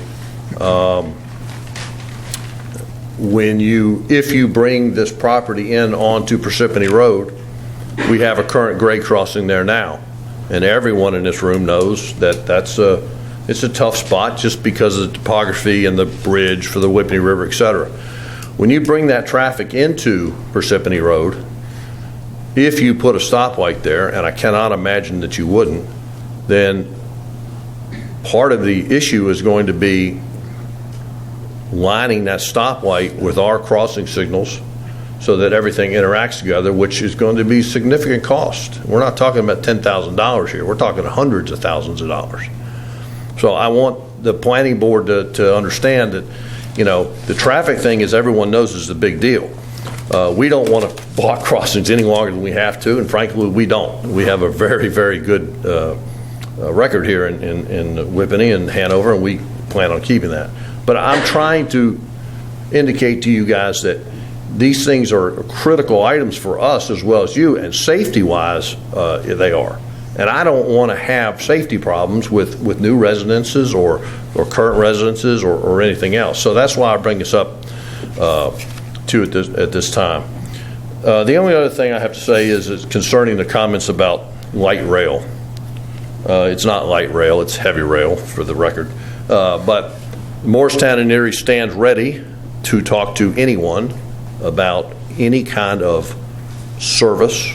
[SPEAKER 5] if you bring this property in onto Parsippany Road, we have a current grade crossing there now, and everyone in this room knows that it's a tough spot just because of the topography and the bridge for the Whippany River, etc. When you bring that traffic into Parsippany Road, if you put a stoplight there, and I cannot imagine that you wouldn't, then part of the issue is going to be lining that stoplight with our crossing signals so that everything interacts together, which is going to be significant cost. We're not talking about $10,000 here. We're talking hundreds of thousands of dollars. So I want the planning board to understand that, you know, the traffic thing, as everyone knows, is a big deal. We don't want to block crossings any longer than we have to, and frankly, we don't. We have a very, very good record here in Whippany and Hanover, and we plan on keeping that. But I'm trying to indicate to you guys that these things are critical items for us as well as you, and safety-wise, they are. And I don't want to have safety problems with new residences or current residences or anything else. So that's why I bring this up at this time. The only other thing I have to say is concerning the comments about light rail. It's not light rail, it's heavy rail, for the record. But Morristown and Erie stands ready to talk to anyone about any kind of service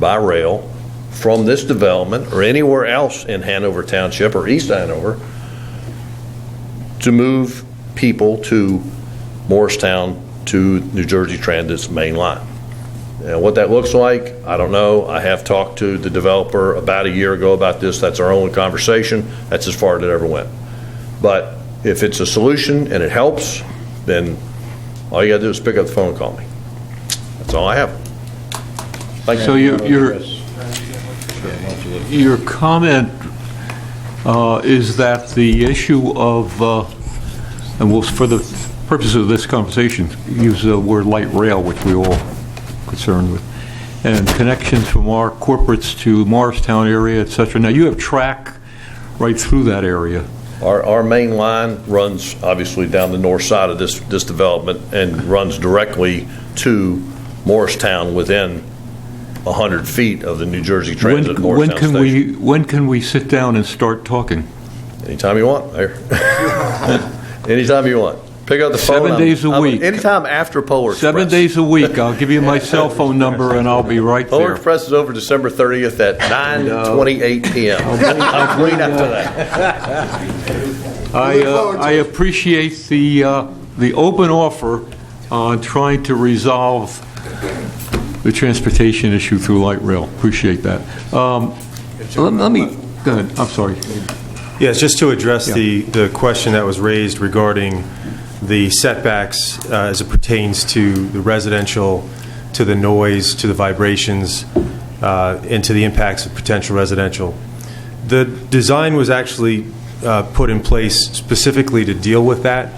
[SPEAKER 5] by rail from this development or anywhere else in Hanover Township or East Hanover to move people to Morristown to New Jersey Transit's main line. And what that looks like, I don't know. I have talked to the developer about a year ago about this. That's our only conversation. That's as far as it ever went. But If it's a solution and it helps, then all you got to do is pick up the phone and call me. That's all I have. Thank you.
[SPEAKER 1] So your comment is that the issue of, and we'll, for the purposes of this conversation, use the word light rail, which we're all concerned with, and connections from our corporates to Morristown area, et cetera. Now, you have track right through that area.
[SPEAKER 5] Our main line runs obviously down the north side of this development and runs directly to Morristown within 100 feet of the New Jersey Transit Morristown station.
[SPEAKER 1] When can we sit down and start talking?
[SPEAKER 5] Anytime you want. Anytime you want. Pick up the phone.
[SPEAKER 1] 7 days a week.
[SPEAKER 5] Anytime after Polar Express.
[SPEAKER 1] 7 days a week. I'll give you my cell phone number and I'll be right there.
[SPEAKER 5] Polar Express is over December 30th at 9:28 p.m. I'll wait after that.
[SPEAKER 1] I appreciate the open offer on trying to resolve the transportation issue through light rail. Appreciate that. Let me, go ahead. I'm sorry.
[SPEAKER 6] Yes, just to address the question that was raised regarding the setbacks as it pertains to the residential, to the noise, to the vibrations, and to the impacts of potential residential. The design was actually put in place specifically to deal with that.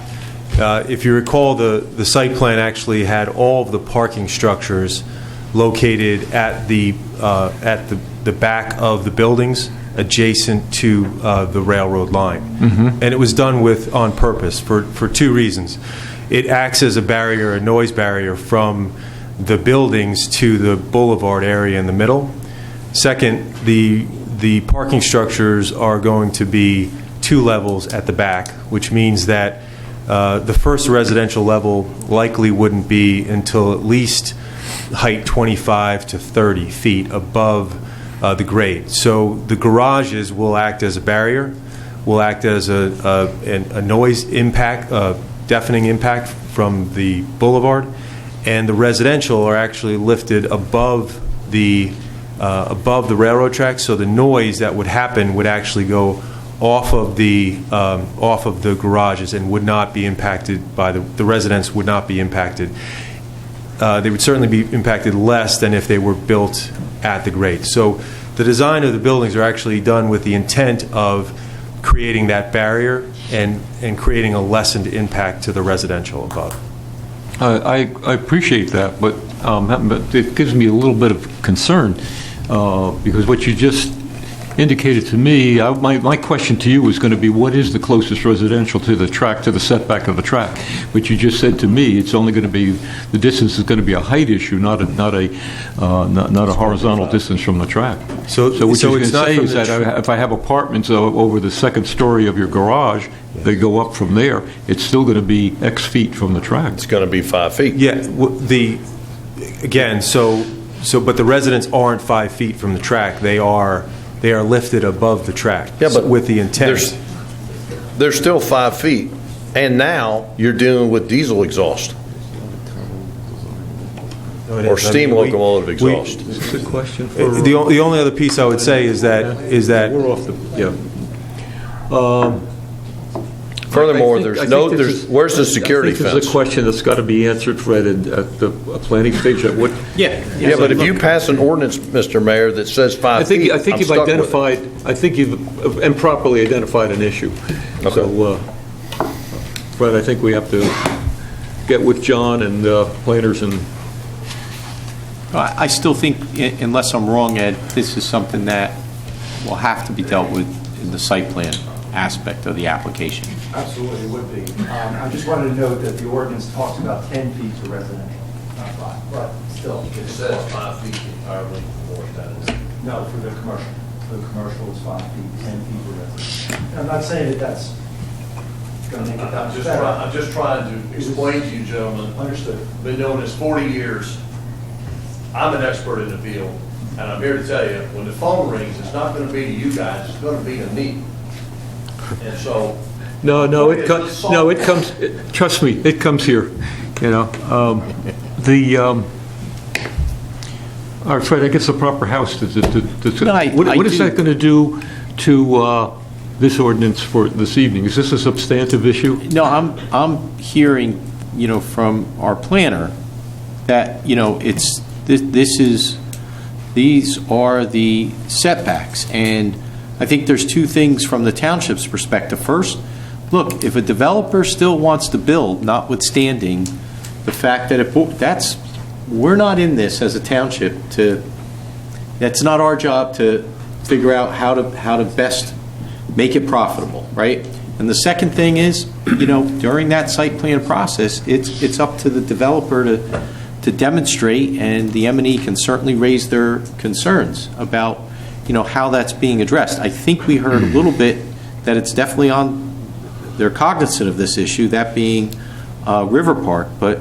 [SPEAKER 6] If you recall, the site plan actually had all of the parking structures located at the back of the buildings adjacent to the railroad line. And it was done on purpose for two reasons. It acts as a barrier, a noise barrier from the buildings to the boulevard area in the middle. Second, the parking structures are going to be 2 levels at the back, which means that the first residential level likely wouldn't be until at least height 25 to 30 feet above the grade. So the garages will act as a barrier, will act as a noise impact, deafening impact from the boulevard, and the residential are actually lifted above the railroad tracks. So the noise that would happen would actually go off of the garages and would not be impacted by the residents would not be impacted. They would certainly be impacted less than if they were built at the grade. So the design of the buildings are actually done with the intent of creating that barrier and creating a lessened impact to the residential above.
[SPEAKER 1] I appreciate that, but it gives me a little bit of concern because what you just indicated to me, my question to you was going to be, what is the closest residential to the track, to the setback of the track? But you just said to me, it's only going to be, the distance is going to be a height issue, not a horizontal distance from the track. So what you're going to say is that if I have apartments over the second story of your garage, they go up from there, it's still going to be X feet from the track.
[SPEAKER 5] It's going to be 5 feet.
[SPEAKER 6] Yeah, but the residents aren't 5 feet from the track. They are lifted above the track.
[SPEAKER 5] Yeah, but
[SPEAKER 6] with the intent.
[SPEAKER 5] They're still 5 feet, and now you're dealing with diesel exhaust or steam locomotive exhaust.
[SPEAKER 1] Is this a question for
[SPEAKER 6] The only other piece I would say is that
[SPEAKER 1] we're off the
[SPEAKER 5] Furthermore, where's the security fence?
[SPEAKER 1] This is a question that's got to be answered, Fred, at the planning stage.
[SPEAKER 5] Yeah, but if you pass an ordinance, Mr. Mayor, that says 5 feet,
[SPEAKER 1] I think you've identified. I think you've improperly identified an issue. Okay. So, Fred, I think we have to get with John and planners and.
[SPEAKER 4] I still think, unless I'm wrong, Ed, this is something that will have to be dealt with in the site plan aspect of the application.
[SPEAKER 22] Absolutely, it would be. I just wanted to note that the ordinance talks about 10 feet to residential, not 5, but still.
[SPEAKER 5] It says 5 feet entirely for that.
[SPEAKER 22] No, for the commercial. For the commercial, it's 5 feet, 10 feet to residential. I'm not saying that that's going to make it that better.
[SPEAKER 5] I'm just trying to explain to you, gentlemen.
[SPEAKER 22] Understood.
[SPEAKER 5] Been doing this 40 years. I'm an expert in the field, and I'm here to tell you, when the phone rings, it's not going to be to you guys, it's going to be to me. And so.
[SPEAKER 1] No, it comes. Trust me, it comes here. You know, all right, Fred. I guess the proper house. What is that going to do to this ordinance for this evening? Is this a substantive issue?
[SPEAKER 4] No, I'm hearing, from our planner that, these are the setbacks. And I think there's two things from the township's perspective. First, look, if a developer still wants to build, notwithstanding the fact that we're not in this as a township that's not our job to figure out how to best make it profitable, right? And the second thing is, during that site plan process, it's up to the developer to demonstrate, and the M&E can certainly raise their concerns about, how that's being addressed. I think we heard a little bit that it's definitely they're cognizant of this issue, that being River Park, but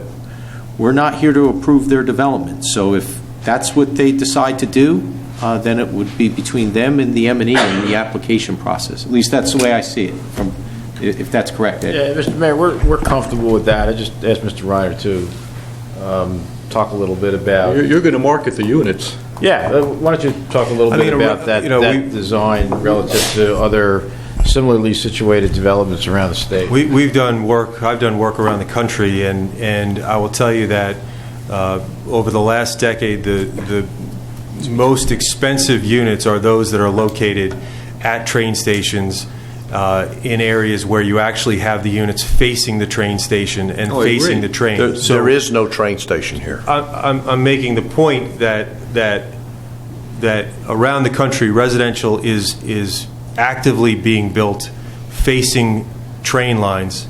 [SPEAKER 4] we're not here to approve their development. So if that's what they decide to do, then it would be between them and the M&E and the application process. At least that's the way I see it, if that's correct, Ed.
[SPEAKER 7] Yeah, Mr. Mayor, we're comfortable with that. I just asked Mr. Reiner to talk a little bit about...
[SPEAKER 1] You're going to market the units.
[SPEAKER 7] Yeah, why don't you talk a little bit about that design relative to other similarly situated developments around the state?
[SPEAKER 6] I've done work around the country, and I will tell you that over the last decade, the most expensive units are those that are located at train stations in areas where you actually have the units facing the train station and facing the train.
[SPEAKER 5] There is no train station here.
[SPEAKER 6] I'm making the point that around the country, residential is actively being built facing train lines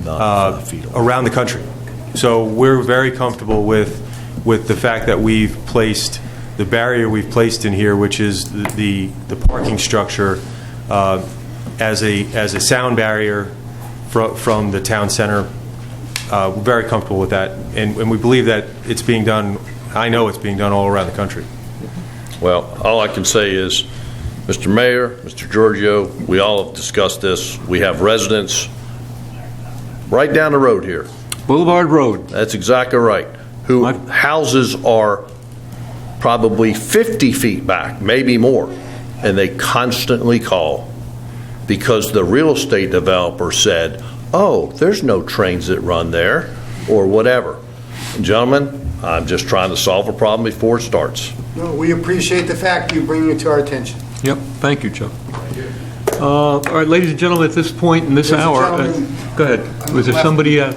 [SPEAKER 6] around the country. So we're very comfortable with the fact that we've placed the barrier we've placed in here, which is the parking structure as a sound barrier from the town center. We're very comfortable with that, and we believe that it's being done. I know it's being done all around the country.
[SPEAKER 5] Well, all I can say is, Mr. Mayor, Mr. Giorgio, we all have discussed this. We have residents right down the road here.
[SPEAKER 1] Boulevard Road.
[SPEAKER 5] That's exactly right. Who houses are probably 50 feet back, maybe more, and they constantly call because the real estate developer said, oh, there's no trains that run there, or whatever. Gentlemen, I'm just trying to solve a problem before it starts.
[SPEAKER 3] No, we appreciate the fact you bring it to our attention.
[SPEAKER 1] Yep, thank you, Chuck. All right, ladies and gentlemen, at this point in this hour, go ahead. Was there somebody?
[SPEAKER 3] Sure,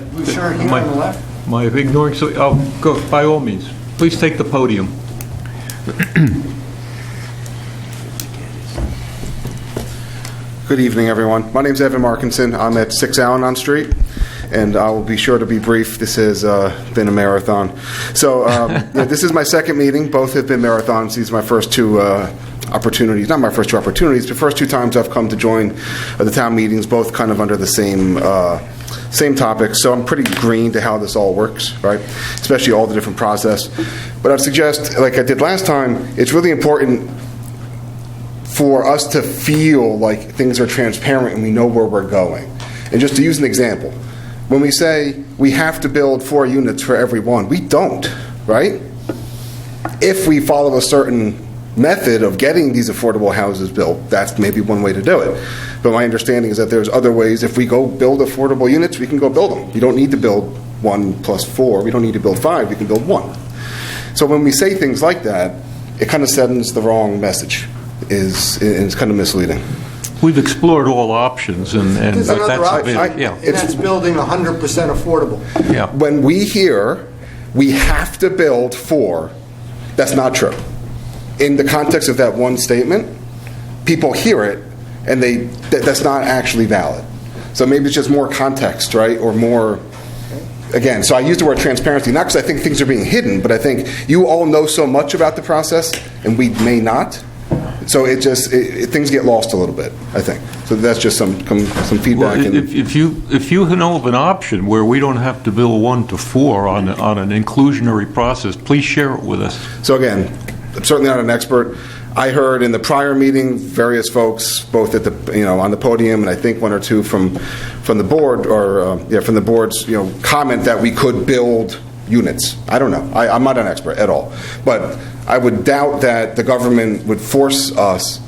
[SPEAKER 3] here on the left.
[SPEAKER 1] Am I ignoring? So, go by all means. Please take the podium.
[SPEAKER 8] Good evening, everyone. My name is Evan Markinson. I'm at 6 Al-Anon Street, and I will be sure to be brief. This has been a marathon. So this is my second meeting. Both have been marathons. These are my first two opportunities. Not my first two opportunities, but first two times I've come to join the town meetings, both kind of under the same topics. So I'm pretty green to how this all works, right? Especially all the different process. But I'd suggest, like I did last time, it's really important for us to feel like things are transparent and we know where we're going. And just to use an example, when we say we have to build 4 units for every one, we don't, right? If we follow a certain method of getting these affordable houses built, that's maybe one way to do it. But my understanding is that there's other ways. If we go build affordable units, we can go build them. You don't need to build 1 + 4. We don't need to build 5. We can build 1. So when we say things like that, it kind of sends the wrong message. It's kind of misleading.
[SPEAKER 1] We've explored all options, and
[SPEAKER 3] There's
[SPEAKER 1] that's
[SPEAKER 3] another option,
[SPEAKER 1] yeah.
[SPEAKER 3] and that's building 100% affordable.
[SPEAKER 1] Yeah.
[SPEAKER 8] When we hear we have to build 4, that's not true. In the context of that one statement, people hear it, and that's not actually valid. So maybe it's just more context, right, or more. Again, so I use the word transparency, not because I think things are being hidden, but I think you all know so much about the process, and we may not. So things get lost a little bit, I think. So that's just some feedback.
[SPEAKER 1] Well, if you know of an option where we don't have to build 1 to 4 on an inclusionary process, please share it with us.
[SPEAKER 8] So again, I'm certainly not an expert. I heard in the prior meeting various folks, both at the on the podium, and I think 1 or 2 from the board from the board's comment that we could build units. I don't know. I'm not an expert at all, but I would doubt that the government would force us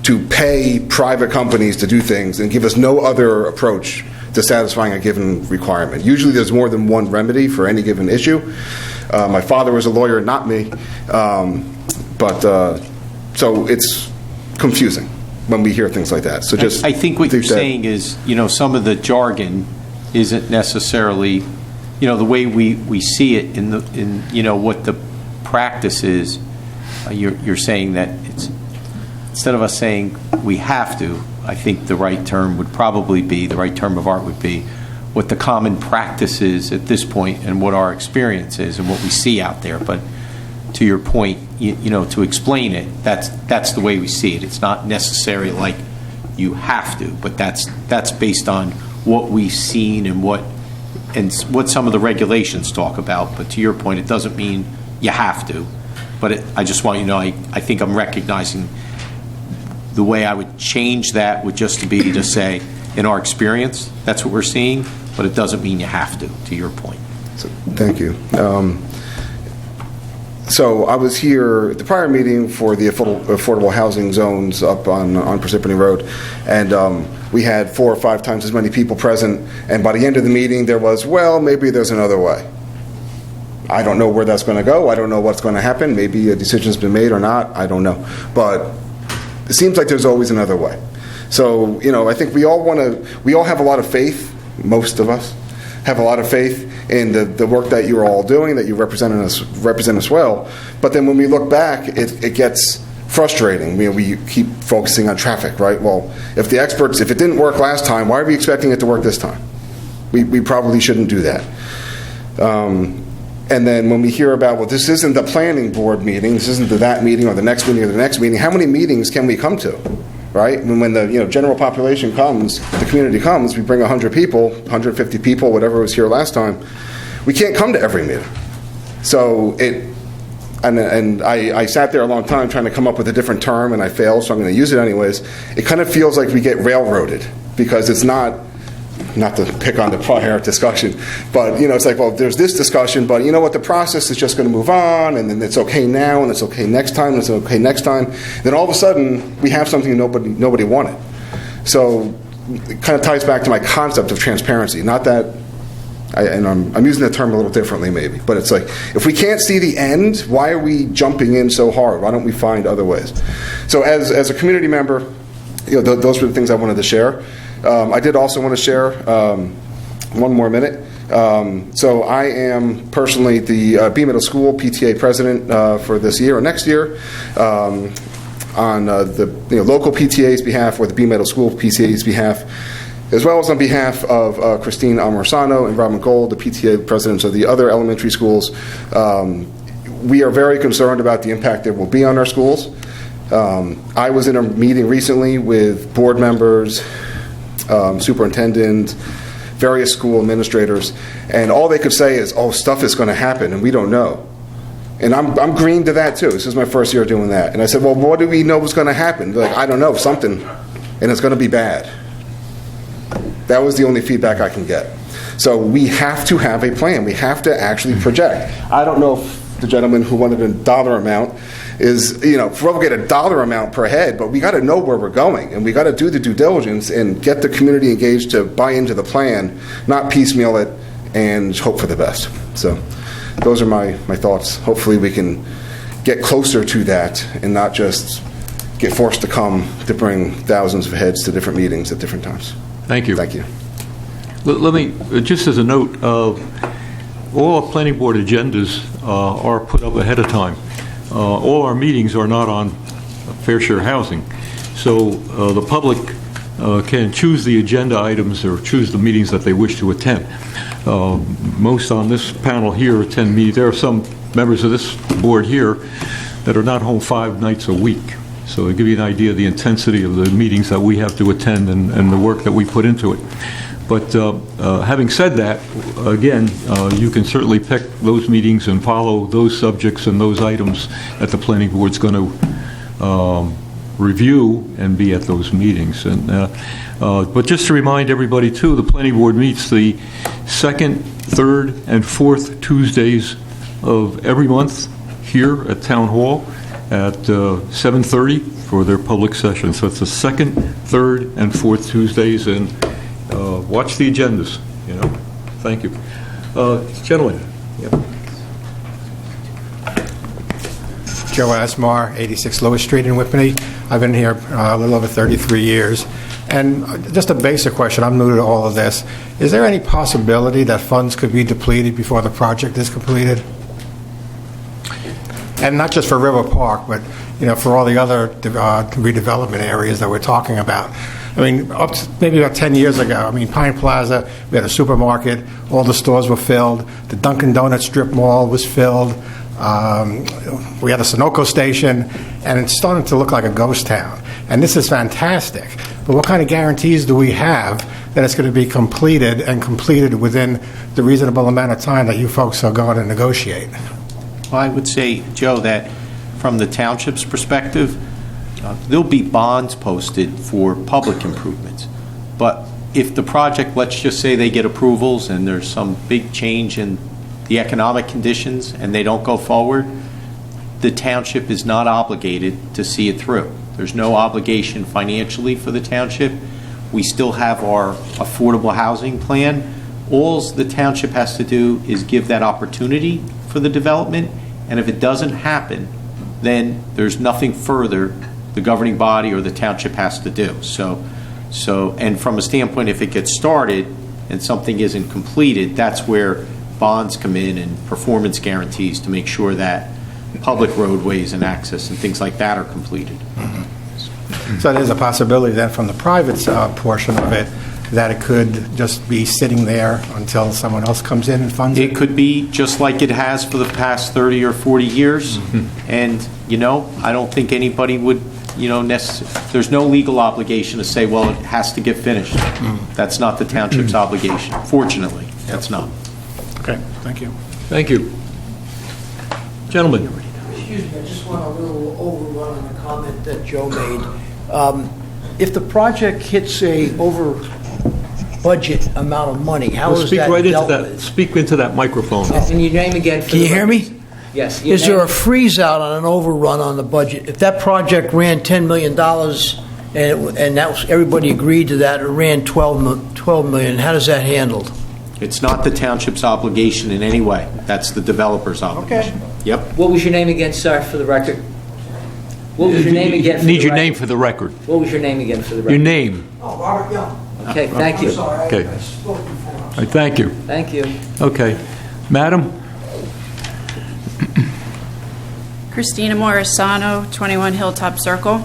[SPEAKER 8] to pay private companies to do things and give us no other approach to satisfying a given requirement. Usually there's more than one remedy for any given issue. My father was a lawyer, not me, so it's confusing when we hear things like that. So just
[SPEAKER 4] I think what you're saying is, some of the jargon isn't necessarily, the way we see it in what the practice is. You're saying that it's, instead of us saying we have to, I think the right term of art would be what the common practice is at this point and what our experience is and what we see out there. But to your point, to explain it, that's the way we see it. It's not necessarily like you have to, but that's based on what we've seen and what some of the regulations talk about. But to your point, it doesn't mean you have to. But I just want you to know, I think I'm recognizing the way I would change that would just be to say, in our experience, that's what we're seeing, but it doesn't mean you have to your point.
[SPEAKER 8] So, thank you. So I was here at the prior meeting for the affordable housing zones up on Parsippany Road, and we had 4 or 5 times as many people present, and by the end of the meeting there was, well, maybe there's another way. I don't know where that's going to go. I don't know what's going to happen. Maybe a decision's been made or not. I don't know. But it seems like there's always another way. So, I think we all have a lot of faith, most of us have a lot of faith in the work that you're all doing, that you represent us well. But then when we look back, it gets frustrating. We keep focusing on traffic, right? Well, if it didn't work last time, why are we expecting it to work this time? We probably shouldn't do that. And then when we hear about, well, this isn't the planning board meeting, this isn't that meeting or the next meeting or the next meeting, how many meetings can we come to, right? When the general population comes, the community comes, we bring 100 people, 150 people, whatever was here last time, we can't come to every meeting. So I sat there a long time trying to come up with a different term, and I failed, so I'm going to use it anyways. It kind of feels like we get railroaded, because it's not to pick on the prior discussion, but it's like, well, there's this discussion, but you know what, the process is just going to move on, and then it's okay now, and it's okay next time, and it's okay next time. Then all of a sudden, we have something nobody wanted. So it kind of ties back to my concept of transparency. Not that, I'm using the term a little differently maybe, but it's like, if we can't see the end, why are we jumping in so hard? Why don't we find other ways? So as a community member, those were the things I wanted to share. I did also want to share, one more minute. So I am personally the B Middle School PTA president for this year or next year, on the local PTA's behalf or the B Middle School PTA's behalf, as well as on behalf of Christine Amorsano and Robin Gold, the PTA presidents of the other elementary schools. We are very concerned about the impact there will be on our schools. I was in a meeting recently with board members, superintendent, various school administrators, and all they could say is, oh, stuff is going to happen, and we don't know. And I'm green to that, too. This is my first year doing that. And I said, well, what do we know is going to happen? They're like, I don't know, something, and it's going to be bad. That was the only feedback I can get. So we have to have a plan. We have to actually project. I don't know if the gentleman who wanted a dollar amount is, we'll get a dollar amount per head, but we got to know where we're going, and we got to do the due diligence and get the community engaged to buy into the plan, not piecemeal it and hope for the best. So those are my thoughts. Hopefully we can get closer to that and not just get forced to come to bring thousands of heads to different meetings at different times.
[SPEAKER 1] Thank you.
[SPEAKER 8] Thank you.
[SPEAKER 1] Let me, just as a note, all our planning board agendas are put up ahead of time. All our meetings are not on fair share housing. So the public can choose the agenda items or choose the meetings that they wish to attend. Most on this panel here attend meetings. There are some members of this board here that are not home 5 nights a week. So to give you an idea of the intensity of the meetings that we have to attend and the work that we put into it. But having said that, again, you can certainly pick those meetings and follow those subjects and those items that the planning board's going to review and be at those meetings. And but just to remind everybody, too, the planning board meets the 2nd, 3rd, and 4th Tuesdays of every month here at Town Hall. at 7:30 for their public session. So it's the second, third, and fourth Tuesdays, and watch the agendas, you know. Thank you. Gentlemen. Yep.
[SPEAKER 9] Joe Asmar, 86 Lewis Street in Whippany. I've been here a little over 33 years. And just a basic question, I'm new to all of this. Is there any possibility that funds could be depleted before the project is completed? And not just for River Park, but for all the other redevelopment areas that we're talking about. I mean, up to maybe about 10 years ago, Pine Plaza, we had a supermarket, all the stores were filled, the Dunkin' Donuts strip mall was filled, we had a Sunoco station, and it's starting to look like a ghost town. And this is fantastic. But what kind of guarantees do we have that it's going to be completed and completed within the reasonable amount of time that you folks are going to negotiate?
[SPEAKER 4] Well, I would say, Joe, that from the township's perspective, there'll be bonds posted for public improvements. But if the project, let's just say they get approvals and there's some big change in the economic conditions and they don't go forward, the township is not obligated to see it through. There's no obligation financially for the township. We still have our affordable housing plan. All the township has to do is give that opportunity for the development, and if it doesn't happen, then there's nothing further the governing body or the township has to do. So, and from a standpoint, if it gets started and something isn't completed, that's where bonds come in and performance guarantees to make sure that public roadways and access and things like that are completed.
[SPEAKER 9] So there's a possibility then from the private portion of it that it could just be sitting there until someone else comes in and funds it?
[SPEAKER 4] It could be just like it has for the past 30 or 40 years. And, I don't think anybody would, there's no legal obligation to say, well, it has to get finished. That's not the township's obligation. Fortunately, that's not.
[SPEAKER 9] Okay, thank you.
[SPEAKER 1] Thank you. Gentlemen.
[SPEAKER 19] Excuse me, I just want a little overrun on the comment that Joe made. If the project hits a over budget amount of money, how is that dealt with?
[SPEAKER 1] Speak into that microphone.
[SPEAKER 2] And your name again?
[SPEAKER 19] Can you hear me?
[SPEAKER 2] Yes.
[SPEAKER 19] Is there a freeze out on an overrun on the budget? If that project ran $10 million and that was, everybody agreed to that, it ran $12 million, how does that handled?
[SPEAKER 4] It's not the township's obligation in any way. That's the developer's obligation.
[SPEAKER 19] Okay.
[SPEAKER 4] Yep.
[SPEAKER 2] What was your name again, sir, for the record? What was your name again?
[SPEAKER 1] Need your name for the record.
[SPEAKER 2] What was your name again for the record?
[SPEAKER 1] Your name.
[SPEAKER 19] Oh, Robert Young.
[SPEAKER 2] Okay, thank you.
[SPEAKER 19] I'm sorry,
[SPEAKER 1] Okay.
[SPEAKER 19] I spoke before.
[SPEAKER 1] All right, thank you.
[SPEAKER 2] Thank you.
[SPEAKER 1] Okay. Madam?
[SPEAKER 10] Christina Morisano, 21 Hilltop Circle.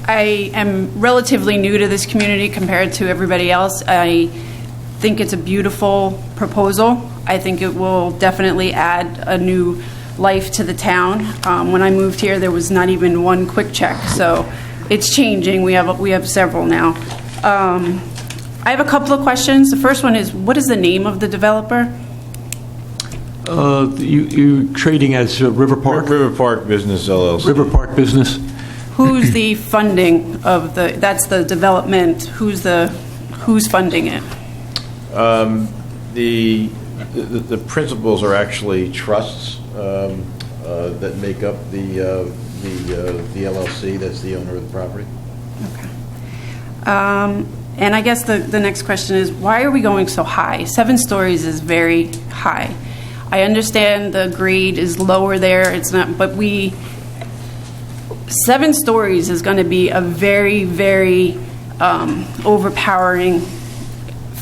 [SPEAKER 10] I am relatively new to this community compared to everybody else. I think it's a beautiful proposal. I think it will definitely add a new life to the town. When I moved here, there was not even one quick check, so it's changing. We have several now. I have a couple of questions. The first one is, what is the name of the developer?
[SPEAKER 1] You trading as River Park?
[SPEAKER 7] River Park Business LLC.
[SPEAKER 1] River Park Business.
[SPEAKER 10] Who's the funding of that's the development, who's funding it?
[SPEAKER 7] The principals are actually trusts that make up the LLC that's the owner of the property.
[SPEAKER 10] And I guess the next question is, why are we going so high? 7 stories is very high. I understand the grade is lower there, it's not, but 7 stories is going to be a very, very overpowering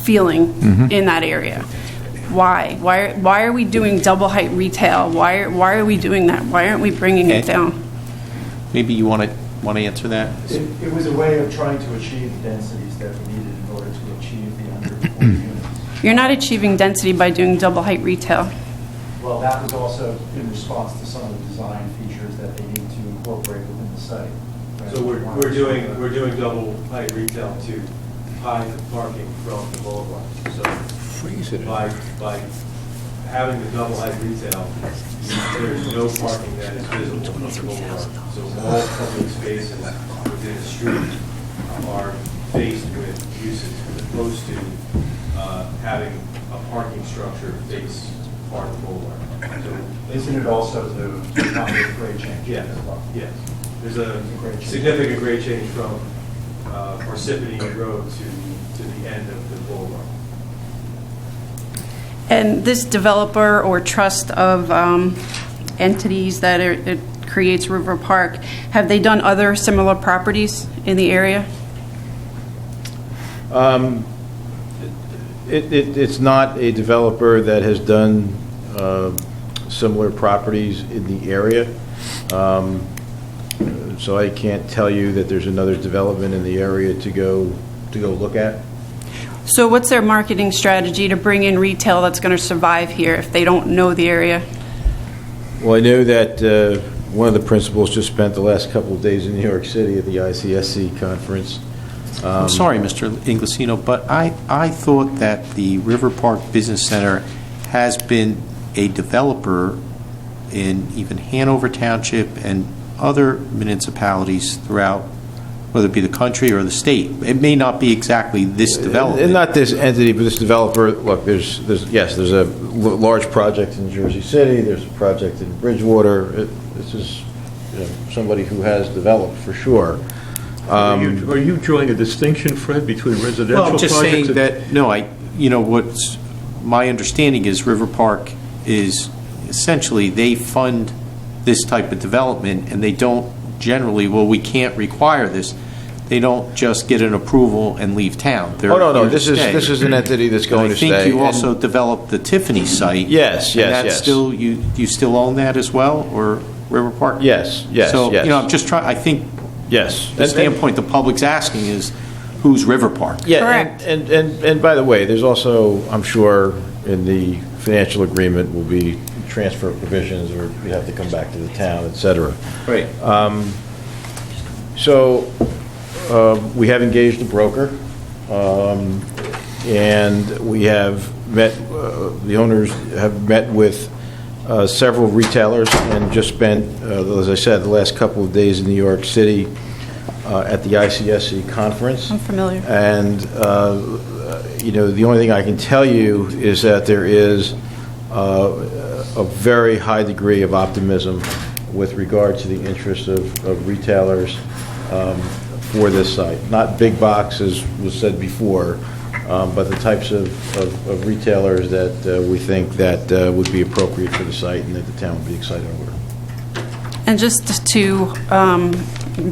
[SPEAKER 10] feeling in that area. Why? Why are we doing double height retail? Why are we doing that? Why aren't we bringing it down?
[SPEAKER 4] Maybe you want to answer that?
[SPEAKER 22] It was a way of trying to achieve the densities that we needed in order to achieve the under 40 units.
[SPEAKER 10] You're not achieving density by doing double height retail.
[SPEAKER 22] Well, that was also in response to some of the design features that they need to incorporate within the site.
[SPEAKER 6] So we're doing double height retail to hide the parking from the boulevard. So by having the double height retail, there's no parking that is visible from the boulevard. So all public spaces within the street are faced with uses as opposed to having a parking structure face
[SPEAKER 22] part of the boulevard. So isn't it also to accommodate grade change?
[SPEAKER 6] Yes, yes. There's a significant grade change from Parsippany Road to the end of the boulevard.
[SPEAKER 10] And this developer or trust of entities that it creates River Park, have they done other similar properties in the area?
[SPEAKER 7] It's not a developer that has done similar properties in the area. So I can't tell you that there's another development in the area to go look at.
[SPEAKER 10] So what's their marketing strategy to bring in retail that's going to survive here if they don't know the area?
[SPEAKER 7] Well, I know that one of the principals just spent the last couple of days in New York City at the ICSC conference.
[SPEAKER 4] I'm sorry, Mr. Inglesino, but I thought that the River Park Business Center has been a developer in even Hanover Township and other municipalities throughout, whether it be the country or the state. It may not be exactly this development.
[SPEAKER 7] And not this entity, but this developer. Look, there's a large project in Jersey City. There's a project in Bridgewater. This is somebody who has developed for sure.
[SPEAKER 1] Are you drawing a distinction, Fred, between residential
[SPEAKER 4] well, I'm just
[SPEAKER 1] projects?
[SPEAKER 4] saying that, no, what's my understanding is River Park is essentially they fund this type of development and they don't generally, well, we can't require this. They don't just get an approval and leave town. They're
[SPEAKER 7] no. This is an entity that's going to stay.
[SPEAKER 4] I think you also developed the Tiffany site.
[SPEAKER 7] Yes.
[SPEAKER 4] Still, you still own that as well, or River Park?
[SPEAKER 7] Yes.
[SPEAKER 4] So, I'm just trying, I think,
[SPEAKER 7] yes.
[SPEAKER 4] the standpoint the public's asking is, who's River Park?
[SPEAKER 7] Yeah,
[SPEAKER 10] correct.
[SPEAKER 7] And by the way, there's also, I'm sure, in the financial agreement will be transfer provisions, or you have to come back to the town, et cetera.
[SPEAKER 4] Right.
[SPEAKER 7] So we have engaged a broker, and we have met, the owners have met with several retailers and just spent, as I said, the last couple of days in New York City at the ICSC conference.
[SPEAKER 10] I'm familiar.
[SPEAKER 7] And, the only thing I can tell you is that there is a very high degree of optimism with regard to the interest of retailers for this site. Not big box, as was said before, but the types of retailers that we think that would be appropriate for the site and that the town would be excited over.
[SPEAKER 10] And just to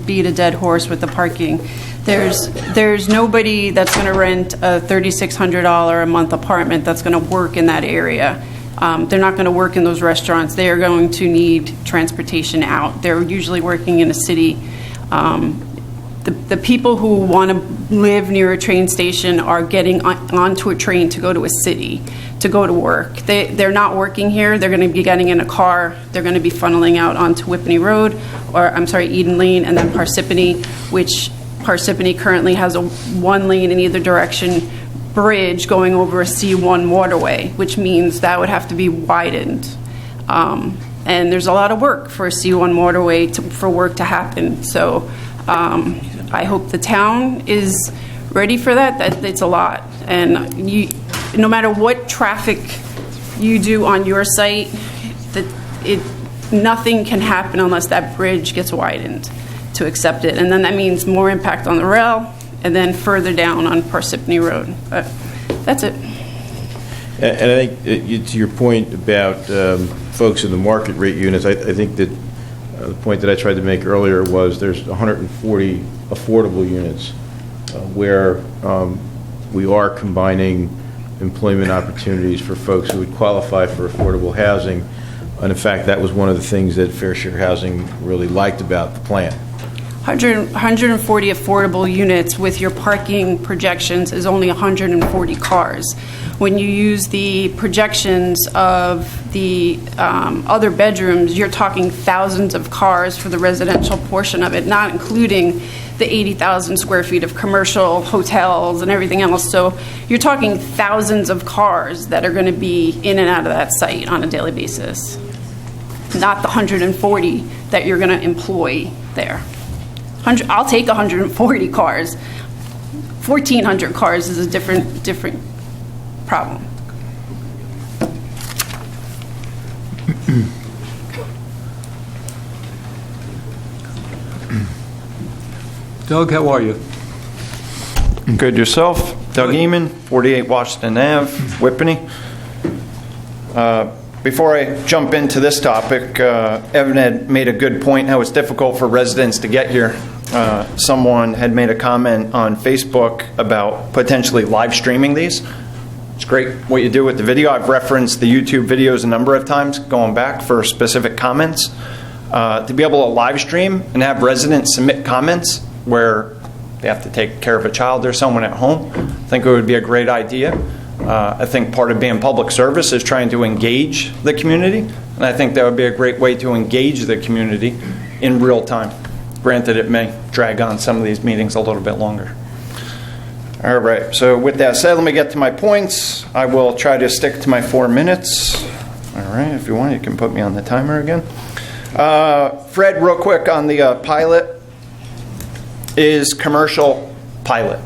[SPEAKER 10] beat a dead horse with the parking, there's nobody that's going to rent a $3,600 a month apartment that's going to work in that area. They're not going to work in those restaurants. They are going to need transportation out. They're usually working in a city. The people who want to live near a train station are getting onto a train to go to a city, to go to work. They're not working here. They're going to be getting in a car. They're going to be funneling out onto Whippany Road, Eden Lane, and then Parsippany, which Parsippany currently has a one lane in either direction bridge going over a C1 waterway, which means that would have to be widened. And there's a lot of work for a C1 waterway for work to happen. So I hope the town is ready for that. It's a lot. And no matter what traffic you do on your site, nothing can happen unless that bridge gets widened to accept it. And then that means more impact on the rail, and then further down on Parsippany Road. But that's it.
[SPEAKER 7] And I think to your point about folks in the market rate units, I think that the point that I tried to make earlier was there's 140 affordable units where we are combining employment opportunities for folks who would qualify for affordable housing. And in fact, that was one of the things that Fair Share Housing really liked about the plan.
[SPEAKER 10] 140 affordable units with your parking projections is only 140 cars. When you use the projections of the other bedrooms, you're talking thousands of cars for the residential portion of it, not including the 80,000 square feet of commercial hotels and everything else. So you're talking thousands of cars that are going to be in and out of that site on a daily basis, not the 140 that you're going to employ there. I'll take 140 cars. 1,400 cars is a different problem.
[SPEAKER 1] Doug, how are you?
[SPEAKER 12] Good, yourself? Doug Eman, 48 Washington Ave, Whippany. Before I jump into this topic, Evan had made a good point how it's difficult for residents to get here. Someone had made a comment on Facebook about potentially live streaming these. It's great what you do with the video. I've referenced the YouTube videos a number of times going back for specific comments. To be able to live stream and have residents submit comments where they have to take care of a child or someone at home, I think it would be a great idea. I think part of being public service is trying to engage the community, and I think that would be a great way to engage the community in real time. Granted, it may drag on some of these meetings a little bit longer. All right, so with that said, let me get to my points. I will try to stick to my 4 minutes. All right, if you want, you can put me on the timer again. Fred, real quick on the pilot. Is commercial pilot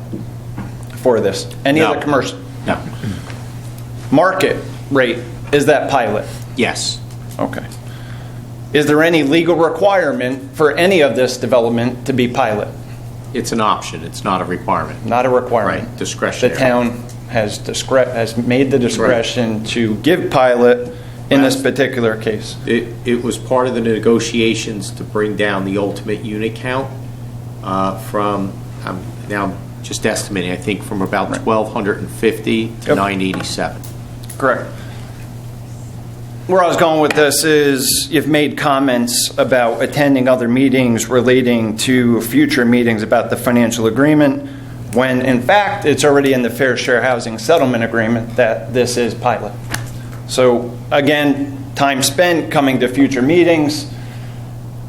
[SPEAKER 12] for this? Any other commercial?
[SPEAKER 4] No.
[SPEAKER 12] Market rate, is that pilot?
[SPEAKER 4] Yes.
[SPEAKER 12] Okay. Is there any legal requirement for any of this development to be pilot?
[SPEAKER 4] It's an option. It's not a requirement.
[SPEAKER 12] Not a requirement.
[SPEAKER 4] Right. Discretionary.
[SPEAKER 12] The town has made the discretion to give pilot in this particular case.
[SPEAKER 4] It was part of the negotiations to bring down the ultimate unit count from, now I'm just estimating, I think from about 1,250 to 987.
[SPEAKER 12] Correct. Where I was going with this is you've made comments about attending other meetings relating to future meetings about the financial agreement, when in fact it's already in the Fair Share Housing Settlement Agreement that this is pilot. So again, time spent coming to future meetings,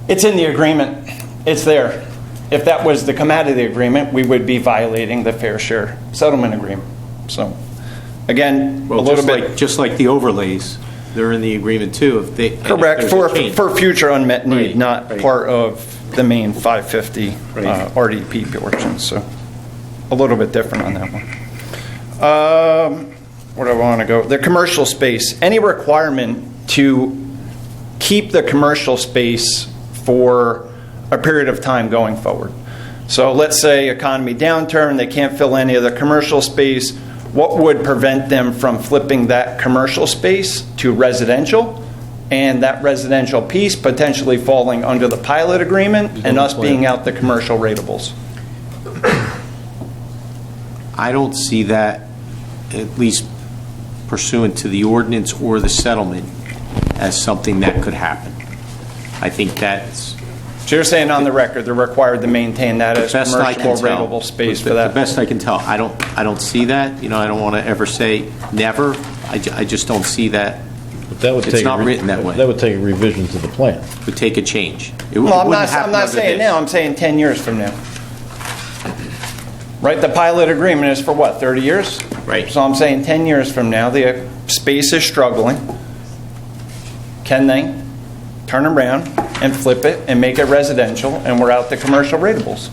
[SPEAKER 12] it's in the agreement, it's there. If that was to come out of the agreement, we would be violating the Fair Share Settlement Agreement. So again,
[SPEAKER 4] well, a little bit just like the overlays. They're in the agreement too. If they
[SPEAKER 12] correct for future unmet need, not part of the main 550 RDP portion. So a little bit different on that one. Where do I want to go? The commercial space. Any requirement to keep the commercial space for a period of time going forward. So let's say economy downturn, they can't fill any of the commercial space. What would prevent them from flipping that commercial space to residential, and that residential piece potentially falling under the pilot agreement and us being out the commercial ratables?
[SPEAKER 4] I don't see that, at least pursuant to the ordinance or the settlement, as something that could happen. I think that's...
[SPEAKER 12] So you're saying on the record they're required to maintain that as commercial rateable space for that?
[SPEAKER 4] The best I can tell. I don't see that. You know, I don't want to ever say never. I just don't see that.
[SPEAKER 7] But that would
[SPEAKER 4] it's not written that way.
[SPEAKER 7] That would take a revision to the plan.
[SPEAKER 4] It would take a change.
[SPEAKER 12] I'm not saying now. I'm saying 10 years from now. Right? The pilot agreement is for what, 30 years?
[SPEAKER 4] Right.
[SPEAKER 12] So I'm saying 10 years from now, the space is struggling. Can they turn around and flip it and make it residential, and we're out the commercial ratables?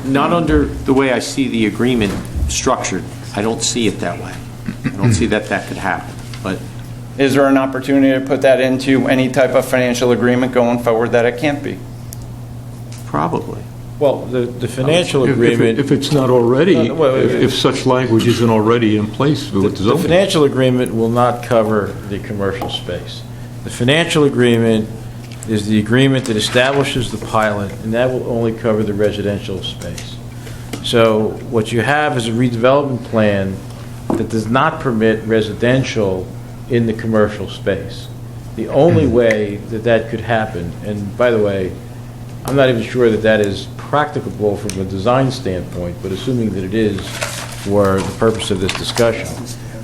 [SPEAKER 4] Not under the way I see the agreement structured. I don't see it that way. I don't see that could happen. But
[SPEAKER 12] is there an opportunity to put that into any type of financial agreement going forward that it can't be?
[SPEAKER 4] Probably.
[SPEAKER 7] Well, the financial agreement...
[SPEAKER 1] If it's not already, if such language isn't already in place with the zoning.
[SPEAKER 7] The financial agreement will not cover the commercial space. The financial agreement is the agreement that establishes the pilot, and that will only cover the residential space. So what you have is a redevelopment plan that does not permit residential in the commercial space. The only way that could happen, and by the way, I'm not even sure that is practicable from a design standpoint, but assuming that it is for the purpose of this discussion,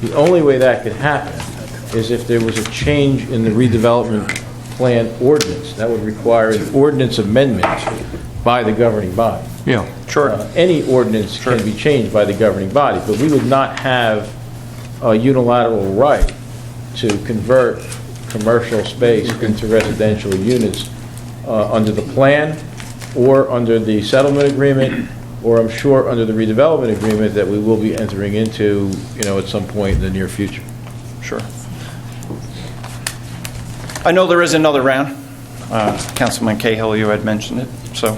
[SPEAKER 7] the only way that could happen is if there was a change in the redevelopment plan ordinance. That would require an ordinance amendment by the governing body.
[SPEAKER 1] Yeah,
[SPEAKER 12] sure.
[SPEAKER 7] Any ordinance can be changed by the governing body, but we would not have a unilateral right to convert commercial space into residential units under the plan or under the settlement agreement, or I'm sure under the redevelopment agreement that we will be entering into, at some point in the near future.
[SPEAKER 12] Sure. I know there is another round. Councilman Cahill, you had mentioned it. So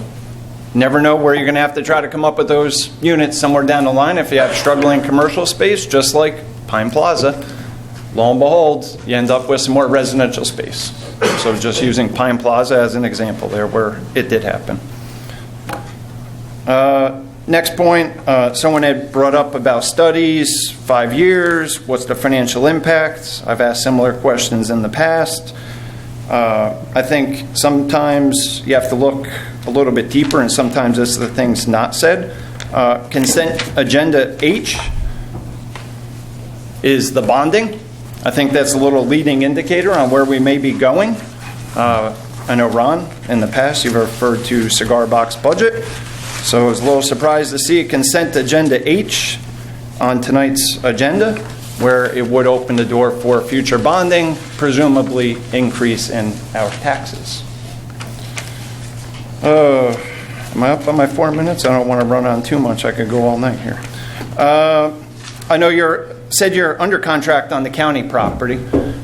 [SPEAKER 12] never know where you're going to have to try to come up with those units somewhere down the line. If you have struggling commercial space, just like Pine Plaza, lo and behold, you end up with some more residential space. So just using Pine Plaza as an example there where it did happen. Next point, someone had brought up about studies, 5 years, what's the financial impact? I've asked similar questions in the past. I think sometimes you have to look a little bit deeper, and sometimes it's the things not said. Consent agenda H is the bonding. I think that's a little leading indicator on where we may be going. I know, Ron, in the past you've referred to cigar box budget. So I was a little surprised to see a consent agenda H on tonight's agenda, where it would open the door for future bonding, presumably increase in our taxes. Am I up on my 4 minutes? I don't want to run on too much. I could go all night here. I know said you're under contract on the county property.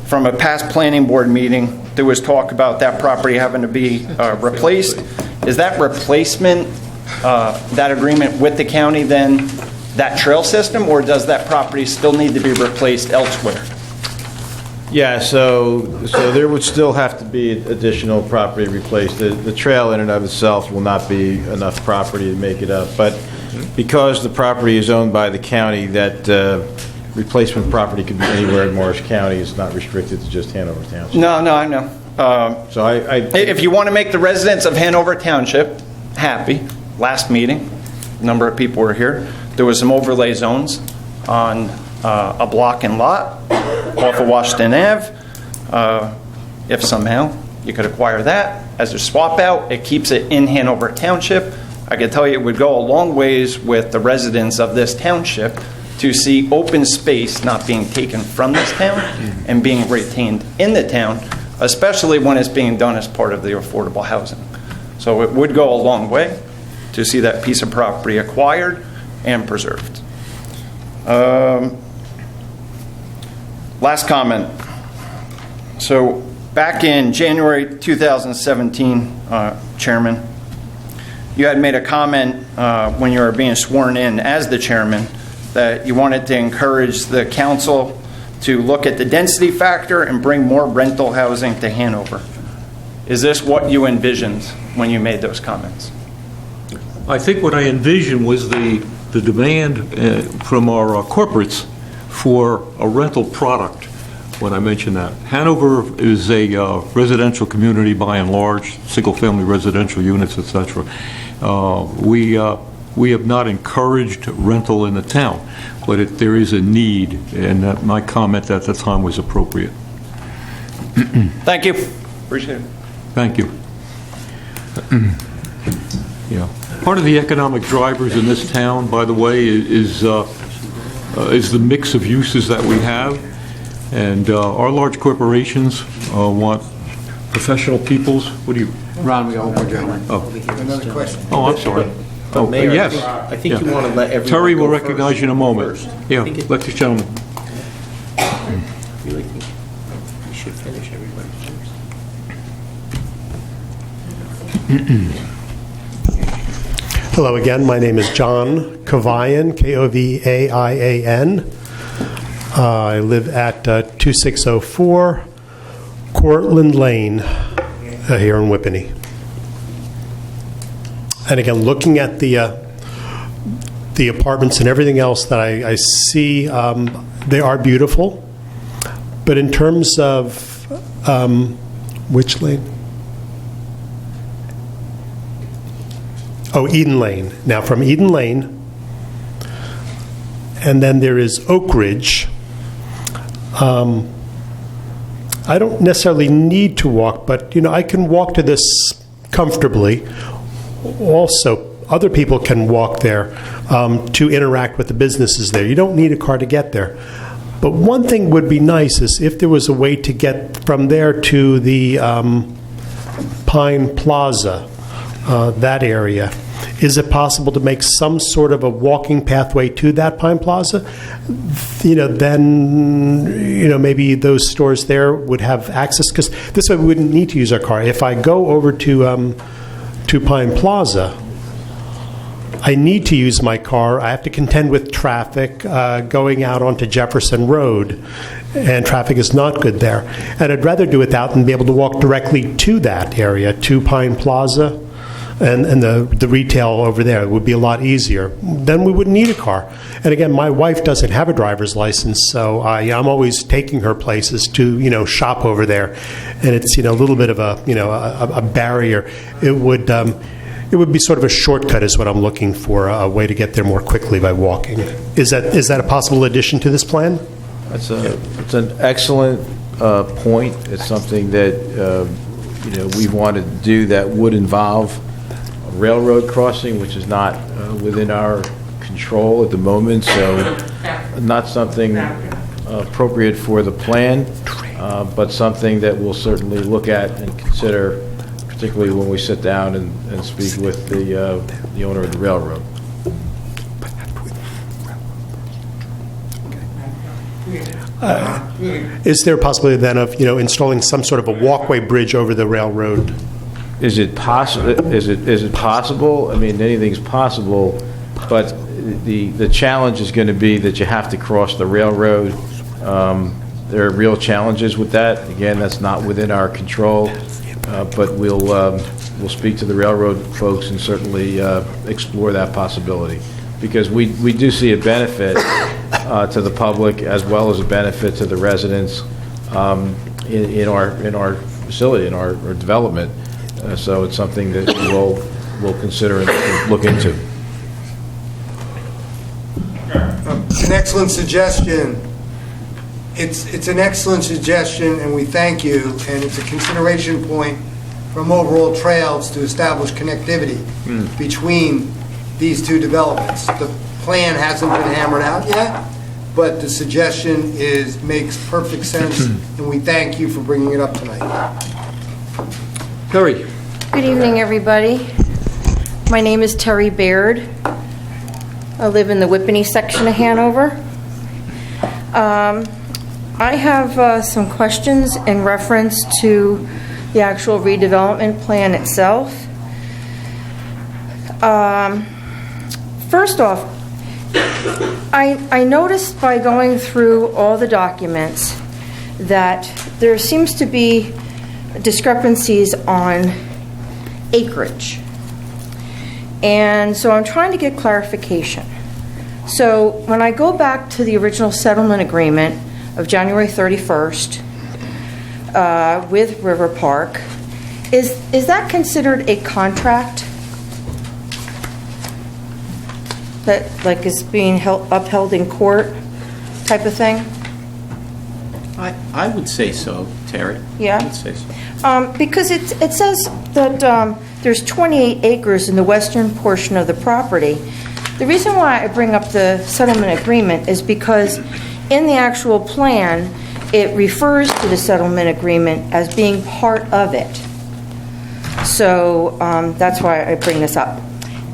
[SPEAKER 12] From a past planning board meeting, there was talk about that property having to be replaced. Is that replacement, that agreement with the county, then that trail system, or does that property still need to be replaced elsewhere?
[SPEAKER 7] Yeah, so there would still have to be additional property replaced. The trail in and of itself will not be enough property to make it up. But because the property is owned by the county, that replacement property could be anywhere in Morris County. It's not restricted to just Hanover Township.
[SPEAKER 12] No, I know.
[SPEAKER 7] So
[SPEAKER 12] if you want to make the residents of Hanover Township happy, last meeting, a number of people were here. There was some overlay zones on a block and lot off of Washington Ave. If somehow you could acquire that as a swap out, it keeps it in Hanover Township. I can tell you it would go a long ways with the residents of this township to see open space not being taken from this town and being retained in the town, especially when it's being done as part of the affordable housing. So it would go a long way to see that piece of property acquired and preserved. Last comment. So back in January 2017, Chairman, you had made a comment when you were being sworn in as the chairman that you wanted to encourage the council to look at the density factor and bring more rental housing to Hanover. Is this what you envisioned when you made those comments?
[SPEAKER 1] I think what I envisioned was the demand from our corporates for a rental product when I mentioned that. Hanover is a residential community by and large, single-family residential units, etc. We have not encouraged rental in the town, but there is a need, and my comment at the time was appropriate.
[SPEAKER 12] Thank you. Appreciate it.
[SPEAKER 1] Thank you. Yeah. Part of the economic drivers in this town, by the way, is the mix of uses that we have. And our large corporations want professional peoples. What do you...
[SPEAKER 18] Ron, we got one more gentleman.
[SPEAKER 3] Another question.
[SPEAKER 1] Oh, I'm sorry. Oh,
[SPEAKER 18] Mayor,
[SPEAKER 1] yes.
[SPEAKER 18] I think you want to let everyone
[SPEAKER 1] Terry will
[SPEAKER 18] go
[SPEAKER 1] recognize
[SPEAKER 18] first.
[SPEAKER 1] you in a moment. Yeah, let this gentleman.
[SPEAKER 18] I feel like we should finish everybody first.
[SPEAKER 13] Hello again. My name is John Kovayan, Koviaian. I live at 2604 Cortlandt Lane here in Whippany. And again, looking at the apartments and everything else that I see, they are beautiful. But in terms of which lane? Oh, Eden Lane. Now, from Eden Lane, and then there is Oak Ridge. I don't necessarily need to walk, but I can walk to this comfortably. Also, other people can walk there to interact with the businesses there. You don't need a car to get there. But one thing would be nice is if there was a way to get from there to the Pine Plaza, that area. is it possible to make some sort of a walking pathway to that Pine Plaza? Then maybe those stores there would have access, because this way we wouldn't need to use our car. If I go over to Pine Plaza, I need to use my car. I have to contend with traffic going out onto Jefferson Road, and traffic is not good there. And I'd rather do it without and be able to walk directly to that area, to Pine Plaza and the retail over there. It would be a lot easier. Then we wouldn't need a car. And again, my wife doesn't have a driver's license, so I'm always taking her places to shop over there, and it's a little bit of a barrier. It would be sort of a shortcut is what I'm looking for, a way to get there more quickly by walking. Is that a possible addition to this plan?
[SPEAKER 7] It's an excellent point. It's something that we've wanted to do that would involve a railroad crossing, which is not within our control at the moment, so not something appropriate for the plan, but something that we'll certainly look at and consider, particularly when we sit down and speak with the owner of the railroad.
[SPEAKER 13] Is there a possibility then of installing some sort of a walkway bridge over the railroad?
[SPEAKER 7] Is it possible? Is it possible? I mean, anything's possible, but the challenge is going to be that you have to cross the railroad. There are real challenges with that. Again, that's not within our control, but we'll speak to the railroad folks and certainly explore that possibility, because we do see a benefit to the public as well as a benefit to the residents in our facility, in our development. So it's something that we'll consider and look into.
[SPEAKER 3] It's an excellent suggestion. It's an excellent suggestion, and we thank you. And it's a consideration point from overall trails to establish connectivity between these two developments. The plan hasn't been hammered out yet, but the suggestion makes perfect sense, and we thank you for bringing it up tonight.
[SPEAKER 1] Terry.
[SPEAKER 15] Good evening, everybody. My name is Terry Baird. I live in the Whippany section of Hanover. I have some questions in reference to the actual redevelopment plan itself. First off, I noticed by going through all the documents that there seems to be discrepancies on acreage. And so I'm trying to get clarification. So when I go back to the original settlement agreement of January 31st with River Park, is that considered a contract that is being upheld in court type of thing?
[SPEAKER 4] I would say so, Terry.
[SPEAKER 15] Yeah?
[SPEAKER 4] I would say so.
[SPEAKER 15] Because it says that there's 28 acres in the western portion of the property. The reason why I bring up the settlement agreement is because in the actual plan, it refers to the settlement agreement as being part of it. So that's why I bring this up.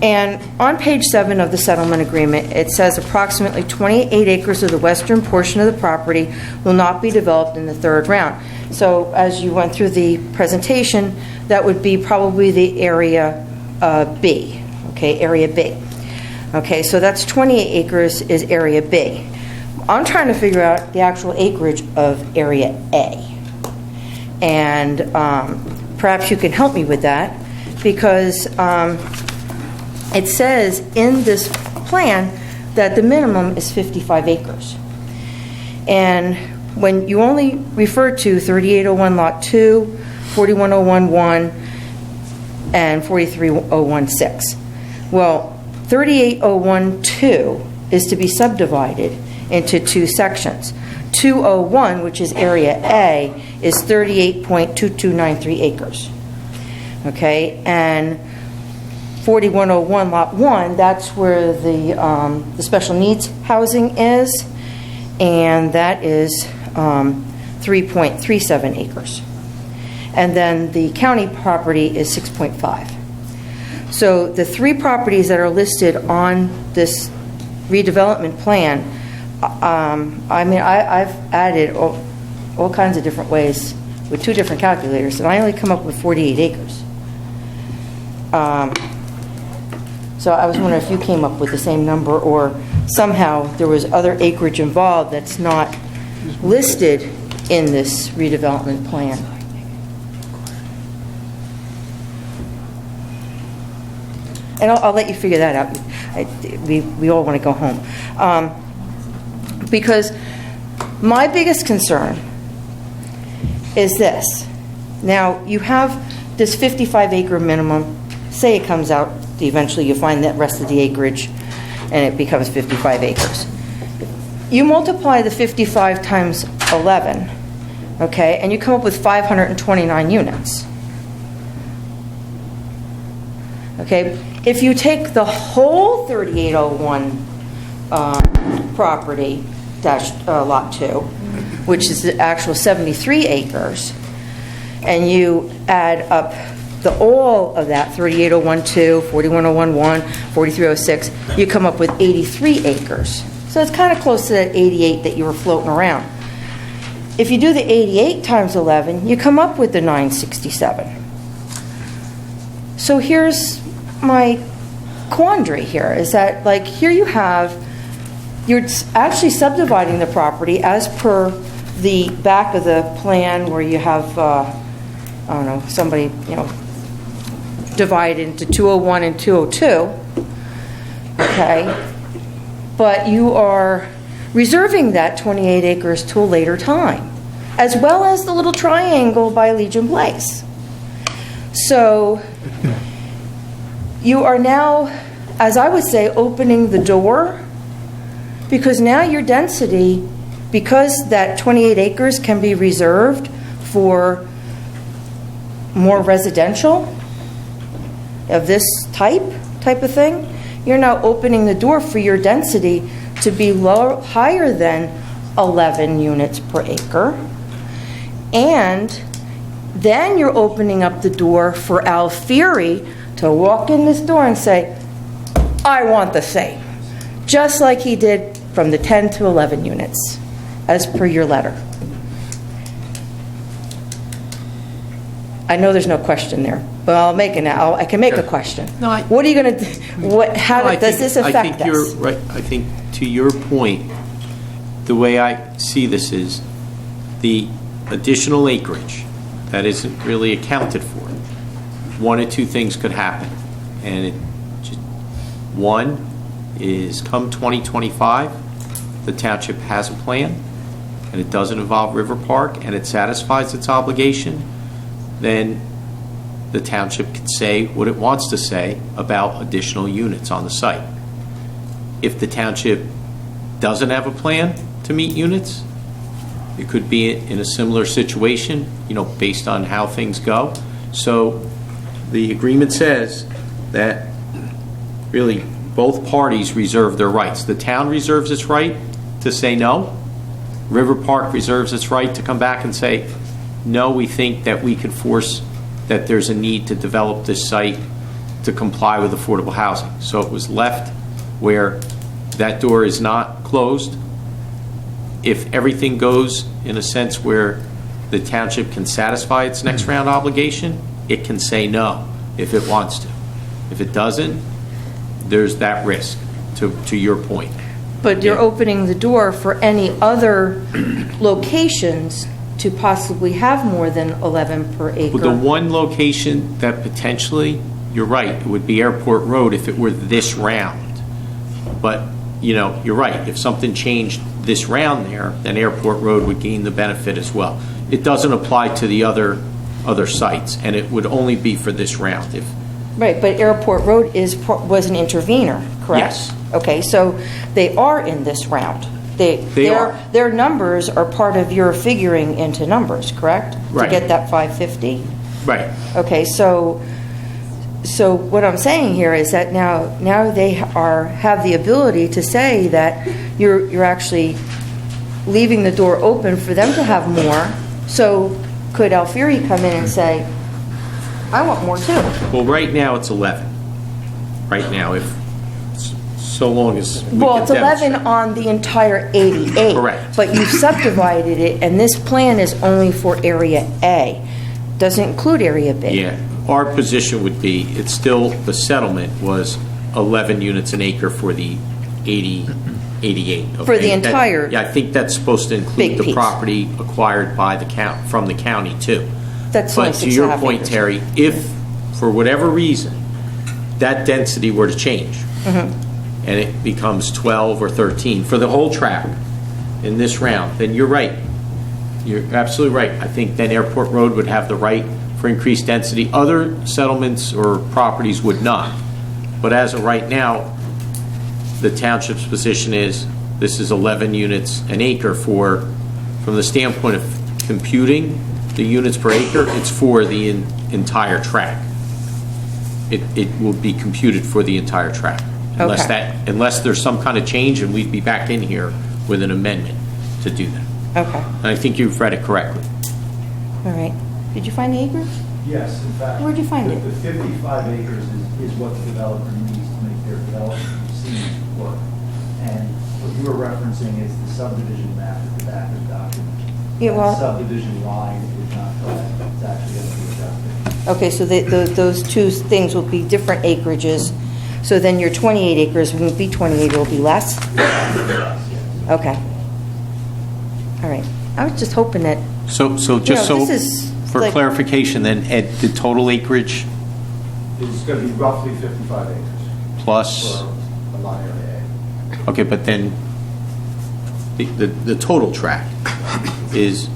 [SPEAKER 15] And on page 7 of the settlement agreement, it says approximately 28 acres of the western portion of the property will not be developed in the third round. So as you went through the presentation, that would be probably the area B, okay, area B. Okay, so that's 28 acres is area B. I'm trying to figure out the actual acreage of area A. And perhaps you can help me with that, because it says in this plan that the minimum is 55 acres. And when you only refer to 3801 Lot 2, 41011, and 43016. Well, 38012 is to be subdivided into two sections. 201, which is area A, is 38.2293 acres. Okay, and 4101 Lot 1, that's where the special needs housing is, and that is 3.37 acres. And then the county property is 6.5. So the 3 properties that are listed on this redevelopment plan, I've added all kinds of different ways with 2 different calculators, and I only come up with 48 acres. So I was wondering if you came up with the same number, or somehow there was other acreage involved that's not listed in this redevelopment plan. And I'll let you figure that out. We all want to go home. Because my biggest concern is this. Now, you have this 55-acre minimum. Say it comes out, eventually you find that rest of the acreage, and it becomes 55 acres. You multiply the 55 times 11, okay, and you come up with 529 units. Okay, if you take the whole 3801 property, lot 2, which is the actual 73 acres, and you add up all of that, 38012, 41011, 4306, you come up with 83 acres. So it's kind of close to that 88 that you were floating around. If you do the 88 times 11, you come up with the 967. So here's my quandary here, is that, like, here you're actually subdividing the property as per the back of the plan, where you have, I don't know, somebody, divided into 201 and 202, okay? But you are reserving that 28 acres to a later time, as well as the little triangle by Legion Place. So you are now, as I would say, opening the door, because now your density, because that 28 acres can be reserved for more residential of this type of thing, you're now opening the door for your density to be higher than 11 units per acre. And then you're opening up the door for Alfieri to walk in this door and say, I want the same, just like he did from the 10 to 11 units, as per your letter. I know there's no question there, but I'll make it now. I can make a question. What are you going to do? Does this affect us?
[SPEAKER 4] I think you're right. I think, to your point, the way I see this is the additional acreage that isn't really accounted for. One or two things could happen. And one is, come 2025, the township has a plan, and it doesn't involve River Park, and it satisfies its obligation, then the township can say what it wants to say about additional units on the site. If the township doesn't have a plan to meet units, it could be in a similar situation, based on how things go. So the agreement says that really both parties reserve their rights. The town reserves its right to say no. River Park reserves its right to come back and say, no, we think that we could force that there's a need to develop this site to comply with affordable housing. So it was left where that door is not closed. If everything goes in a sense where the township can satisfy its next round obligation, it can say no if it wants to. If it doesn't, there's that risk, to your point.
[SPEAKER 15] But you're opening the door for any other locations to possibly have more than 11 per acre.
[SPEAKER 4] Well, the one location that potentially, you're right, it would be Airport Road if it were this round. But, you're right, if something changed this round there, then Airport Road would gain the benefit as well. It doesn't apply to the other sites, and it would only be for this round.
[SPEAKER 15] Right, but Airport Road was an intervener, correct?
[SPEAKER 4] Yes.
[SPEAKER 15] Okay, so they are in this round. Their numbers are part of your figuring into numbers, correct?
[SPEAKER 4] Right.
[SPEAKER 15] To get that 550?
[SPEAKER 4] Right.
[SPEAKER 15] Okay, so what I'm saying here is that now they have the ability to say that you're actually leaving the door open for them to have more. So could Alfieri come in and say, I want more too?
[SPEAKER 4] Well, right now it's 11. right now, if, so long as we
[SPEAKER 15] Well,
[SPEAKER 4] can
[SPEAKER 15] it's 11
[SPEAKER 4] demonstrate.
[SPEAKER 15] on the entire 88.
[SPEAKER 4] Correct.
[SPEAKER 15] But you subdivided it, and this plan is only for Area A. Doesn't include Area B.
[SPEAKER 4] Yeah, our position would be, it's still, the settlement was 11 units an acre for the 88.
[SPEAKER 15] For the
[SPEAKER 4] okay? That-
[SPEAKER 15] entire
[SPEAKER 4] Yeah, I think that's supposed to include
[SPEAKER 15] big
[SPEAKER 4] the
[SPEAKER 15] piece.
[SPEAKER 4] property acquired by the from the county, too.
[SPEAKER 15] That's only
[SPEAKER 4] But to
[SPEAKER 15] 6.5
[SPEAKER 4] your point,
[SPEAKER 15] acres.
[SPEAKER 4] Terry, if, for whatever reason, that density were to change,
[SPEAKER 15] Mhm.
[SPEAKER 4] and it becomes 12 or 13 for the whole tract in this round, then you're right. You're absolutely right. I think then Airport Road would have the right for increased density. Other settlements or properties would not. But as of right now, the township's position is this is 11 units an acre for, from the standpoint of computing the units per acre, it's for the entire tract. It will be computed for the entire tract.
[SPEAKER 15] Okay.
[SPEAKER 4] Unless there's some kind of change, and we'd be back in here with an amendment to do that.
[SPEAKER 15] Okay,
[SPEAKER 4] And I think you've read it correctly.
[SPEAKER 15] all right. Did you find the acres?
[SPEAKER 22] Yes, in fact.
[SPEAKER 15] Where'd you find
[SPEAKER 22] the-
[SPEAKER 15] it?
[SPEAKER 22] The 55 acres is what the developer needs to make their development proceed work. And what you were referencing is the subdivision map at the back of the document.
[SPEAKER 15] Yeah, well-
[SPEAKER 22] That subdivision line is not correct. It's actually going to be adjusted.
[SPEAKER 15] Okay, so those two things will be different acreages. So then your 28 acres won't be 28, it'll be less? Okay. All right. I was just hoping that,
[SPEAKER 4] So just
[SPEAKER 15] You know,
[SPEAKER 4] so,
[SPEAKER 15] this is
[SPEAKER 4] for
[SPEAKER 15] like-
[SPEAKER 4] clarification then, Ed, the total acreage
[SPEAKER 22] It's going to be roughly 55 acres
[SPEAKER 4] plus,
[SPEAKER 22] for a lot area A.
[SPEAKER 4] okay, but then the total tract is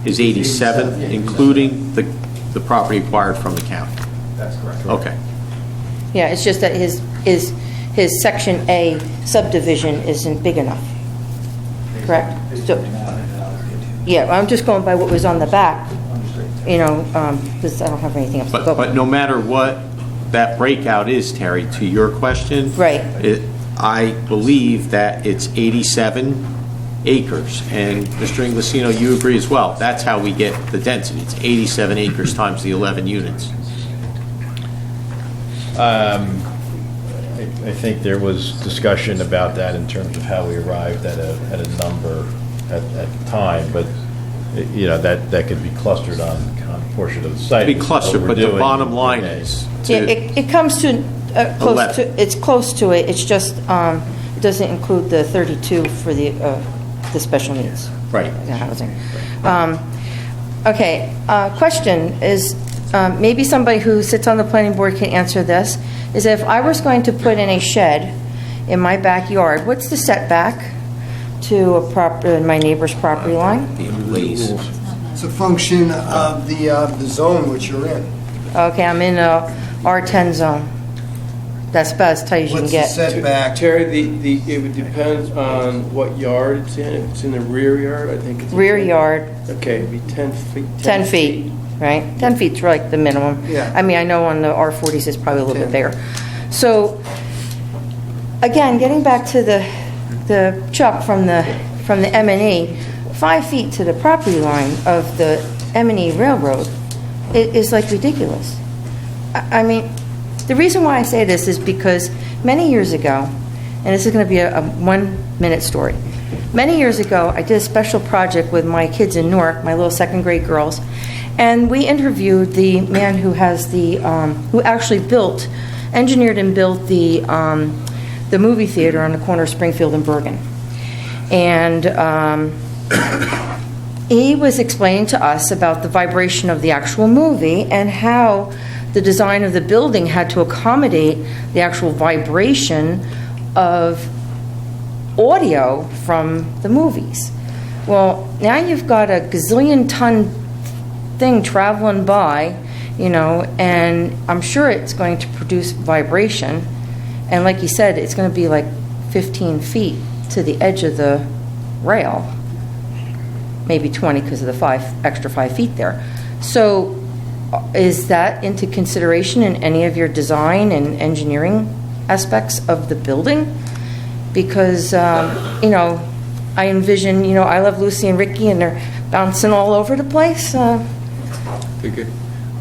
[SPEAKER 4] 87, including the property acquired from the county?
[SPEAKER 22] That's correct.
[SPEAKER 4] Okay.
[SPEAKER 15] yeah, it's just that his Section A subdivision isn't big enough. Correct? So, yeah, I'm just going by what was on the back, you know, because I don't have anything else to go by.
[SPEAKER 4] But no matter what that breakout is, Terry, to your question.
[SPEAKER 15] Right.
[SPEAKER 4] I believe that it's 87 acres. And Mr. Inglesino, you agree as well. That's how we get the density. It's 87 acres times the 11 units.
[SPEAKER 7] I think there was discussion about that in terms of how we arrived at a number at the time, but, you know, that could be clustered on a portion of the site.
[SPEAKER 4] It'd be clustered,
[SPEAKER 7] What
[SPEAKER 4] but
[SPEAKER 7] we're
[SPEAKER 4] the
[SPEAKER 7] doing
[SPEAKER 4] bottom line
[SPEAKER 7] today.
[SPEAKER 4] is
[SPEAKER 15] Yeah, it comes to, close
[SPEAKER 4] 11.
[SPEAKER 15] to, it's close to it, it's just, it doesn't include the 32 for the special needs.
[SPEAKER 4] Right.
[SPEAKER 15] The housing. Okay, question is, maybe somebody who sits on the planning board can answer this, is if I was going to put in a shed in my backyard, what's the setback to my neighbor's property line?
[SPEAKER 3] It's a function of the zone which you're in.
[SPEAKER 15] Okay, I'm in a R10 zone. That's about as tight as you can
[SPEAKER 3] What's the
[SPEAKER 15] get.
[SPEAKER 3] setback?
[SPEAKER 18] Terry, it would depend on what yard it's in. If it's in the rear yard, I think it's...
[SPEAKER 15] Rear yard,
[SPEAKER 18] Okay, it'd be 10 feet.
[SPEAKER 15] 10 feet, right? 10 feet's like the minimum.
[SPEAKER 3] Yeah.
[SPEAKER 15] I mean, I know on the R40s it's probably a little bit bigger. So, again, getting back to the Chuck from the M&E, 5 feet to the property line of the M&E Railroad is like ridiculous. I mean, the reason why I say this is because many years ago, and this is going to be a 1-minute story. Many years ago, I did a special project with my kids in Newark, my little second grade girls, and we interviewed the man who has who actually engineered and built the movie theater on the corner of Springfield and Bergen. And he was explaining to us about the vibration of the actual movie and how the design of the building had to accommodate the actual vibration of audio from the movies. Well, now you've got a gazillion-ton thing traveling by, you know, and I'm sure it's going to produce vibration. And like you said, it's going to be like 15 feet to the edge of the rail. Maybe 20 because of the extra 5 feet there. So is that into consideration in any of your design and engineering aspects of the building? Because, you know, I envision, you know, I Love Lucy and Ricky, and they're bouncing all over the place.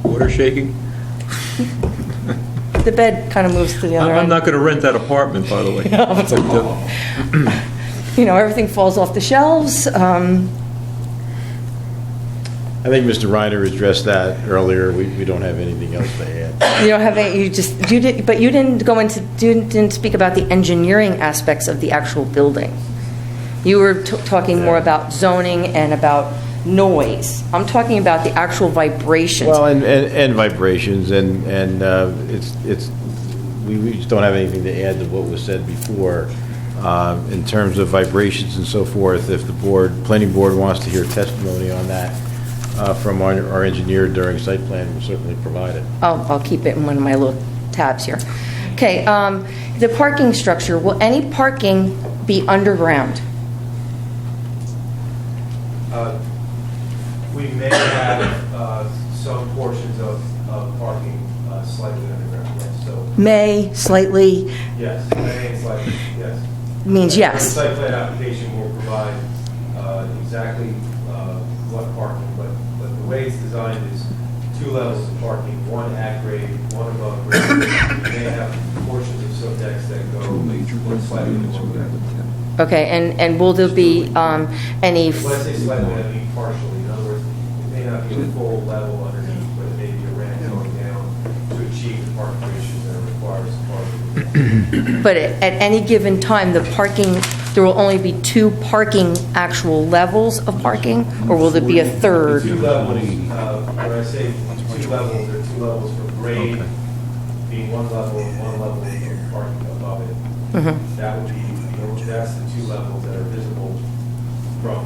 [SPEAKER 1] Water shaking?
[SPEAKER 15] the bed kind of moves to the other
[SPEAKER 1] I'm
[SPEAKER 15] end.
[SPEAKER 1] not going to rent that apartment, by the way.
[SPEAKER 15] You know, everything falls off the shelves.
[SPEAKER 7] I think Mr. Reiner addressed that earlier. We don't have anything else to add.
[SPEAKER 15] You don't have any, but you didn't go into, you didn't speak about the engineering aspects of the actual building. You were talking more about zoning and about noise. I'm talking about the actual vibrations.
[SPEAKER 7] Well, and vibrations, and we just don't have anything to add to what was said before. In terms of vibrations and so forth, if the planning board wants to hear testimony on that from our engineer during site plan, we'll certainly provide it.
[SPEAKER 15] I'll keep it in one of my little tabs here. Okay, the parking structure, will any parking be underground?
[SPEAKER 6] We may have some portions of parking slightly underground, yes. So
[SPEAKER 15] May, slightly,
[SPEAKER 6] yes, may and slightly, yes.
[SPEAKER 15] means
[SPEAKER 6] The
[SPEAKER 15] yes.
[SPEAKER 6] site plan application will provide exactly what parking, but the way it's designed is 2 levels of parking, one at grade, one above grade. We may have portions of some decks that go slightly below grade.
[SPEAKER 15] Okay, and will there be any...
[SPEAKER 6] When I say slightly, I mean partially. In other words, it may not be a full level underneath, but it may be a ramp going down to achieve the parking ratios that are required as parking.
[SPEAKER 15] But at any given time, the parking, there will only be 2 parking actual levels of parking, or will there be a third?
[SPEAKER 6] 2 levels, when I say 2 levels, there are 2 levels for grade, being 1 level and 1 level of parking above it.
[SPEAKER 15] Mhm.
[SPEAKER 6] That would be, that's the 2 levels that are visible from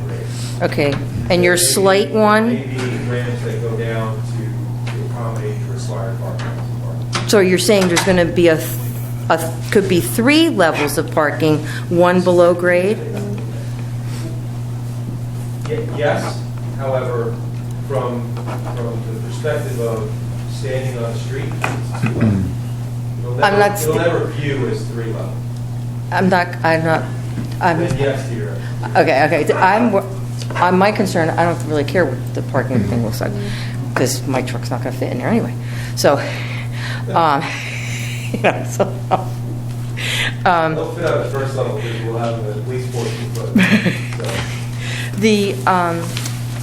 [SPEAKER 6] grade.
[SPEAKER 15] Okay, and your slight one,
[SPEAKER 6] Maybe ramps that go down to accommodate the required parking.
[SPEAKER 15] so you're saying there's going to be could be 3 levels of parking, 1 below grade?
[SPEAKER 6] Yes, however, from the perspective of standing on the street, it's 2 levels. It'll never view as 3 levels.
[SPEAKER 15] I'm
[SPEAKER 6] Then yes to your...
[SPEAKER 15] Okay. My concern, I don't really care what the parking thing looks like, because my truck's not going to fit in there anyway. So, you know, so...
[SPEAKER 6] They'll fit out the first level, because we'll have at least 14 foot.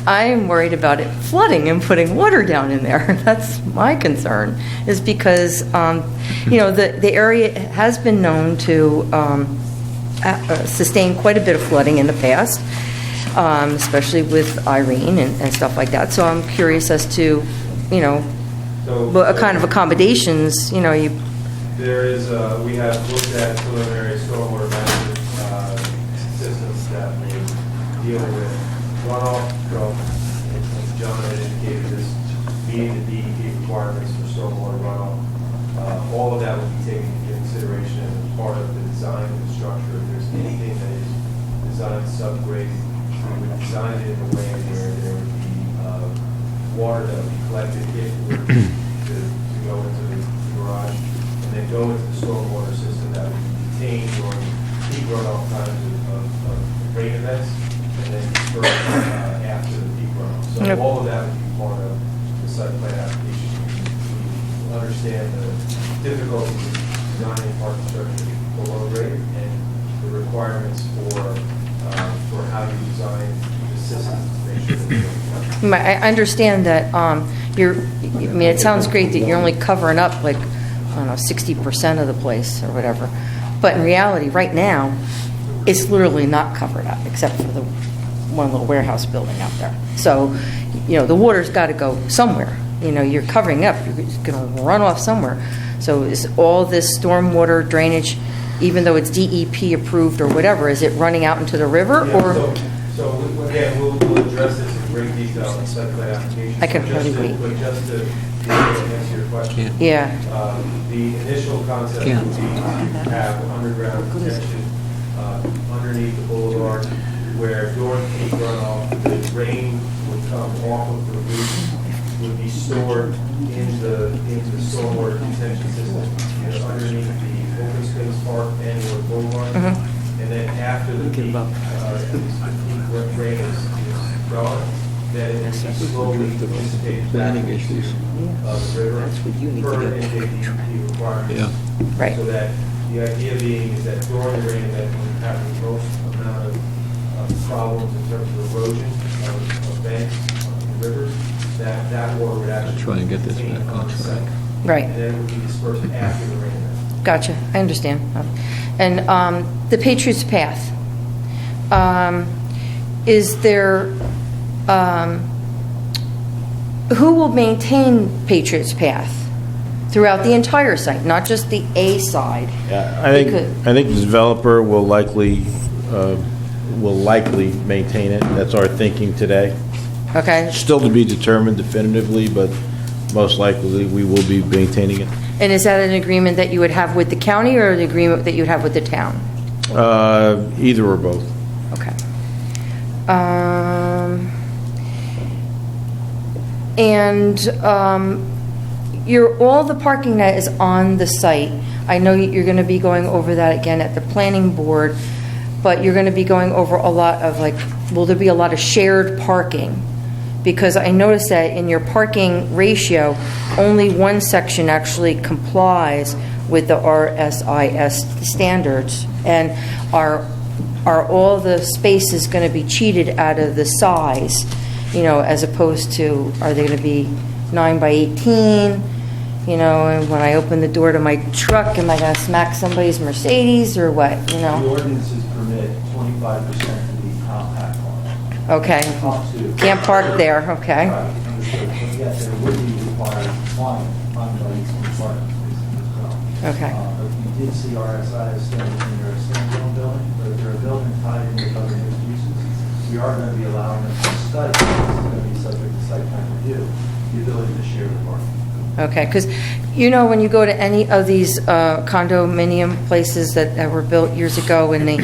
[SPEAKER 15] I'm worried about it flooding and putting water down in there. That's my concern, is because, you know, the area has been known to sustain quite a bit of flooding in the past, especially with Irene and stuff like that. So I'm curious as to, you know, what kind of accommodations, you know,
[SPEAKER 6] There is, we have looked at preliminary stormwater management systems that may deal with runoff from, as John had indicated, this meeting the DEP requirements for stormwater runoff. All of that will be taken into consideration as part of the design of the structure. If there's anything that is designed subgrade, we would design it in a way where there would be water that would be collected if we were to go into the garage, and then go into the stormwater system that would be contained during peak runoff times of rain events, and then dispersed after the peak runoff. So
[SPEAKER 15] Yep.
[SPEAKER 6] all of that would be part of the site plan application. We understand the difficulties of designing parking structure below grade and the requirements for how you design the system to make sure that it's
[SPEAKER 15] I understand that it sounds great that you're only covering up like, I don't know, 60% of the place or whatever. But in reality, right now, it's literally not covered up except for the one little warehouse building out there. So, you know, the water's got to go somewhere. You know, you're covering up, it's going to run off somewhere. So is all this stormwater drainage, even though it's DEP approved or whatever, is it running out into the river?
[SPEAKER 6] Yeah,
[SPEAKER 15] Or
[SPEAKER 6] so again, we'll address this in great detail in the site plan application.
[SPEAKER 15] I can
[SPEAKER 6] But
[SPEAKER 15] hardly
[SPEAKER 6] just to-
[SPEAKER 15] wait.
[SPEAKER 6] But just to answer your question.
[SPEAKER 15] Yeah.
[SPEAKER 6] The initial concept would be to have underground protection underneath the boulevard, where during peak runoff, the rain would come off of the roof, would be stored into the stormwater detention system, underneath the open space park and or boulevard. And then after the peak, rain is gone, then in the
[SPEAKER 22] and slowly anticipate planning issues of the river.
[SPEAKER 2] That's what you need to
[SPEAKER 22] per
[SPEAKER 2] get.
[SPEAKER 22] NJDEP requirements.
[SPEAKER 1] Yeah.
[SPEAKER 15] Right.
[SPEAKER 22] So that the idea being is that during the rain event, when we have the most amount of problems in terms of erosion of banks and rivers, that water would actually
[SPEAKER 1] Try and get this
[SPEAKER 22] contain
[SPEAKER 1] back on
[SPEAKER 22] the site.
[SPEAKER 15] Right.
[SPEAKER 22] And then it would be dispersed after the rain event.
[SPEAKER 15] Gotcha, I understand. And the Patriots Path, is there, who will maintain Patriots Path throughout the entire site, not just the A side?
[SPEAKER 7] Yeah, I think the developer will likely maintain it. That's our thinking today.
[SPEAKER 15] Okay.
[SPEAKER 7] Still to be determined definitively, but most likely we will be maintaining it.
[SPEAKER 15] And is that an agreement that you would have with the county or an agreement that you would have with the town?
[SPEAKER 7] Either or both.
[SPEAKER 15] Okay. And all the parking that is on the site, I know you're going to be going over that again at the planning board, but you're going to be going over a lot of will there be a lot of shared parking? Because I noticed that in your parking ratio, only one section actually complies with the RSIS standards. And are all the spaces going to be cheated out of the size, as opposed to, are they going to be 9 by 18? And when I open the door to my truck, am I going to smack somebody's Mercedes or what,
[SPEAKER 22] The ordinances permit 25% to be compact cars.
[SPEAKER 15] Okay.
[SPEAKER 22] Up to.
[SPEAKER 15] Can't park there, okay.
[SPEAKER 22] Right, understood. But yes, there would be required compliance on these parking spaces as well.
[SPEAKER 15] Okay.
[SPEAKER 22] But we did see RSI standards in their standalone building, but if they're a building tied in with other mixed uses, we are going to be allowing them to study, this is going to be subject to site plan review, the ability to share the parking.
[SPEAKER 15] Okay, because when you go to any of these condominium places that were built years ago and they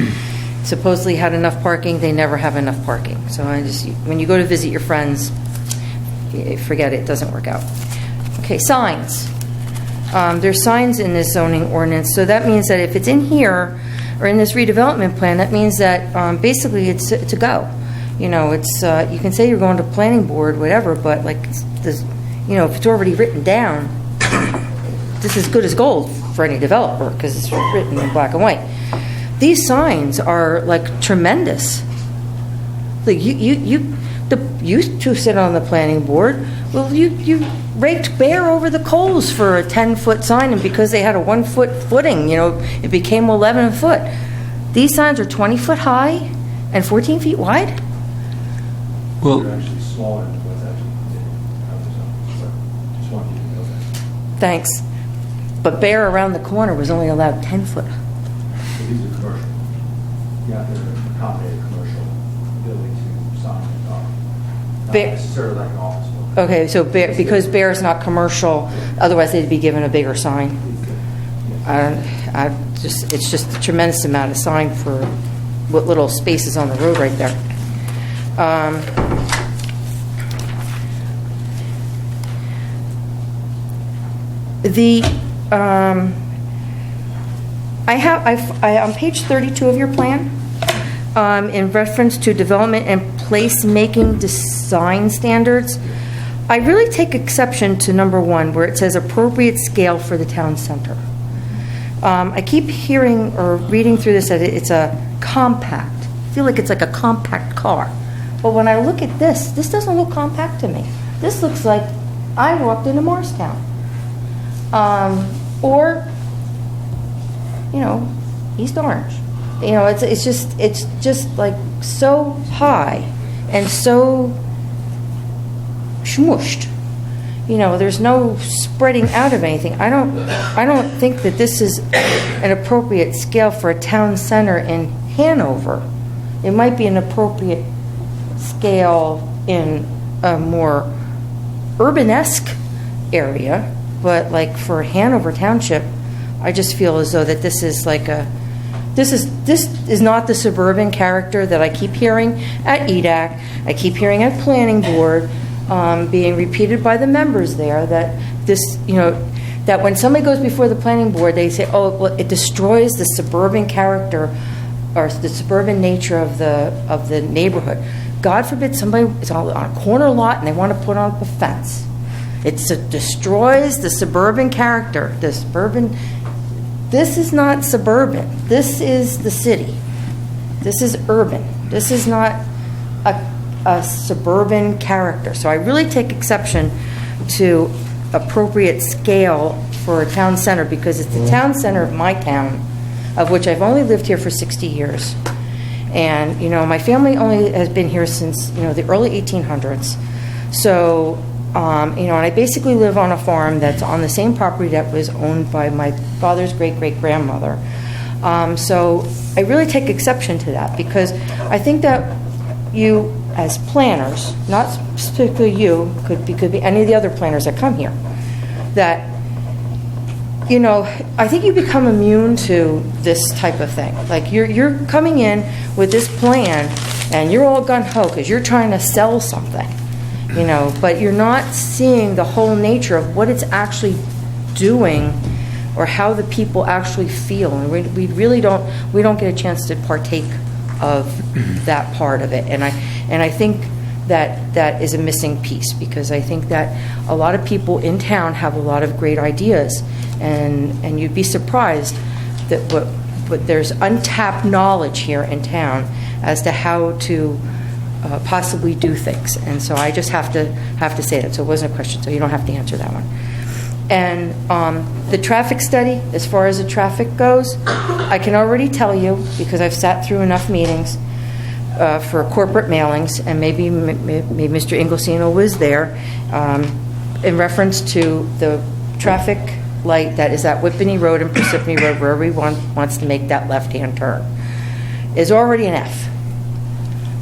[SPEAKER 15] supposedly had enough parking, they never have enough parking. So when you go to visit your friends, forget it, doesn't work out. Okay, signs. There's signs in this zoning ordinance, so that means that if it's in here or in this redevelopment plan, that means that basically it's a go. It's you can say you're going to planning board, whatever, but if it's already written down, this is good as gold for any developer because it's written in black and white. These signs are tremendous. You two sit on the planning board. Well, you raked bare over the coals for a 10-foot sign, and because they had a 1-foot footing, it became 11 foot. These signs are 20 foot high and 14 feet wide.
[SPEAKER 1] Well,
[SPEAKER 22] They're actually smaller than what's actually just want you to know that.
[SPEAKER 15] Thanks. But Bear around the corner was only allowed 10 foot.
[SPEAKER 22] So these are commercial. You have to accommodate a commercial ability to sign and talk. Not necessarily like an office building.
[SPEAKER 15] Okay, so because Bear is not commercial, otherwise they'd be given a bigger sign. It's just a tremendous amount of sign for what little space is on the road right there. On page 32 of your plan, in reference to development and placemaking design standards, I really take exception to number 1, where it says appropriate scale for the town center. I keep hearing or reading through this that it's a compact. I feel like it's like a compact car. But when I look at this doesn't look compact to me. This looks like I walked into Morristown. Or, East Orange. It's just like so high and so smooshed. There's no spreading out of anything. I don't think that this is an appropriate scale for a town center in Hanover. It might be an appropriate scale in a more urbanesque area, but for Hanover Township, I just feel as though that this is this is not the suburban character that I keep hearing at EDAC, I keep hearing at Planning Board, being repeated by the members there, that that when somebody goes before the Planning Board, they say, oh, well, it destroys the suburban character or the suburban nature of the neighborhood. God forbid somebody is on a corner lot and they want to put on a fence. It destroys the suburban character. This is not suburban. This is the city. This is urban. This is not a suburban character. So I really take exception to appropriate scale for a town center, because it's the town center of my town, of which I've only lived here for 60 years. And, my family only has been here since, the early 1800s. So, and I basically live on a farm that's on the same property that was owned by my father's great-great-grandmother. So I really take exception to that, because I think that you, as planners, not specifically you, could be any of the other planners that come here, that, I think you become immune to this type of thing. Like, you're coming in with this plan, and you're all gung-ho because you're trying to sell something, but you're not seeing the whole nature of what it's actually doing or how the people actually feel. And we really don't get a chance to partake of that part of it. And I think that is a missing piece, because I think that a lot of people in town have a lot of great ideas, and you'd be surprised that but there's untapped knowledge here in town as to how to possibly do things. And so I just have to say that. So it wasn't a question, so you don't have to answer that one. And the traffic study, as far as the traffic goes, I can already tell you, because I've sat through enough meetings for corporate mailings, and maybe Mr. Inglesino was there, in reference to the traffic light that is at Whippany Road and Parsippany Road, where everyone wants to make that left-hand turn, is already an F.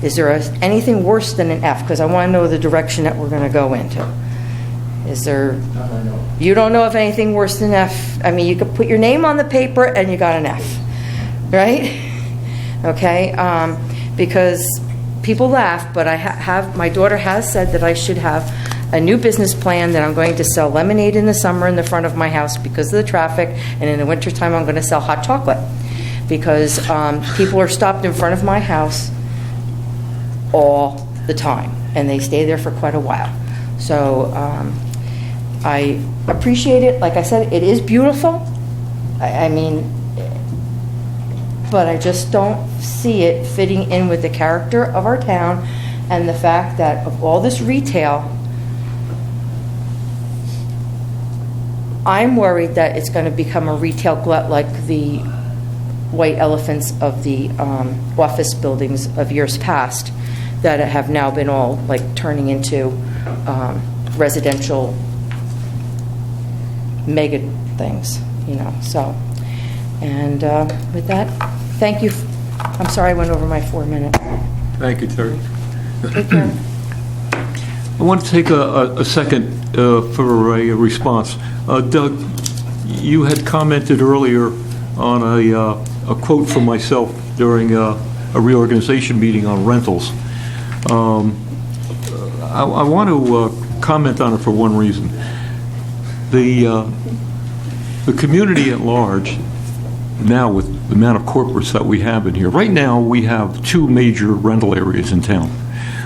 [SPEAKER 15] Is there anything worse than an F? Because I want to know the direction that we're going to go into. Is there? You don't know of anything worse than F? I mean, you could put your name on the paper and you got an F, right? Okay, because people laugh, but my daughter has said that I should have a new business plan, that I'm going to sell lemonade in the summer in the front of my house because of the traffic, and in the wintertime I'm going to sell hot chocolate, because people are stopped in front of my house all the time, and they stay there for quite a while. So I appreciate it. Like I said, it is beautiful. I mean, but I just don't see it fitting in with the character of our town, and the fact that of all this retail, I'm worried that it's going to become a retail glut like the white elephants of the office buildings of years past, that have now been all like turning into residential mega things, so. And with that, thank you. I'm sorry I went over my 4 minutes.
[SPEAKER 1] Thank you, Terry.
[SPEAKER 15] Take care.
[SPEAKER 1] I want to take a second for a response. Doug, you had commented earlier on a quote from myself during a reorganization meeting on rentals. I want to comment on it for one reason. The community at large, now with the amount of corporates that we have in here, right now we have two major rental areas in town.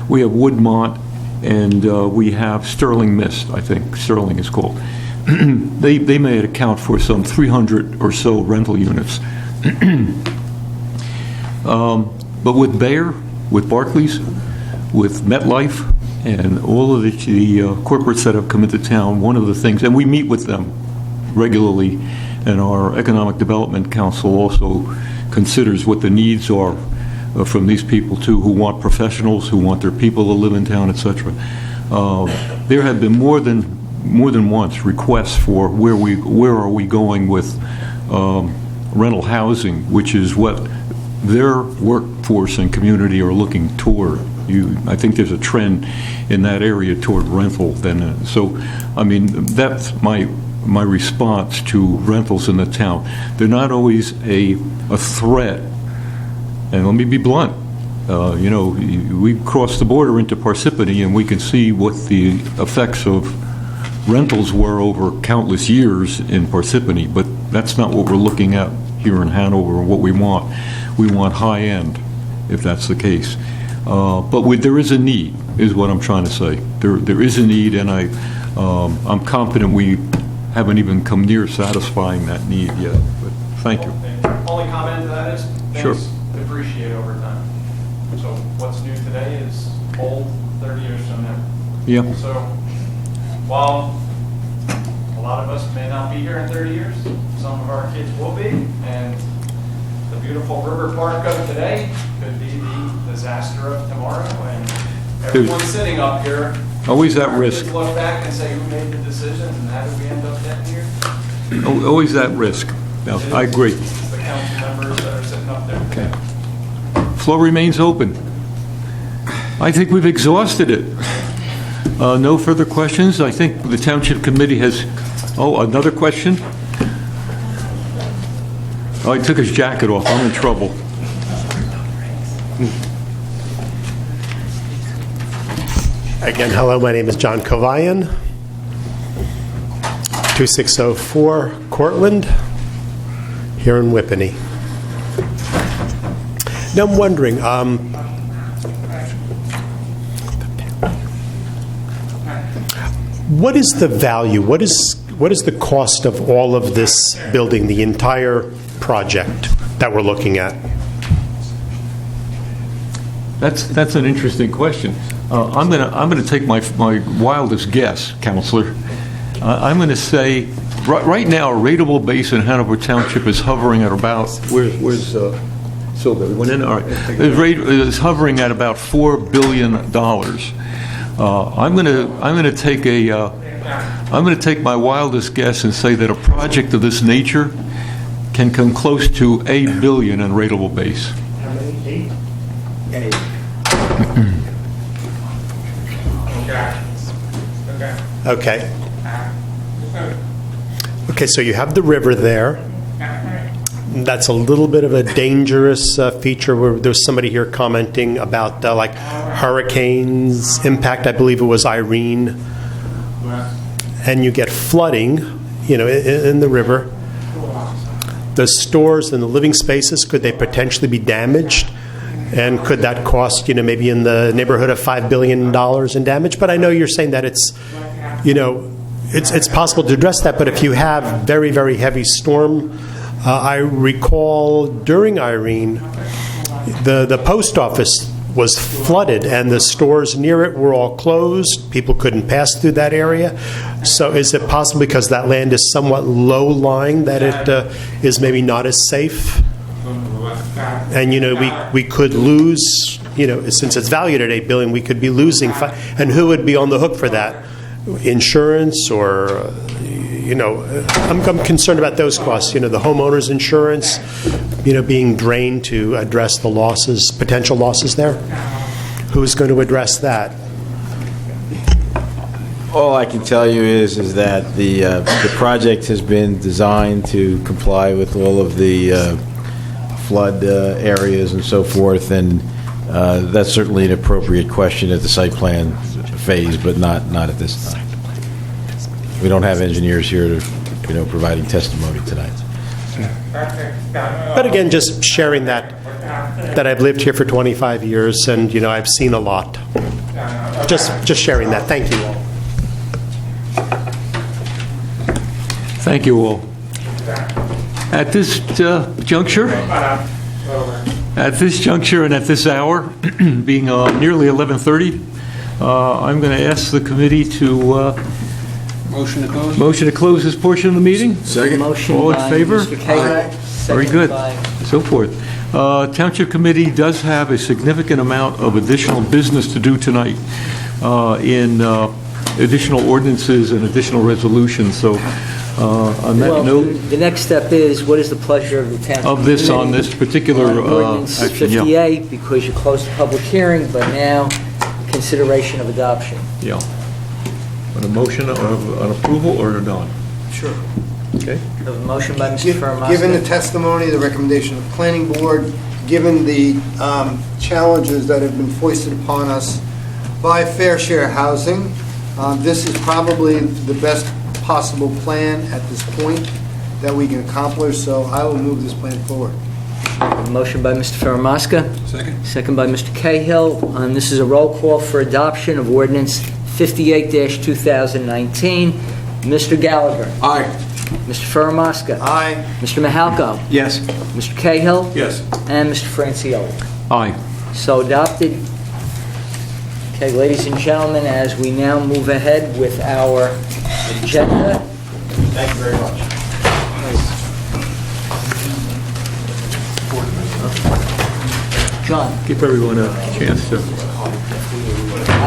[SPEAKER 1] We have Woodmont and we have Sterling Mist, I think Sterling is called. They may account for some 300 or so rental units. But with Bayer, with Barclays, with MetLife, and all of the corporates that have come into town, one of the things, and we meet with them regularly, and our Economic Development Council also considers what the needs are from these people too, who want professionals, who want their people to live in town, etc. There have been more than once requests for where are we going with rental housing, which is what their workforce and community are looking toward. I think there's a trend in that area toward rental. So, I mean, that's my response to rentals in the town. They're not always a threat. And let me be blunt. We cross the border into Parsippany, and we can see what the effects of rentals were over countless years in Parsippany, but that's not what we're looking at here in Hanover, what we want. We want high end, if that's the case. But there is a need, is what I'm trying to say. There is a need, and I'm confident we haven't even come near satisfying that need yet. But thank you.
[SPEAKER 12] Only comment to that is
[SPEAKER 1] Sure.
[SPEAKER 12] things depreciate over time. So what's new today is old 30 years from now.
[SPEAKER 1] Yeah.
[SPEAKER 12] So while a lot of us may not be here in 30 years, some of our kids will be, and the beautiful river park of today could be the disaster of tomorrow, and everyone sitting up here.
[SPEAKER 1] Always at
[SPEAKER 12] our
[SPEAKER 1] risk.
[SPEAKER 12] kids look back and say, who made the decisions and how did we end up getting here?
[SPEAKER 1] Always at risk. No, I agree.
[SPEAKER 12] The council members that are sitting up there today.
[SPEAKER 1] Floor remains open. I think we've exhausted it. No further questions. I think the Township Committee has, another question? Oh, he took his jacket off. I'm in trouble.
[SPEAKER 13] Again, hello, my name is John Kovayan, 2604 Cortland, here in Whippany. Now I'm wondering, what is the value, what is the cost of all of this building, the entire project that we're looking at?
[SPEAKER 1] That's an interesting question. I'm going to take my wildest guess, Counselor. I'm going to say right now a rateable base in Hanover Township is hovering at about where's Silver? We went in. All right, is hovering at about $4 billion. I'm going to take my wildest guess and say that a project of this nature can come close to $8 billion in rateable base.
[SPEAKER 13] How many? 8? Okay. Okay, so you have the river there. That's a little bit of a dangerous feature where there's somebody here commenting about like hurricanes impact. I believe it was Irene. And you get flooding, in the river. The stores and the living spaces, could they potentially be damaged? And could that cost, maybe in the neighborhood of $5 billion in damage? But I know you're saying that it's possible to address that. But if you have very, very heavy storm, I recall during Irene, the post office was flooded and the stores near it were all closed. People couldn't pass through that area. So is it possible because that land is somewhat low-lying that it is maybe not as safe? And, we could lose, since it's valued at $8 billion, we could be losing. And who would be on the hook for that? Insurance or, I'm concerned about those costs. The homeowner's insurance, being drained to address the losses, potential losses there. Who's going to address that?
[SPEAKER 11] All I can tell you is that the project has been designed to comply with all of the flood areas and so forth, and that's certainly an appropriate question at the site plan phase, but not at this time. We don't have engineers here to, providing testimony tonight.
[SPEAKER 13] But again, just sharing that I've lived here for 25 years and, I've seen a lot. Just sharing that. Thank you all.
[SPEAKER 1] Thank you all. At this juncture and at this hour, being nearly 11:30, I'm going to ask the committee to motion to close this portion of the meeting.
[SPEAKER 14] Second.
[SPEAKER 2] Motion
[SPEAKER 1] All in
[SPEAKER 2] by
[SPEAKER 1] favor?
[SPEAKER 2] Mr. Cahill,
[SPEAKER 1] Very
[SPEAKER 2] second
[SPEAKER 1] good.
[SPEAKER 2] by-
[SPEAKER 1] So forth. Township Committee does have a significant amount of additional business to do tonight in additional ordinances and additional resolutions. So on that
[SPEAKER 2] Well,
[SPEAKER 1] note,
[SPEAKER 2] the next step is, what is the pleasure of the township
[SPEAKER 1] of this, on
[SPEAKER 2] committee
[SPEAKER 1] this particular
[SPEAKER 2] on ordinance
[SPEAKER 1] action, yeah.
[SPEAKER 2] 58, because you closed the public hearing, but now consideration of adoption.
[SPEAKER 1] Yeah. On a motion on approval or not?
[SPEAKER 3] Sure.
[SPEAKER 1] Okay.
[SPEAKER 2] A motion by Mr. Firmas.
[SPEAKER 3] Given the testimony, the recommendation of the planning board, given the challenges that have been foisted upon us by Fair Share Housing, this is probably the best possible plan at this point that we can accomplish, so I will move this plan forward.
[SPEAKER 2] A motion by Mr. Faramasca.
[SPEAKER 14] Second.
[SPEAKER 2] Second by Mr. Cahill. This is a roll call for adoption of ordinance 58-2019. Mr. Gallagher.
[SPEAKER 14] Aye.
[SPEAKER 2] Mr. Faramasca.
[SPEAKER 3] Aye.
[SPEAKER 2] Mr. Mahalko.
[SPEAKER 14] Yes.
[SPEAKER 2] Mr. Cahill.
[SPEAKER 14] Yes.
[SPEAKER 2] And Mr. Francioli.
[SPEAKER 1] Aye.
[SPEAKER 2] So adopted. Okay, ladies and gentlemen, as we now move ahead with our agenda.
[SPEAKER 7] Thank you very much.
[SPEAKER 2] John.
[SPEAKER 1] Give everyone a chance to...
[SPEAKER 2] I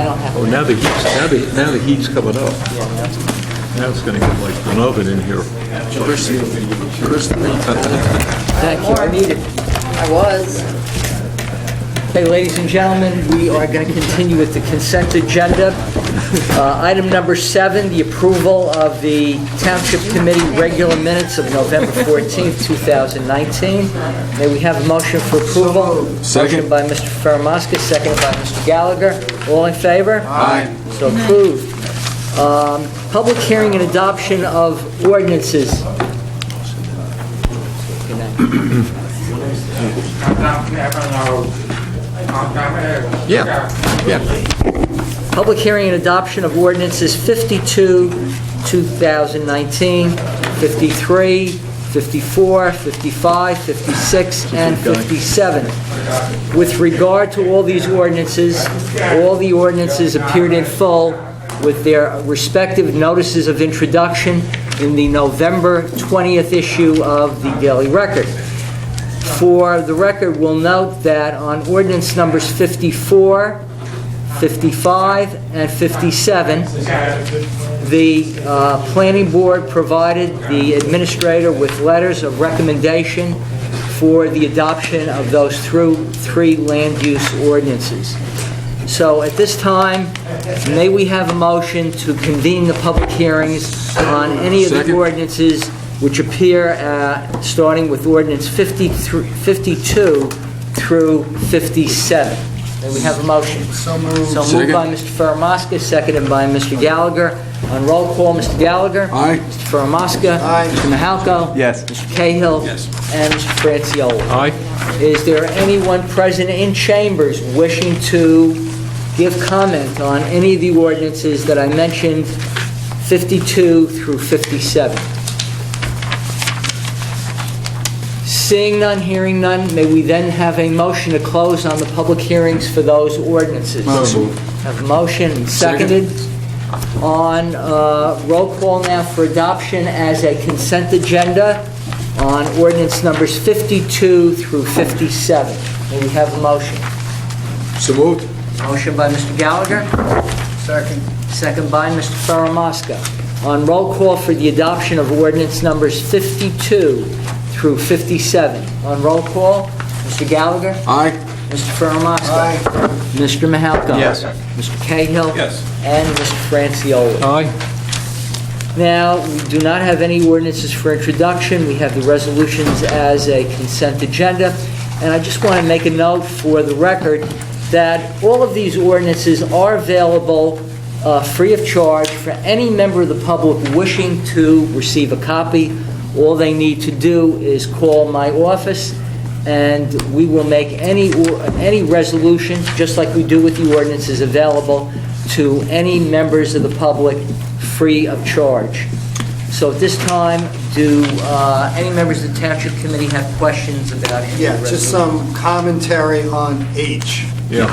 [SPEAKER 2] don't have...
[SPEAKER 1] Oh, now the heat's coming up. Now it's going to get like an oven in here.
[SPEAKER 2] Thank you, I need it.
[SPEAKER 20] I was.
[SPEAKER 2] Okay, ladies and gentlemen, we are going to continue with the consent agenda. Item number 7, the approval of the Township Committee regular minutes of November 14th, 2019. May we have a motion for approval?
[SPEAKER 14] Second.
[SPEAKER 2] Motion by Mr. Faramasca, seconded by Mr. Gallagher. All in favor?
[SPEAKER 14] Aye.
[SPEAKER 2] So approved. Public hearing and adoption of ordinances. Good night.
[SPEAKER 1] Yeah.
[SPEAKER 2] Public hearing and adoption of ordinances 52, 2019, 53, 54, 55, 56, and 57. With regard to all these ordinances, all the ordinances appeared in full with their respective notices of introduction in the November 20th issue of the Daily Record. For the record, we'll note that on ordinance numbers 54, 55, and 57, the planning board provided the administrator with letters of recommendation for the adoption of those three land use ordinances. So at this time, may we have a motion to convene the public hearings on any of the
[SPEAKER 14] Second.
[SPEAKER 2] ordinances which appear starting with ordinance 52 through 57. May we have a motion?
[SPEAKER 3] So moved.
[SPEAKER 2] So moved by Mr. Faramasca, seconded by Mr. Gallagher. On roll call, Mr. Gallagher.
[SPEAKER 14] Aye.
[SPEAKER 2] Mr. Faramasca.
[SPEAKER 3] Aye.
[SPEAKER 2] Mr. Mahalko.
[SPEAKER 18] Yes.
[SPEAKER 2] Mr. Cahill.
[SPEAKER 14] Yes.
[SPEAKER 2] And Mr. Francioli.
[SPEAKER 1] Aye.
[SPEAKER 2] Is there anyone present in chambers wishing to give comment on any of the ordinances that I mentioned, 52 through 57? Seeing none, hearing none, may we then have a motion to close on the public hearings for those ordinances?
[SPEAKER 14] Motion.
[SPEAKER 2] Have a motion and seconded. On roll call now for adoption as a consent agenda on ordinance numbers 52 through 57. May we have a motion?
[SPEAKER 14] So moved.
[SPEAKER 2] Motion by Mr. Gallagher.
[SPEAKER 3] Second.
[SPEAKER 2] Second by Mr. Faramasca. On roll call for the adoption of ordinance numbers 52 through 57. On roll call, Mr. Gallagher.
[SPEAKER 14] Aye.
[SPEAKER 2] Mr. Faramasca.
[SPEAKER 3] Aye.
[SPEAKER 2] Mr. Mahalko.
[SPEAKER 18] Yes.
[SPEAKER 2] Mr. Cahill.
[SPEAKER 14] Yes.
[SPEAKER 2] And Mr. Francioli.
[SPEAKER 1] Aye.
[SPEAKER 2] Now, we do not have any ordinances for introduction. We have the resolutions as a consent agenda. And I just want to make a note for the record that all of these ordinances are available free of charge for any member of the public wishing to receive a copy. All they need to do is call my office, and we will make any resolution, just like we do with the ordinances, available to any members of the public free of charge. So at this time, do any members of the Township Committee have questions about any of the
[SPEAKER 3] Yeah,
[SPEAKER 2] resolutions?
[SPEAKER 3] just some commentary on H.
[SPEAKER 1] Yeah.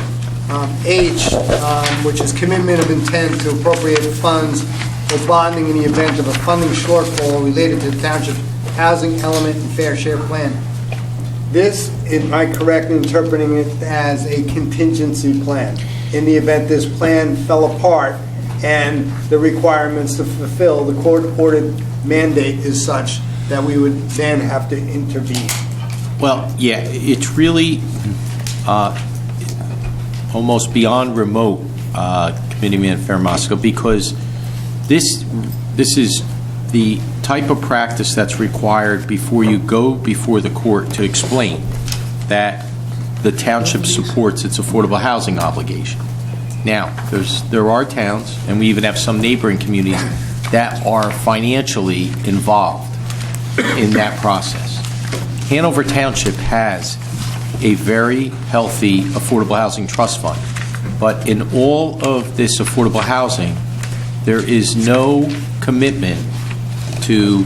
[SPEAKER 3] H, which is commitment of intent to appropriate funds for bonding in the event of a funding shortfall related to the township housing element and fair share plan. This, am I correct in interpreting it as a contingency plan? In the event this plan fell apart and the requirements to fulfill the court-ordered mandate is such that we would then have to intervene.
[SPEAKER 4] Well, yeah, it's really almost beyond remote, Committeeman Faramasca, because this is the type of practice that's required before you go before the court to explain that the township supports its affordable housing obligation. Now, there are towns, and we even have some neighboring communities that are financially involved in that process. Hanover Township has a very healthy affordable housing trust fund, but in all of this affordable housing, there is no commitment to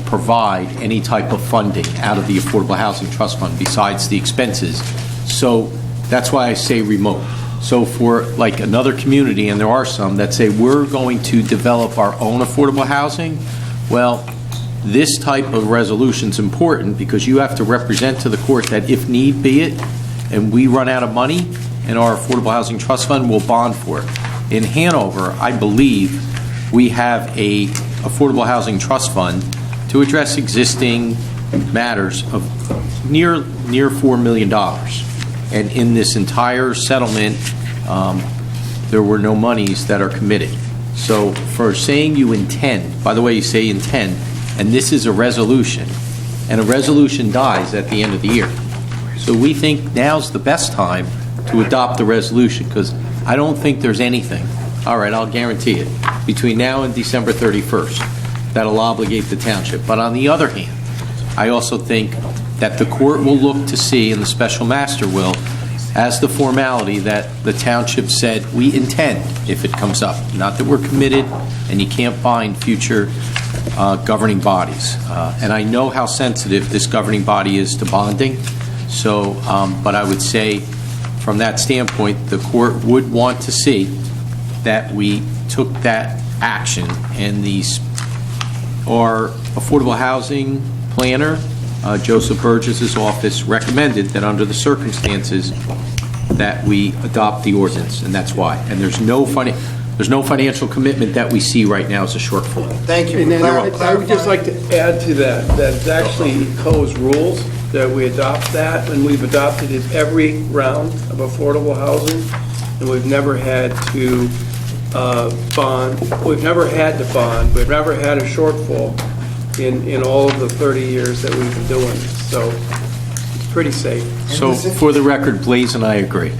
[SPEAKER 4] provide any type of funding out of the Affordable Housing Trust Fund besides the expenses. So that's why I say remote. So for like another community, and there are some that say we're going to develop our own affordable housing, well, this type of resolution is important because you have to represent to the court that if need be it, and we run out of money, and our Affordable Housing Trust Fund will bond for it. In Hanover, I believe we have a Affordable Housing Trust Fund to address existing matters of near $4 million. And in this entire settlement, there were no monies that are committed. So for saying you intend, by the way, you say intend, and this is a resolution, and a resolution dies at the end of the year. So we think now's the best time to adopt the resolution, because I don't think there's anything, all right, I'll guarantee it, between now and December 31st that'll obligate the township. But on the other hand, I also think that the court will look to see, and the special master will, as the formality that the township said we intend if it comes up. Not that we're committed and you can't bind future governing bodies. And I know how sensitive this governing body is to bonding. So, but I would say from that standpoint, the court would want to see that we took that action, and our affordable housing planner, Joseph Burgess's office, recommended that under the circumstances that we adopt the ordinance, and that's why. And there's no financial commitment that we see right now as a shortfall.
[SPEAKER 3] Thank you.
[SPEAKER 18] And then I would just like to add to that it's actually CO's rules that we adopt that, and we've adopted it every round of affordable housing, and we've never had to bond. We've never had to bond. We've never had a shortfall in all of the 30 years that we've been doing this. So it's pretty safe.
[SPEAKER 4] So for the record, Blaze and I agree.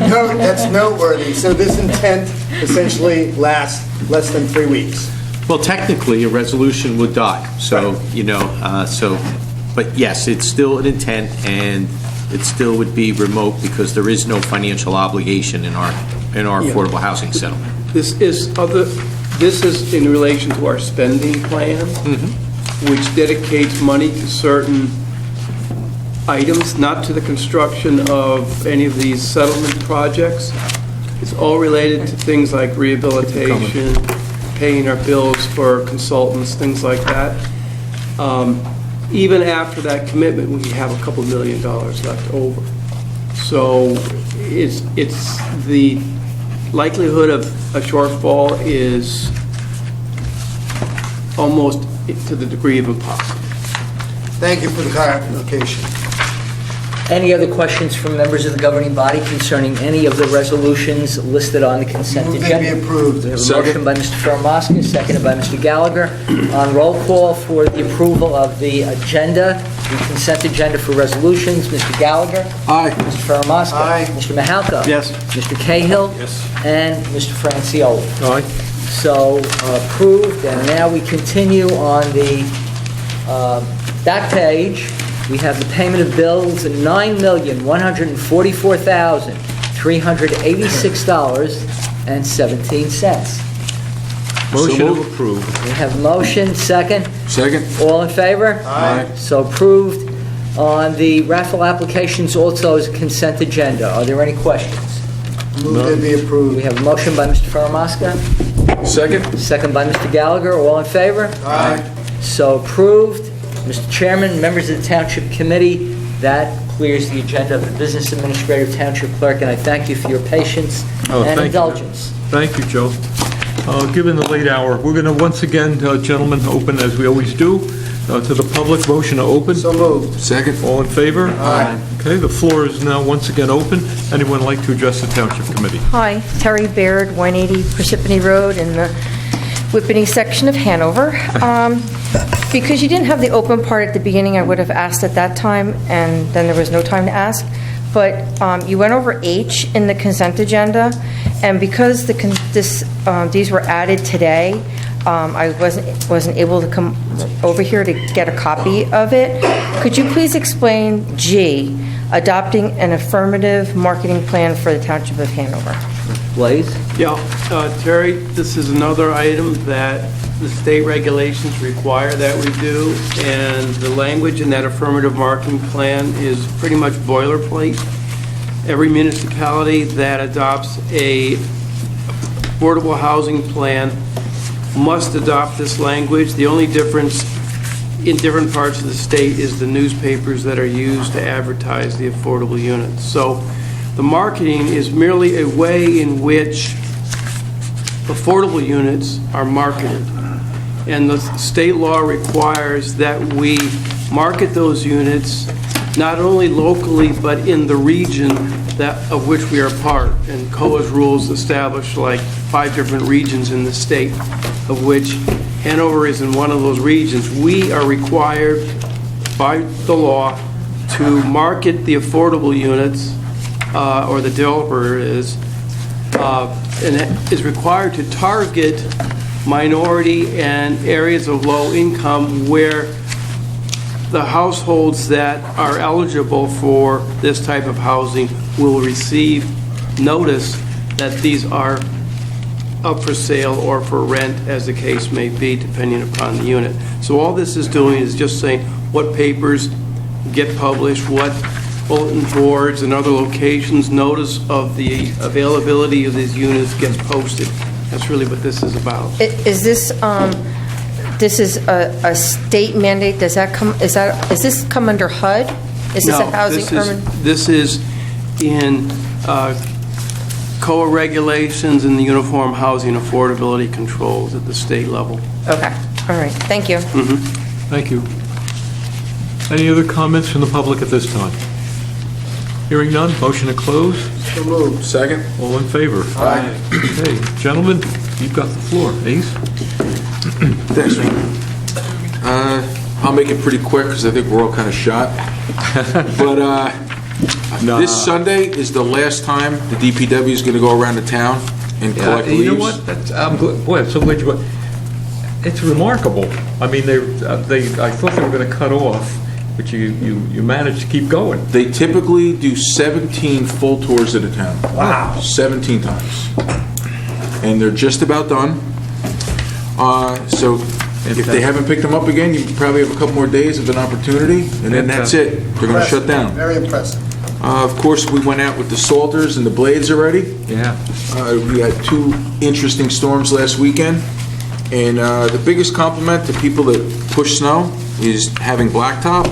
[SPEAKER 3] No, that's noteworthy. So this intent essentially lasts less than 3 weeks.
[SPEAKER 4] Well, technically, a resolution would die. So, but yes, it's still an intent, and it still would be remote because there is no financial obligation in our affordable housing settlement.
[SPEAKER 18] This is in relation to our spending plan, which dedicates money to certain items, not to the construction of any of these settlement projects. It's all related to things like rehabilitation, paying our bills for consultants, things like that. Even after that commitment, we have a couple $1 million left over. So it's the likelihood of a shortfall is almost to the degree of impossible.
[SPEAKER 3] Thank you for the clarification.
[SPEAKER 2] Any other questions from members of the governing body concerning any of the resolutions listed on the consent
[SPEAKER 3] Move
[SPEAKER 2] agenda?
[SPEAKER 3] they be approved.
[SPEAKER 2] We have a motion by Mr. Fermaska, seconded by Mr. Gallagher. On roll call for the approval of the agenda, the consent agenda for resolutions, Mr. Gallagher?
[SPEAKER 14] Aye.
[SPEAKER 2] Mr. Fermaska?
[SPEAKER 3] Aye.
[SPEAKER 2] Mr. Mahalka?
[SPEAKER 14] Yes.
[SPEAKER 2] Mr. Cahill?
[SPEAKER 14] Yes.
[SPEAKER 2] And Mr. Francioli?
[SPEAKER 1] Aye.
[SPEAKER 2] So approved, and now we continue on the back page. We have the payment of bills at $9,144,386.17.
[SPEAKER 1] Motion
[SPEAKER 14] So
[SPEAKER 1] to
[SPEAKER 14] moved.
[SPEAKER 1] approve.
[SPEAKER 2] We have motion, second.
[SPEAKER 14] Second.
[SPEAKER 2] All in favor?
[SPEAKER 3] Aye.
[SPEAKER 2] So approved. On the raffle applications, also as a consent agenda. Are there any questions?
[SPEAKER 3] Move they be approved.
[SPEAKER 2] We have a motion by Mr. Fermaska,
[SPEAKER 14] Second.
[SPEAKER 2] second by Mr. Gallagher. All in favor?
[SPEAKER 3] Aye.
[SPEAKER 2] So approved. Mr. Chairman, members of the Township Committee, that clears the agenda of the Business Administrator, Township Clerk, and I thank you for your patience and
[SPEAKER 1] thank you.
[SPEAKER 2] indulgence.
[SPEAKER 1] Thank you, Joe. Given the late hour, we're going to once again, gentlemen, open as we always do to the public. Motion to open.
[SPEAKER 3] So moved.
[SPEAKER 14] Second.
[SPEAKER 1] All in favor?
[SPEAKER 3] Aye.
[SPEAKER 1] Okay, the floor is now once again open. Anyone like to address the Township Committee?
[SPEAKER 15] Hi, Terry Baird, 180 Parsippany Road in the Whippany section of Hanover. Because you didn't have the open part at the beginning, I would have asked at that time, and then there was no time to ask. But you went over H in the consent agenda, and because these were added today, I wasn't able to come over here to get a copy of it. Could you please explain G, adopting an affirmative marketing plan for the Township of Hanover?
[SPEAKER 2] Blaze?
[SPEAKER 18] Yeah, Terry, this is another item that the state regulations require that we do, and the language in that affirmative marketing plan is pretty much boilerplate. Every municipality that adopts a affordable housing plan must adopt this language. The only difference in different parts of the state is the newspapers that are used to advertise the affordable units. So the marketing is merely a way in which affordable units are marketed. And the state law requires that we market those units not only locally but in the region of which we are part. And COA's rules establish like 5 different regions in the state, of which Hanover is in one of those regions. We are required by the law to market the affordable units, or the developer is, and is required to target minority and areas of low income where the households that are eligible for this type of housing will receive notice that these are up for sale or for rent, as the case may be, depending upon the unit. So all this is doing is just saying what papers get published, what bulletin boards and other locations notice of the availability of these units gets posted. That's really what this is about.
[SPEAKER 15] Is this, this is a state mandate? Does that come, is this come under HUD? Is this a housing permit?
[SPEAKER 18] This is in COA regulations and the Uniform Housing Affordability Controls at the state level.
[SPEAKER 15] Okay, all right, thank you.
[SPEAKER 1] Thank you. Any other comments from the public at this time? Hearing none, motion to close.
[SPEAKER 14] So moved. Second.
[SPEAKER 1] All in favor?
[SPEAKER 14] Aye.
[SPEAKER 1] Okay, gentlemen, you've got the floor. Ace?
[SPEAKER 14] Thanks, man. I'll make it pretty quick because I think we're all kind of shot. But this Sunday is the last time the DPW is going to go around the town and collect leaves.
[SPEAKER 1] You know what? Boy, I'm so glad you went. It's remarkable. I mean, I thought they were going to cut off, but you managed to keep going.
[SPEAKER 14] They typically do 17 full tours of the town.
[SPEAKER 1] Wow.
[SPEAKER 14] 17 times. And they're just about done. So if they haven't picked them up again, you probably have a couple more days of an opportunity, and then that's it. They're going to shut down.
[SPEAKER 3] Very impressive.
[SPEAKER 14] Of course, we went out with the Salters and the Blades already.
[SPEAKER 1] Yeah.
[SPEAKER 14] We had 2 interesting storms last weekend. And the biggest compliment to people that push snow is having blacktop.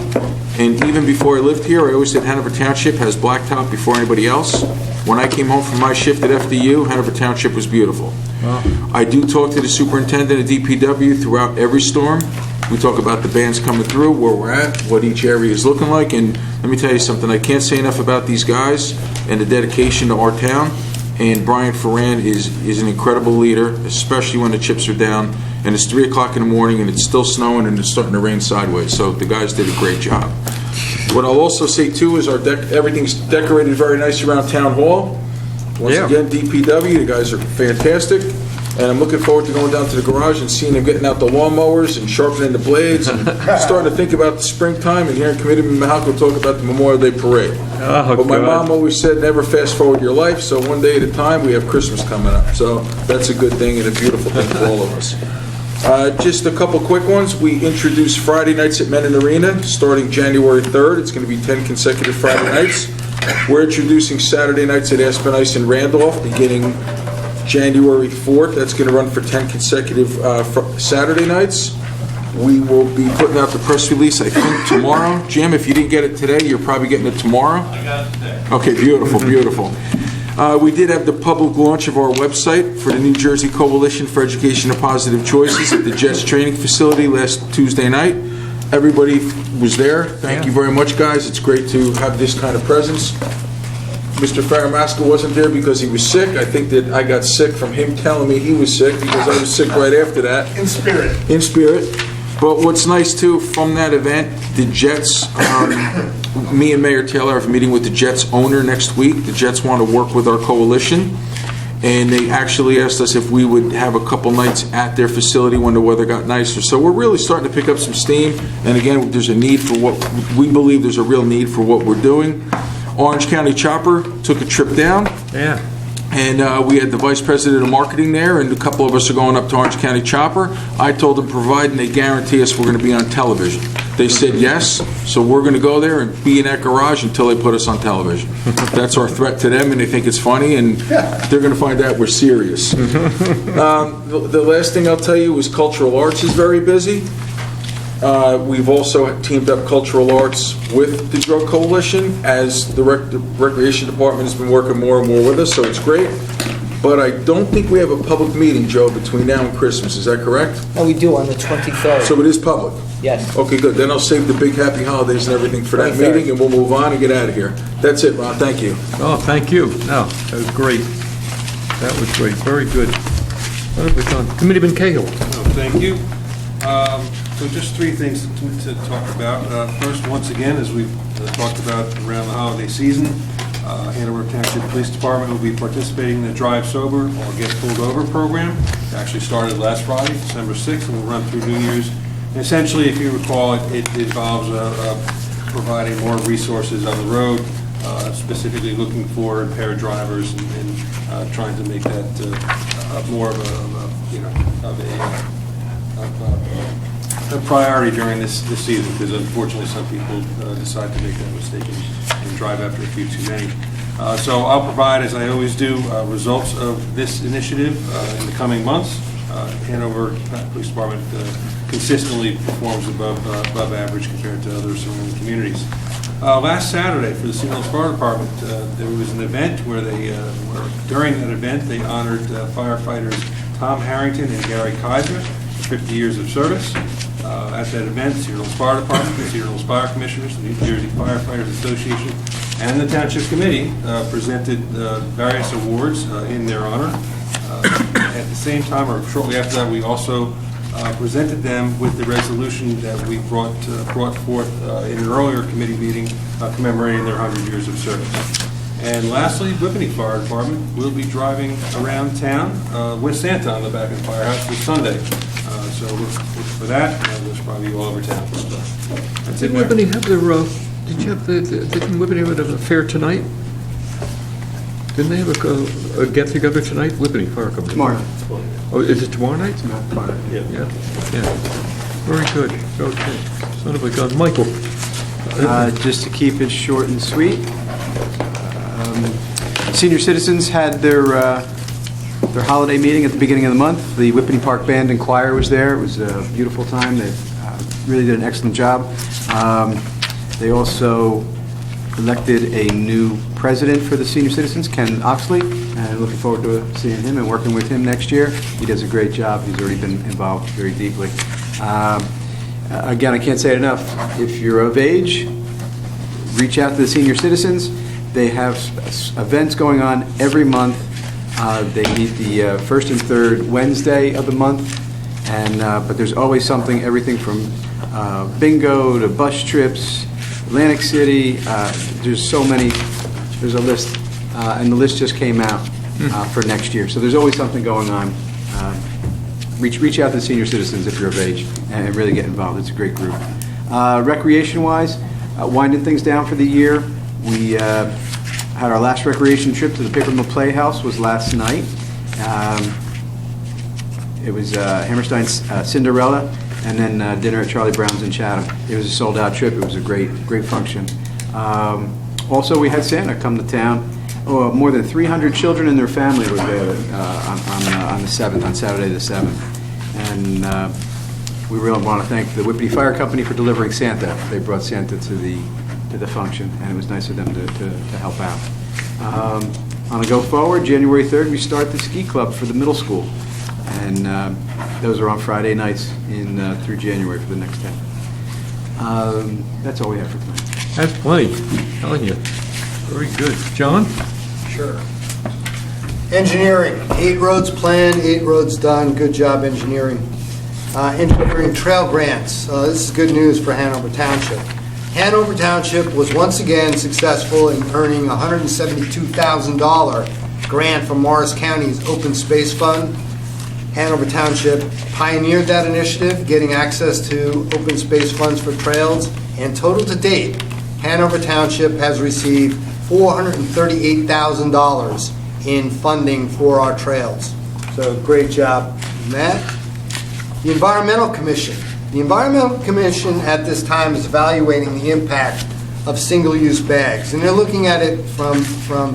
[SPEAKER 14] And even before I lived here, I always said Hanover Township has blacktop before anybody else. When I came home from my shift at FDU, Hanover Township was beautiful. Wow. I do talk to the superintendent of DPW throughout every storm. We talk about the bands coming through, where we're at, what each area is looking like. And let me tell you something, I can't say enough about these guys and the dedication to our town. And Brian Ferrand is an incredible leader, especially when the chips are down and it's 3 o'clock in the morning and it's still snowing and it's starting to rain sideways. So the guys did a great job. What I'll also say too is everything's decorated very nice around Town Hall. Once again, DPW, the guys are fantastic. And I'm looking forward to going down to the garage and seeing them getting out the lawnmowers and sharpening the blades and starting to think about the springtime and hearing Committeeman Mahalko talk about the Memorial Day Parade. But my mom always said, never fast forward your life, so one day at a time we have Christmas coming up. So that's a good thing and a beautiful thing for all of us. Just a couple quick ones. We introduced Friday nights at Menon Arena starting January 3rd. It's going to be 10 consecutive Friday nights. We're introducing Saturday nights at Aspen Ice in Randolph beginning January 4th. That's going to run for 10 consecutive Saturday nights. We will be putting out the press release, I think, tomorrow. Jim, if you didn't get it today, you're probably getting it tomorrow.
[SPEAKER 17] I got it today.
[SPEAKER 14] Okay, beautiful, beautiful. We did have the public launch of our website for the New Jersey Coalition for Education and Positive Choices at the Jets Training Facility last Tuesday night. Everybody was there. Thank you very much, guys. It's great to have this kind of presence. Mr. Faramaska wasn't there because he was sick. I think that I got sick from him telling me he was sick because I was sick right after that.
[SPEAKER 3] In spirit.
[SPEAKER 14] In spirit. But what's nice, too, from that event, the Jets, me and Mayor Taylor have a meeting with the Jets owner next week. The Jets want to work with our coalition. and they actually asked us if we would have a couple nights at their facility when the weather got nicer. So we're really starting to pick up some steam, and again, there's a need for what, we believe there's a real need for what we're doing. Orange County Chopper took a trip down.
[SPEAKER 1] Yeah.
[SPEAKER 14] And we had the vice president of marketing there, and a couple of us are going up to Orange County Chopper. I told them, providing they guarantee us we're going to be on television. They said yes, so we're going to go there and be in that garage until they put us on television. That's our threat to them, and they think it's funny, and they're going to find out we're serious. The last thing I'll tell you is cultural arts is very busy. We've also teamed up cultural arts with the Drug Coalition, as the Recreation Department has been working more and more with us, so it's great. But I don't think we have a public meeting, Joe, between now and Christmas. Is that correct?
[SPEAKER 2] No, we do on the 23rd.
[SPEAKER 14] So it is public?
[SPEAKER 2] Yes.
[SPEAKER 14] Okay, good. Then I'll save the big happy holidays and everything for that
[SPEAKER 2] 23rd.
[SPEAKER 14] meeting, and we'll move on and get out of here. That's it, Ron. Thank you.
[SPEAKER 1] Oh, thank you. No, that was great. That was great. Very good. What have we done? Committeeman Cahill.
[SPEAKER 17] Thank you. So just three things to talk about. First, once again, as we've talked about around the holiday season, Hanover Township Police Department will be participating in the Drive Sober or Get Pulled Over program. It actually started last Friday, December 6th, and will run through New Year's. And essentially, if you recall, it involves providing more resources on the road, specifically looking for impaired drivers and trying to make that more of a priority during this season, because unfortunately some people decide to make that mistake and drive after a few too many. So I'll provide, as I always do, results of this initiative in the coming months. Hanover Police Department consistently performs above average compared to other surrounding communities. Last Saturday, for the St. Louis Fire Department, there was an event where during that event, they honored firefighters Tom Harrington and Gary Kaiser for 50 years of service. At that event, the St. Louis Fire Department, the St. Louis Fire Commissioners, the New Jersey Firefighters Association, and the Township Committee presented various awards in their honor. At the same time, or shortly after that, we also presented them with the resolution that we brought forth in an earlier committee meeting commemorating their 100 years of service. And lastly, Whippany Fire Department will be driving around town with Santa on the back of the firehouse this Sunday. So look for that, and we'll probably be all over town. That's it,
[SPEAKER 1] Did Whippany have their, did you have didn't Whippany have a fair tonight? Didn't they have a get-together tonight? Whippany Fire Company.
[SPEAKER 21] Tomorrow night.
[SPEAKER 1] Oh, is it tomorrow night?
[SPEAKER 21] Tomorrow night.
[SPEAKER 1] Yeah. Very good. Okay. Son of a gun. Michael.
[SPEAKER 21] Just to keep it short and sweet, senior citizens had their holiday meeting at the beginning of the month. The Whippany Park Band and Choir was there. It was a beautiful time. They really did an excellent job. They also elected a new president for the senior citizens, Ken Oxley, and looking forward to seeing him and working with him next year. He does a great job. He's already been involved very deeply. Again, I can't say it enough. If you're of age, reach out to the senior citizens. They have events going on every month. They meet the first and third Wednesday of the month, but there's always something, everything from bingo to bus trips, Atlantic City. There's so many. There's a list, and the list just came out for next year. So there's always something going on. Reach out to the senior citizens if you're of age and really get involved. It's a great group. Recreation-wise, winding things down for the year. We had our last recreation trip to the Paper Mill Playhouse was last night. It was Hammerstein's Cinderella, and then dinner at Charlie Brown's in Chatham. It was a sold-out trip. It was a great function. Also, we had Santa come to town. More than 300 children and their family were there on the 7th, on Saturday the 7th. And we really want to thank the Whippany Fire Company for delivering Santa. They brought Santa to the function, and it was nice of them to help out. On the go forward, January 3rd, we start the ski club for the middle school. And those are on Friday nights through January for the next 10. That's all we have for tonight.
[SPEAKER 1] That's plenty. I'm telling you. Very good. John?
[SPEAKER 3] Sure. Engineering, 8 roads planned, 8 roads done. Good job, engineering. Engineering trail grants. This is good news for Hanover Township. Hanover Township was once again successful in earning a $172,000 grant from Morris County's Open Space Fund. Hanover Township pioneered that initiative, getting access to open space funds for trails, and total to date, Hanover Township has received $438,000 in funding for our trails. So great job, Matt. The Environmental Commission. The Environmental Commission at this time is evaluating the impact of single-use bags, and they're looking at it from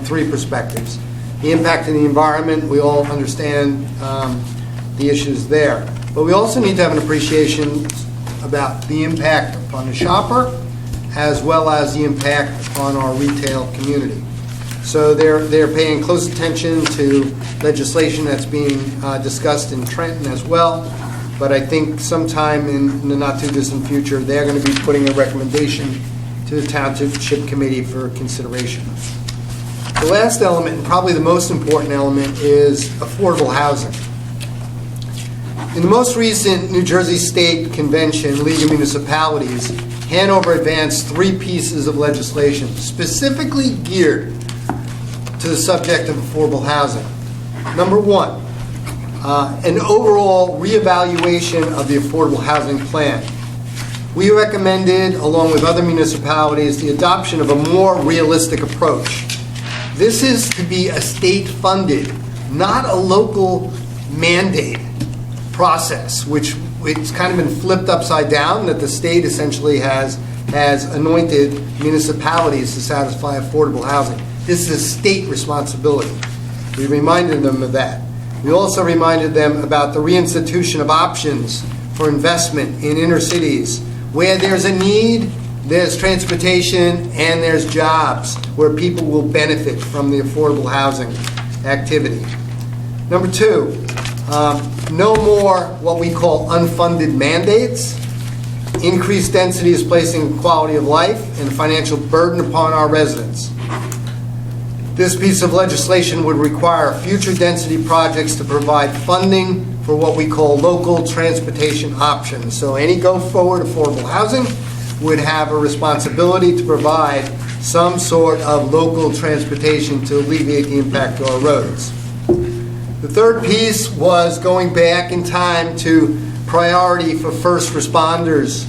[SPEAKER 3] three perspectives. The impact on the environment, we all understand the issues there. But we also need to have an appreciation about the impact upon the shopper as well as the impact upon our retail community. So they're paying close attention to legislation that's being discussed in Trenton as well. But I think sometime in the not-too-distant future, they're going to be putting a recommendation to the Township Committee for consideration. The last element, and probably the most important element, is affordable housing. In the most recent New Jersey State Convention, League of Municipalities, Hanover advanced 3 pieces of legislation specifically geared to the subject of affordable housing. Number 1, an overall reevaluation of the affordable housing plan. We recommended, along with other municipalities, the adoption of a more realistic approach. This is to be a state-funded, not a local mandate process, which it's kind of been flipped upside down, that the state essentially has anointed municipalities to satisfy affordable housing. This is a state responsibility. We reminded them of that. We also reminded them about the reinstitution of options for investment in inner cities. Where there's a need, there's transportation and there's jobs where people will benefit from the affordable housing activity. Number 2, no more what we call unfunded mandates. Increased density is placing quality of life and financial burden upon our residents. This piece of legislation would require future density projects to provide funding for what we call local transportation options. So any go-forward affordable housing would have a responsibility to provide some sort of local transportation to alleviate the impact to our roads. The third piece was going back in time to priority for first responders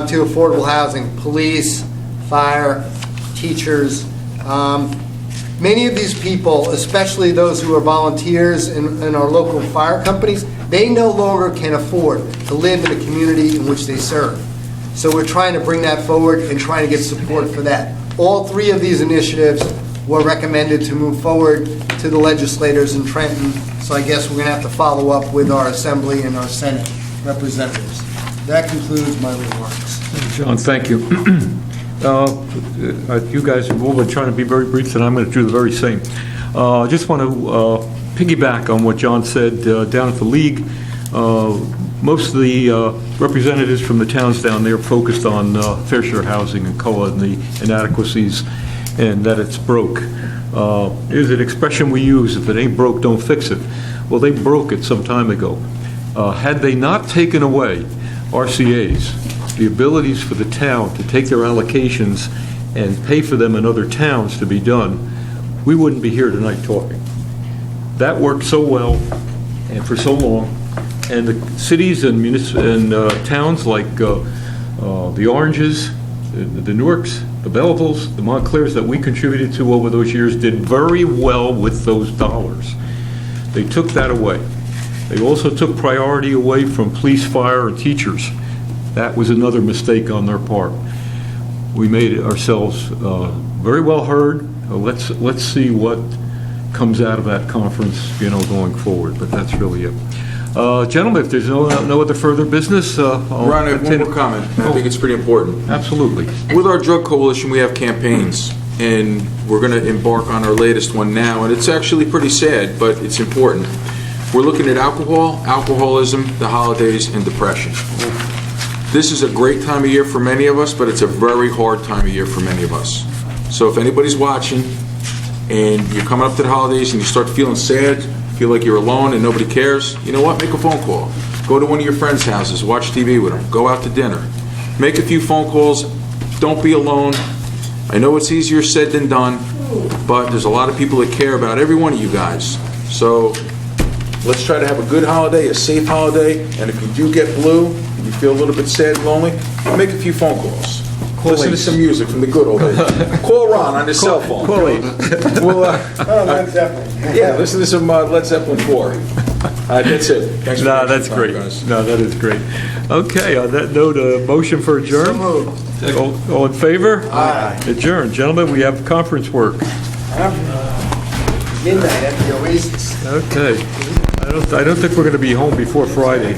[SPEAKER 3] to affordable housing, police, fire, teachers. Many of these people, especially those who are volunteers in our local fire companies, they no longer can afford to live in the community in which they serve. So we're trying to bring that forward and trying to get support for that. All 3 of these initiatives were recommended to move forward to the legislators in Trenton. So I guess we're going to have to follow up with our Assembly and our Senate representatives. That concludes my remarks.
[SPEAKER 1] John, thank you. You guys have all been trying to be very brief, and I'm going to do the very same. I just want to piggyback on what John said down at the League. Most of the representatives from the towns down there focused on fair share housing and COA and the inadequacies and that it's broke. Is an expression we use, if it ain't broke, don't fix it. Well, they broke it some time ago. Had they not taken away RCAs, the abilities for the town to take their allocations and pay for them in other towns to be done, we wouldn't be here tonight talking. That worked so well and for so long, and the cities and towns like the Oranges, the Newarks, the Bellevilles, the Montclairs that we contributed to over those years did very well with those dollars. They took that away. They also took priority away from police, fire, and teachers. That was another mistake on their part. We made ourselves very well heard. Let's see what comes out of that conference, going forward. But that's really it. Gentlemen, if there's no other further business,
[SPEAKER 14] Ron, I have one more comment. I think it's pretty important.
[SPEAKER 1] Absolutely.
[SPEAKER 14] With our drug coalition, we have campaigns, and we're going to embark on our latest one now, and it's actually pretty sad, but it's important. We're looking at alcohol, alcoholism, the holidays, and depression. This is a great time of year for many of us, but it's a very hard time of year for many of us. So if anybody's watching, and you're coming up to the holidays, and you start feeling sad, feel like you're alone and nobody cares, you know what? Make a phone call. Go to one of your friends' houses, watch TV with them, go out to dinner. Make a few phone calls. Don't be alone. I know it's easier said than done, but there's a lot of people that care about every one of you guys. So let's try to have a good holiday, a safe holiday, and if you do get blue, and you feel a little bit sad and lonely, make a few phone calls. Listen to some music from the good old days. Call Ron on his cell phone.
[SPEAKER 1] Call
[SPEAKER 14] We'll,
[SPEAKER 3] Led Zeppelin.
[SPEAKER 14] yeah, listen to some Led Zeppelin 4. That's it. Thanks for
[SPEAKER 1] No,
[SPEAKER 14] taking
[SPEAKER 1] that's
[SPEAKER 14] the time,
[SPEAKER 1] great.
[SPEAKER 14] guys.
[SPEAKER 1] No, that is great. Okay, on that note, a motion for adjourn? All in favor?
[SPEAKER 3] Aye.
[SPEAKER 1] Adjourn. Gentlemen, we have conference work.
[SPEAKER 3] Midnight at the Oasis.
[SPEAKER 1] Okay. I don't think we're going to be home before Friday.